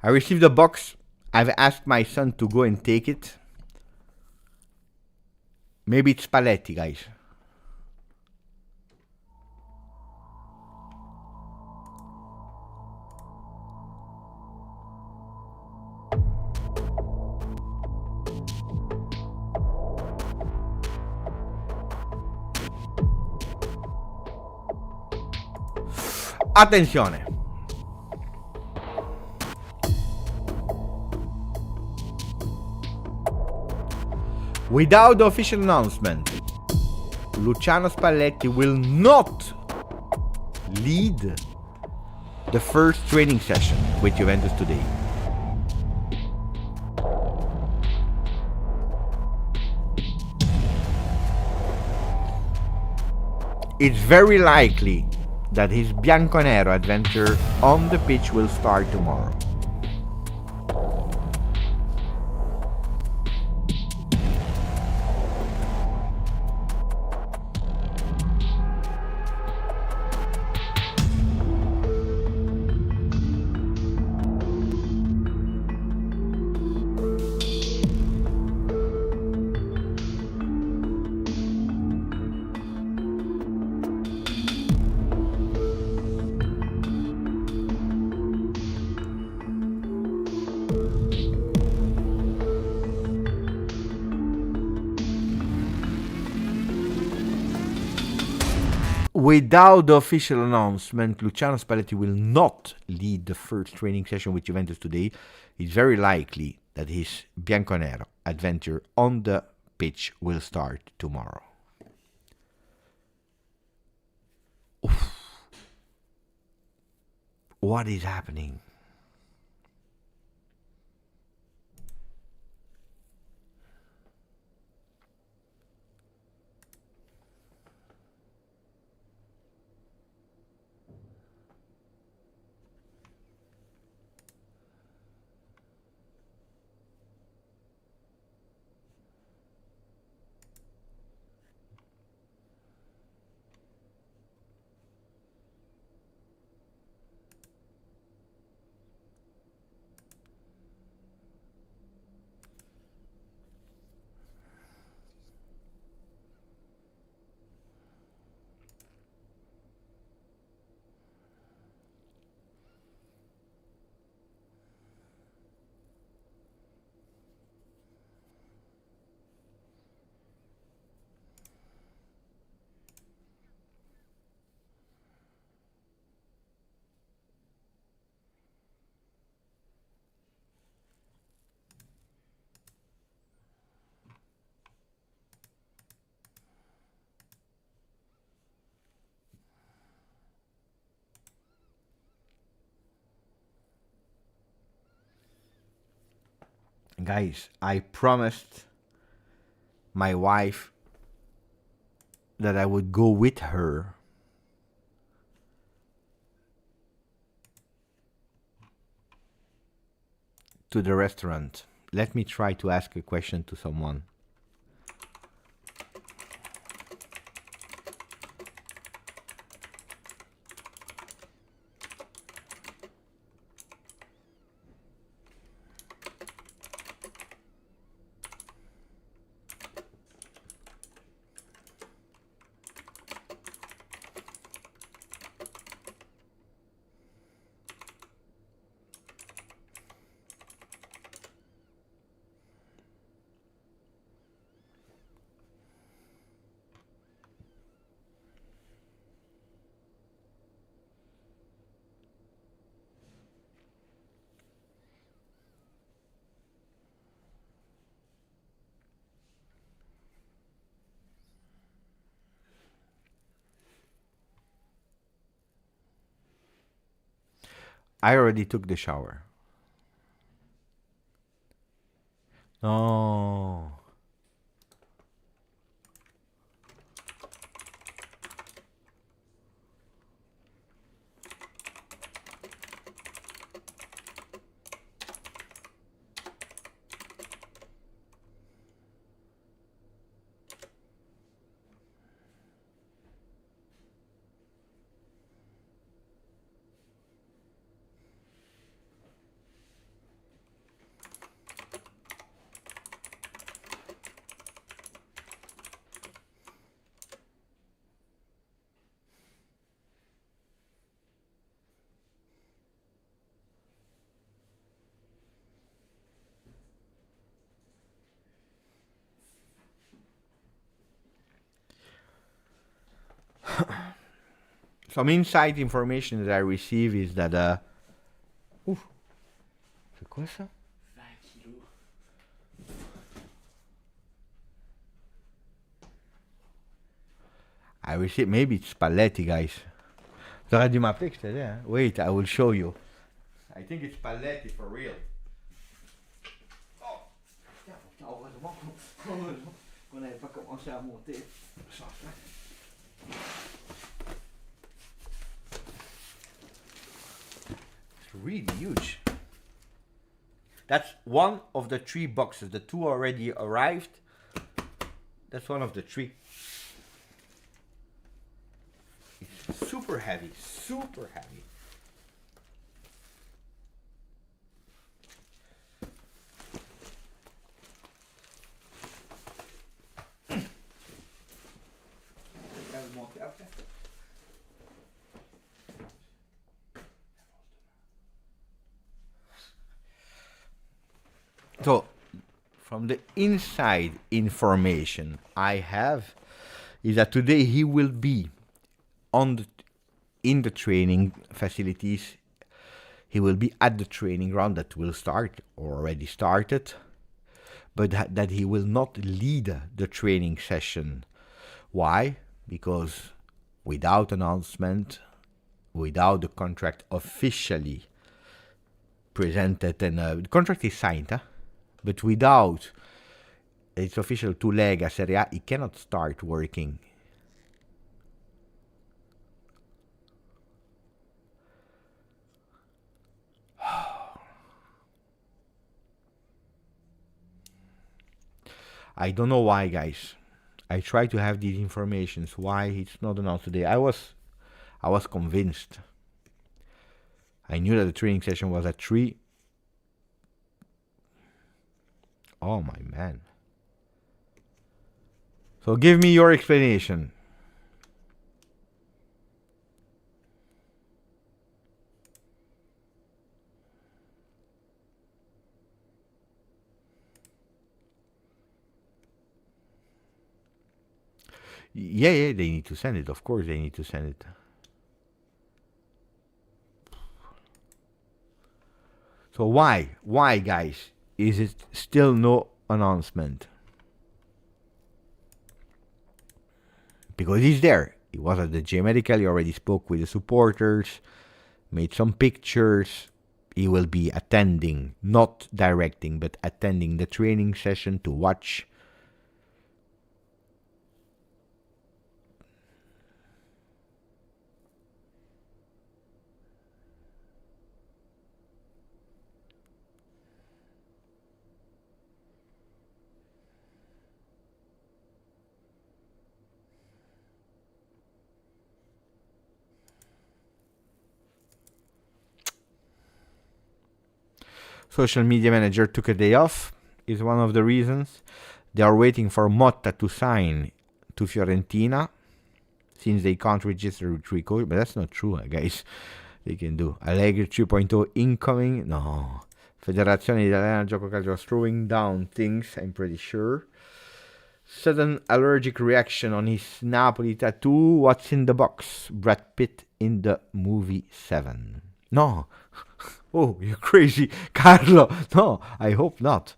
I received a box. I've asked my son to go and take it. Maybe it's Spalletti, guys. Attenzione. Without the official announcement, Luciano Spalletti will not lead the first training session with Juventus today. It's very likely that his bianconero adventure on the pitch will start tomorrow. Without the official announcement, Luciano Spalletti will not lead the first training session with Juventus today. It's very likely that his bianconero adventure on the pitch will start tomorrow. Oof. What is happening? Guys, I promised my wife that I would go with her to the restaurant. Let me try to ask a question to someone. I already took the shower. No. some inside information that I receive is that c'est quoi ça? 20 kilos. I receive, maybe it's Spalletti, guys. T'aurais dû m'appeler que c'était là. Hein? Wait, I will show you. I think it's Spalletti for real. Oh, heureusement qu'on n'avait pas commencé à monter. It's really huge. That's one of the 3 boxes. The 2 already arrived. That's one of the 3. It's super heavy, super heavy. So, from the inside information I have is that today he will be in the training facilities. He will be at the training ground that will start or already started, but that he will not lead the training session. Why? Because without announcement, without the contract officially presented, and the contract is signed, but without its official 2 leg Serie A, he cannot start working. I don't know why, guys. I try to have these informations. Why it's not announced today? I was convinced. I knew that the training session was at 3. Oh my man. So give me your explanation. Yeah, they need to send it. Of course, they need to send it. So why, guys, is it still no announcement? Because he's there. He was at the J Medical. He already spoke with the supporters, made some pictures. He will be attending, not directing, but attending the training session to watch. Social media manager took a day off is one of the reasons. They are waiting for Motta to sign to Fiorentina since they can't register with 3 coach. But that's not true, guys. They can do. Allegri 3.0 incoming. No. Federazione Italiana Gioco Calcio throwing down things, I'm pretty sure. Sudden allergic reaction on his Napoli tattoo. What's in the box? Brad Pitt in the movie 7. No. Oh, you're crazy, Carlo. No, I hope not.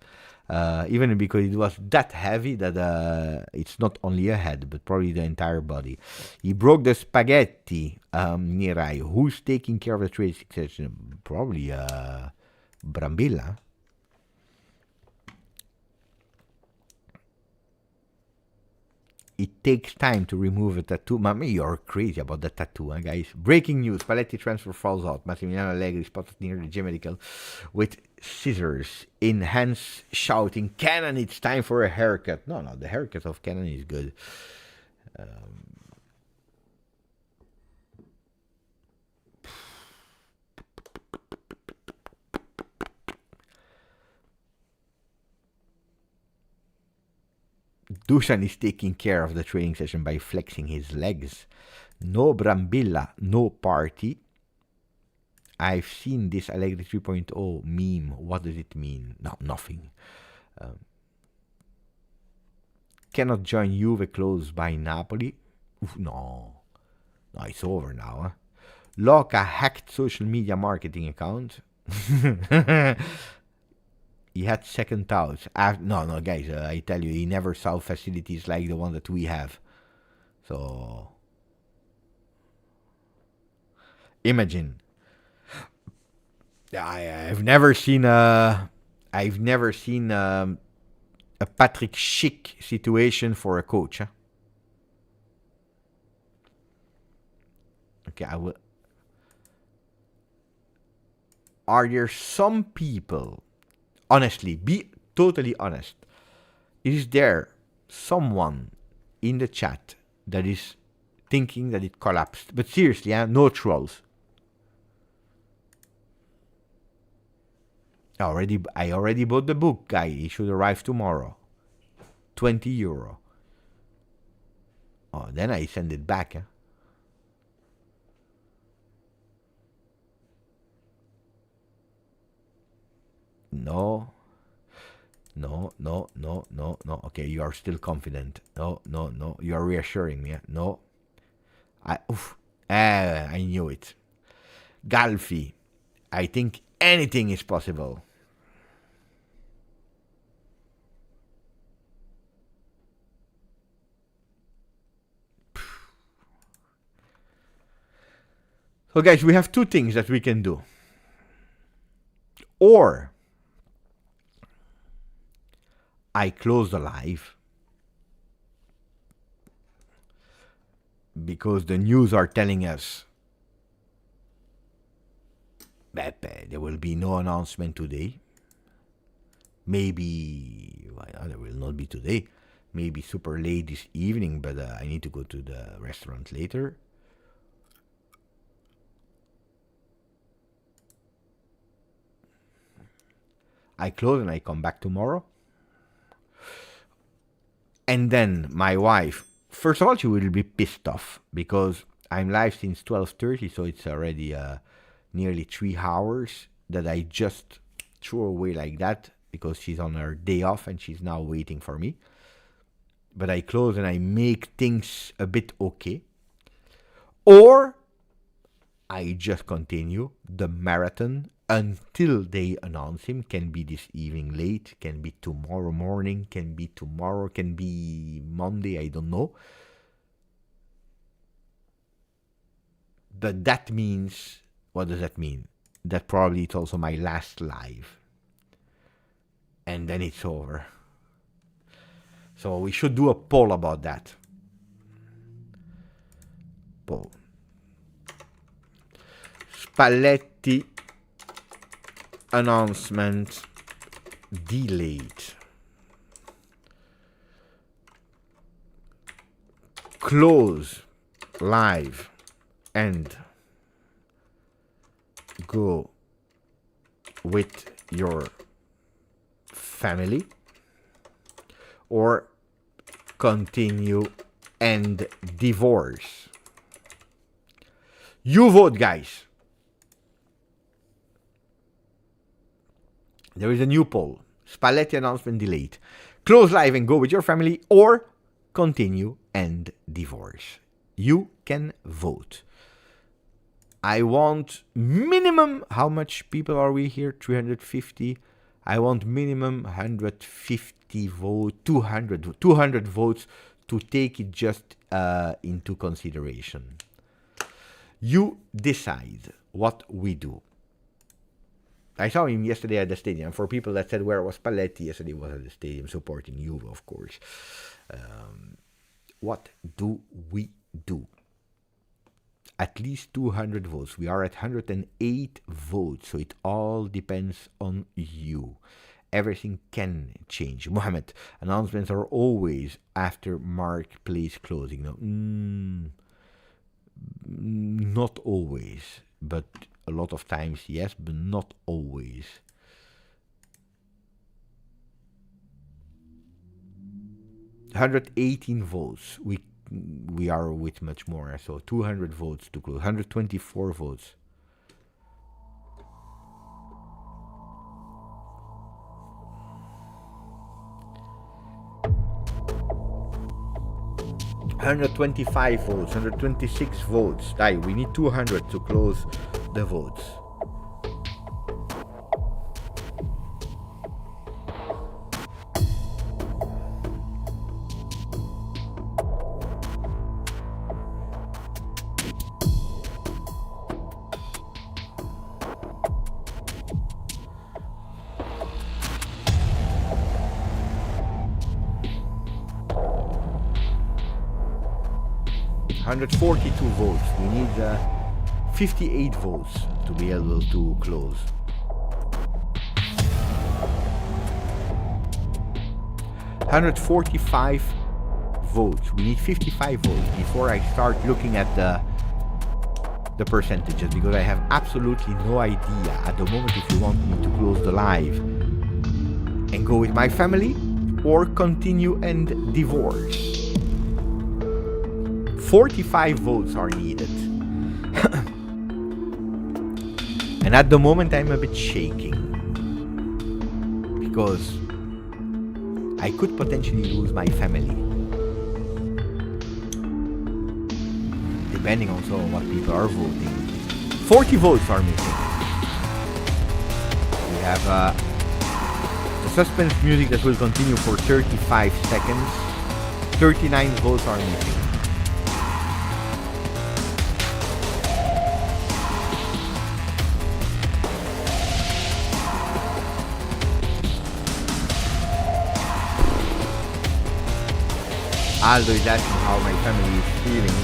Even because it was that heavy that it's not only a head, but probably the entire body. He broke the spaghetti, Nirai. Who's taking care of the trade succession? Probably Brambilla. It takes time to remove a tattoo. Mamma, you're crazy about the tattoo, guys. Breaking news. Spalletti transfer falls out. Massimiliano Allegri spotted near the J Medical with scissors in hands, shouting, "Cannon, it's time for a haircut." No, the haircut of Cannon is good. Dusan is taking care of the training session by flexing his legs. No Brambilla, no party. I've seen this Allegri 3.0 meme. What does it mean? No, nothing. Cannot join Juve close by Napoli. Oof, no, No, it's over now. Huh? Loca hacked social media marketing account. He had second thoughts. No, guys, I tell you, he never saw facilities like the one that we have. So, imagine. I've never seen a Patrick Schick situation for a coach. Huh? Okay, I will. Are there some people? Honestly, be totally honest. Is there someone in the chat that is thinking that it collapsed? But seriously, no trolls. I already bought the book, guy. It should arrive tomorrow. €20. Oh, then I send it back. No. Okay, you are still confident. No. You are reassuring me. No. I knew it. Galfi. I think anything is possible. So, guys, we have two things that we can do. Or I close the live because the news are telling us that there will be no announcement today. Maybe there will not be today. Maybe super late this evening, but I need to go to the restaurant later. I close and I come back tomorrow. And then my wife, first of all, she will be pissed off because I'm live since 12:30, so it's already nearly 3 hours that I just threw away like that because she's on her day off and she's now waiting for me. But I close and I make things a bit okay. Or I just continue the marathon until they announce him. Can be this evening late, can be tomorrow morning, can be tomorrow, can be Monday, I don't know. But that means, what does that mean? That probably it's also my last live. And then it's over. So we should do a poll about that. Poll. Spalletti announcement delayed. Close live and go with your family, or continue and divorce. You vote, guys. There is a new poll. Spalletti announcement delayed. Close live and go with your family, or continue and divorce. You can vote. I want minimum, how much people are we here? 350. I want minimum 150 votes, 200 votes to take it just into consideration. You decide what we do. I saw him yesterday at the stadium. For people that said, where was Spalletti? Yesterday was at the stadium supporting Juve, of course. What do we do? At least 200 votes. We are at 108 votes, so it all depends on you. Everything can change. Mohammed, announcements are always after marketplace closing. No, not always, but a lot of times yes, but not always. $118 votes. We are with much more, so 200 votes to close. 124 votes. 125 votes, 126 votes. We need 200 to close the votes. $142 votes. We need 58 votes to be able to close. $145 votes. We need 55 votes before I start looking at the percentages, because I have absolutely no idea at the moment if you want me to close the live and go with my family or continue and divorce. 45 votes are needed. And at the moment I'm a bit shaking, because I could potentially lose my family, depending also on what people are voting. 40 votes are missing. We have the suspense music that will continue for 35 seconds. 39 votes are missing. Aldo is asking how my family is feeling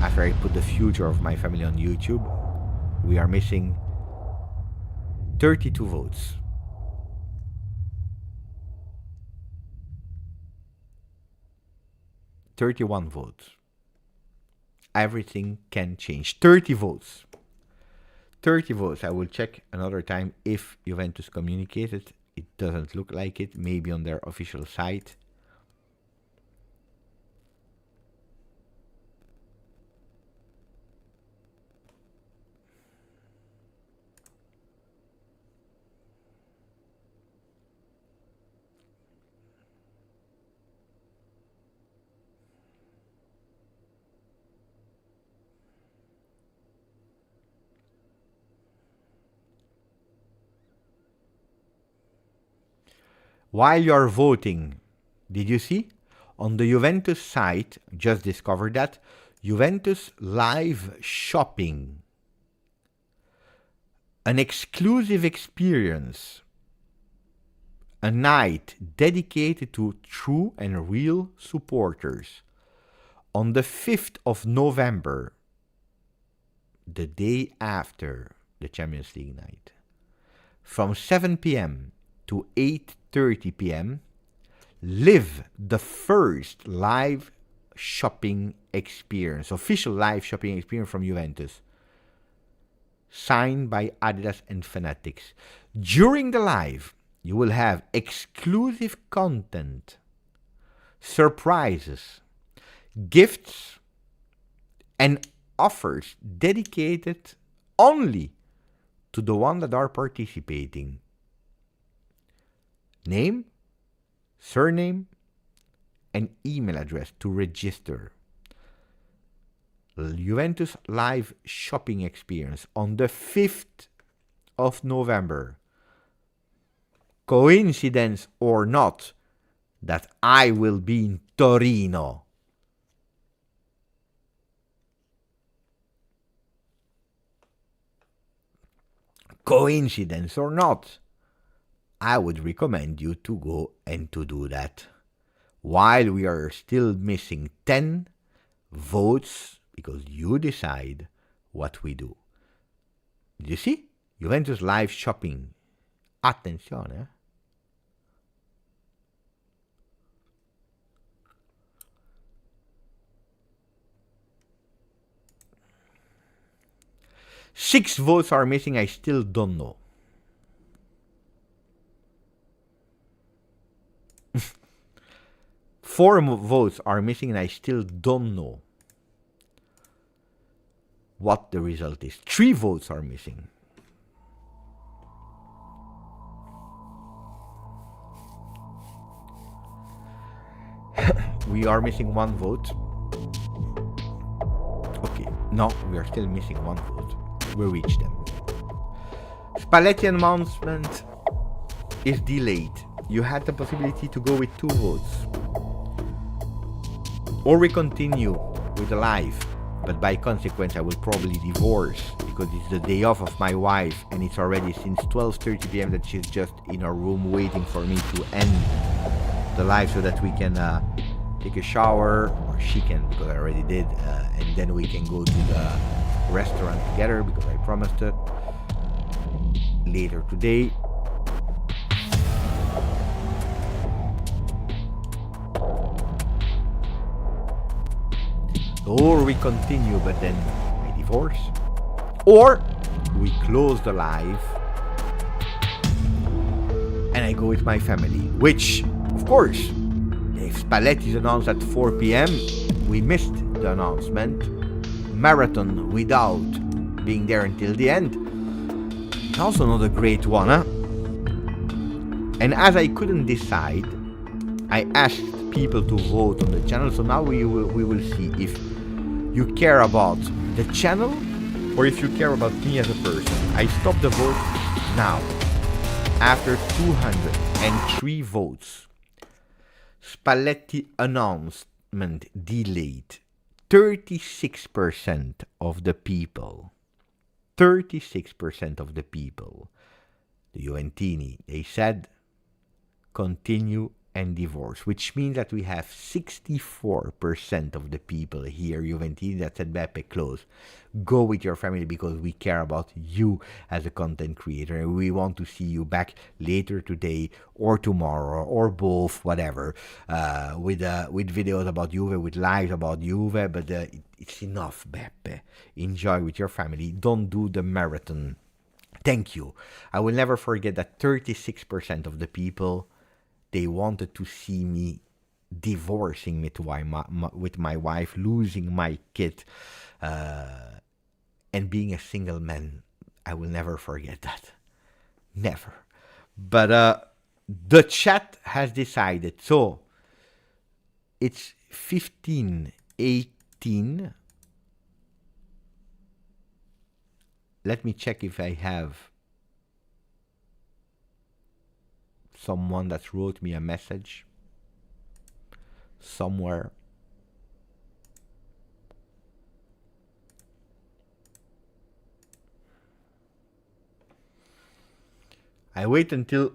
after I put the future of my family on YouTube. We are missing 32 votes. 31 votes. Everything can change. 30 votes. 30 votes. I will check another time if Juventus communicated. It doesn't look like it. Maybe on their official site. While you're voting, did you see? On the Juventus site, just discovered that, Juventus live shopping. An exclusive experience. A night dedicated to true and real supporters. On the 5th of November, the day after the Champions League night, from 7 p.m. to 8:30 p.m., live the first live shopping experience, official live shopping experience from Juventus, signed by Adidas and Fanatics. During the live, you will have exclusive content, surprises, gifts, and offers dedicated only to the ones that are participating. Name, surname, and email address to register. Juventus live shopping experience on the 5th of November. Coincidence or not that I will be in Torino. Coincidence or not, I would recommend you to go and to do that. While we are still missing 10 votes, because you decide what we do. Did you see? Juventus live shopping. Attenzione. 6 votes are missing, I still don't know. Four votes are missing and I still don't know what the result is. 3 votes are missing. We are missing one vote. Okay, no, we are still missing one vote. We reached them. Spalletti announcement is delayed. You had the possibility to go with 2 votes. Or we continue with the live, but by consequence I will probably divorce because it's the day off of my wife and it's already since 12:30 p.m. that she's just in her room waiting for me to end the live so that we can take a shower, or she can because I already did, and then we can go to the restaurant together because I promised it later today. Or we continue, but then I divorce. Or we close the live and I go with my family. Which, of course, if Spalletti is announced at 4 p.m., we missed the announcement. Marathon without being there until the end. Also not a great one, huh? And as I couldn't decide, I asked people to vote on the channel. So now we will see if you care about the channel or if you care about me as a person. I stop the vote now. After 203 votes, Spalletti announcement delayed. 36% of the people, the Juventini, they said continue and divorce, which means that we have 64% of the people here, Juventini, that said Beppe, close. Go with your family because we care about you as a content creator and we want to see you back later today or tomorrow or both, whatever, with videos about Juve, with lives about Juve, but it's enough, Beppe. Enjoy with your family. Don't do the marathon. Thank you. I will never forget that 36% of the people, they wanted to see me divorcing with my wife, losing my kid, and being a single man. I will never forget that. Never. But the chat has decided. So it's 15:18. Let me check if I have someone that wrote me a message somewhere. I wait until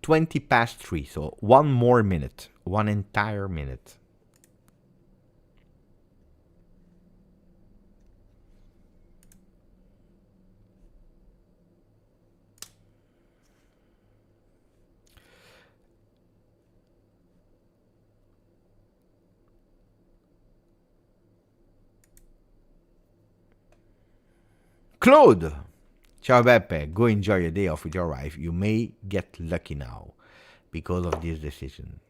3:20, so one more minute, one entire minute. Claude! Ciao Beppe, go enjoy your day off with your wife. You may get lucky now because of this decision.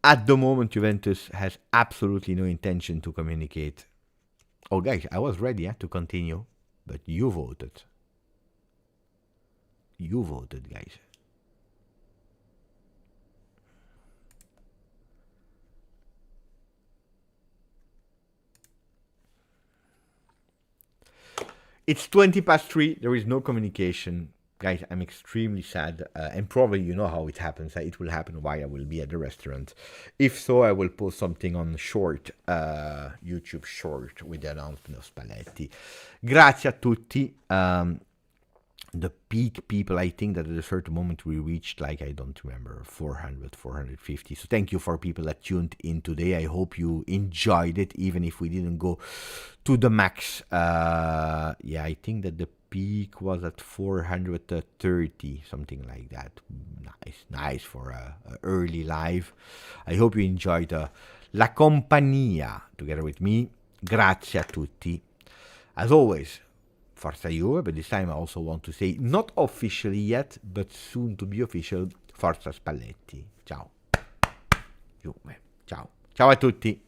At the moment, Juventus has absolutely no intention to communicate. Oh guys, I was ready to continue, but you voted. You voted, guys. It's 3:20. There is no communication. Guys, I'm extremely sad. And probably you know how it happens. It will happen while I will be at the restaurant. If so, I will post something on short, YouTube short with the announcement of Spalletti. Grazie a tutti. The peak people, I think that at a certain moment we reached, like, I don't remember, 400, 450. So thank you for people that tuned in today. I hope you enjoyed it, even if we didn't go to the max. Yeah, I think that the peak was at 430, something like that. Nice for a early live. I hope you enjoyed la compagnia together with me. Grazie a tutti. As always, Forza Juve, but this time I also want to say, not officially yet, but soon to be official, Forza Spalletti. Ciao. Juve. Ciao. Ciao a tutti.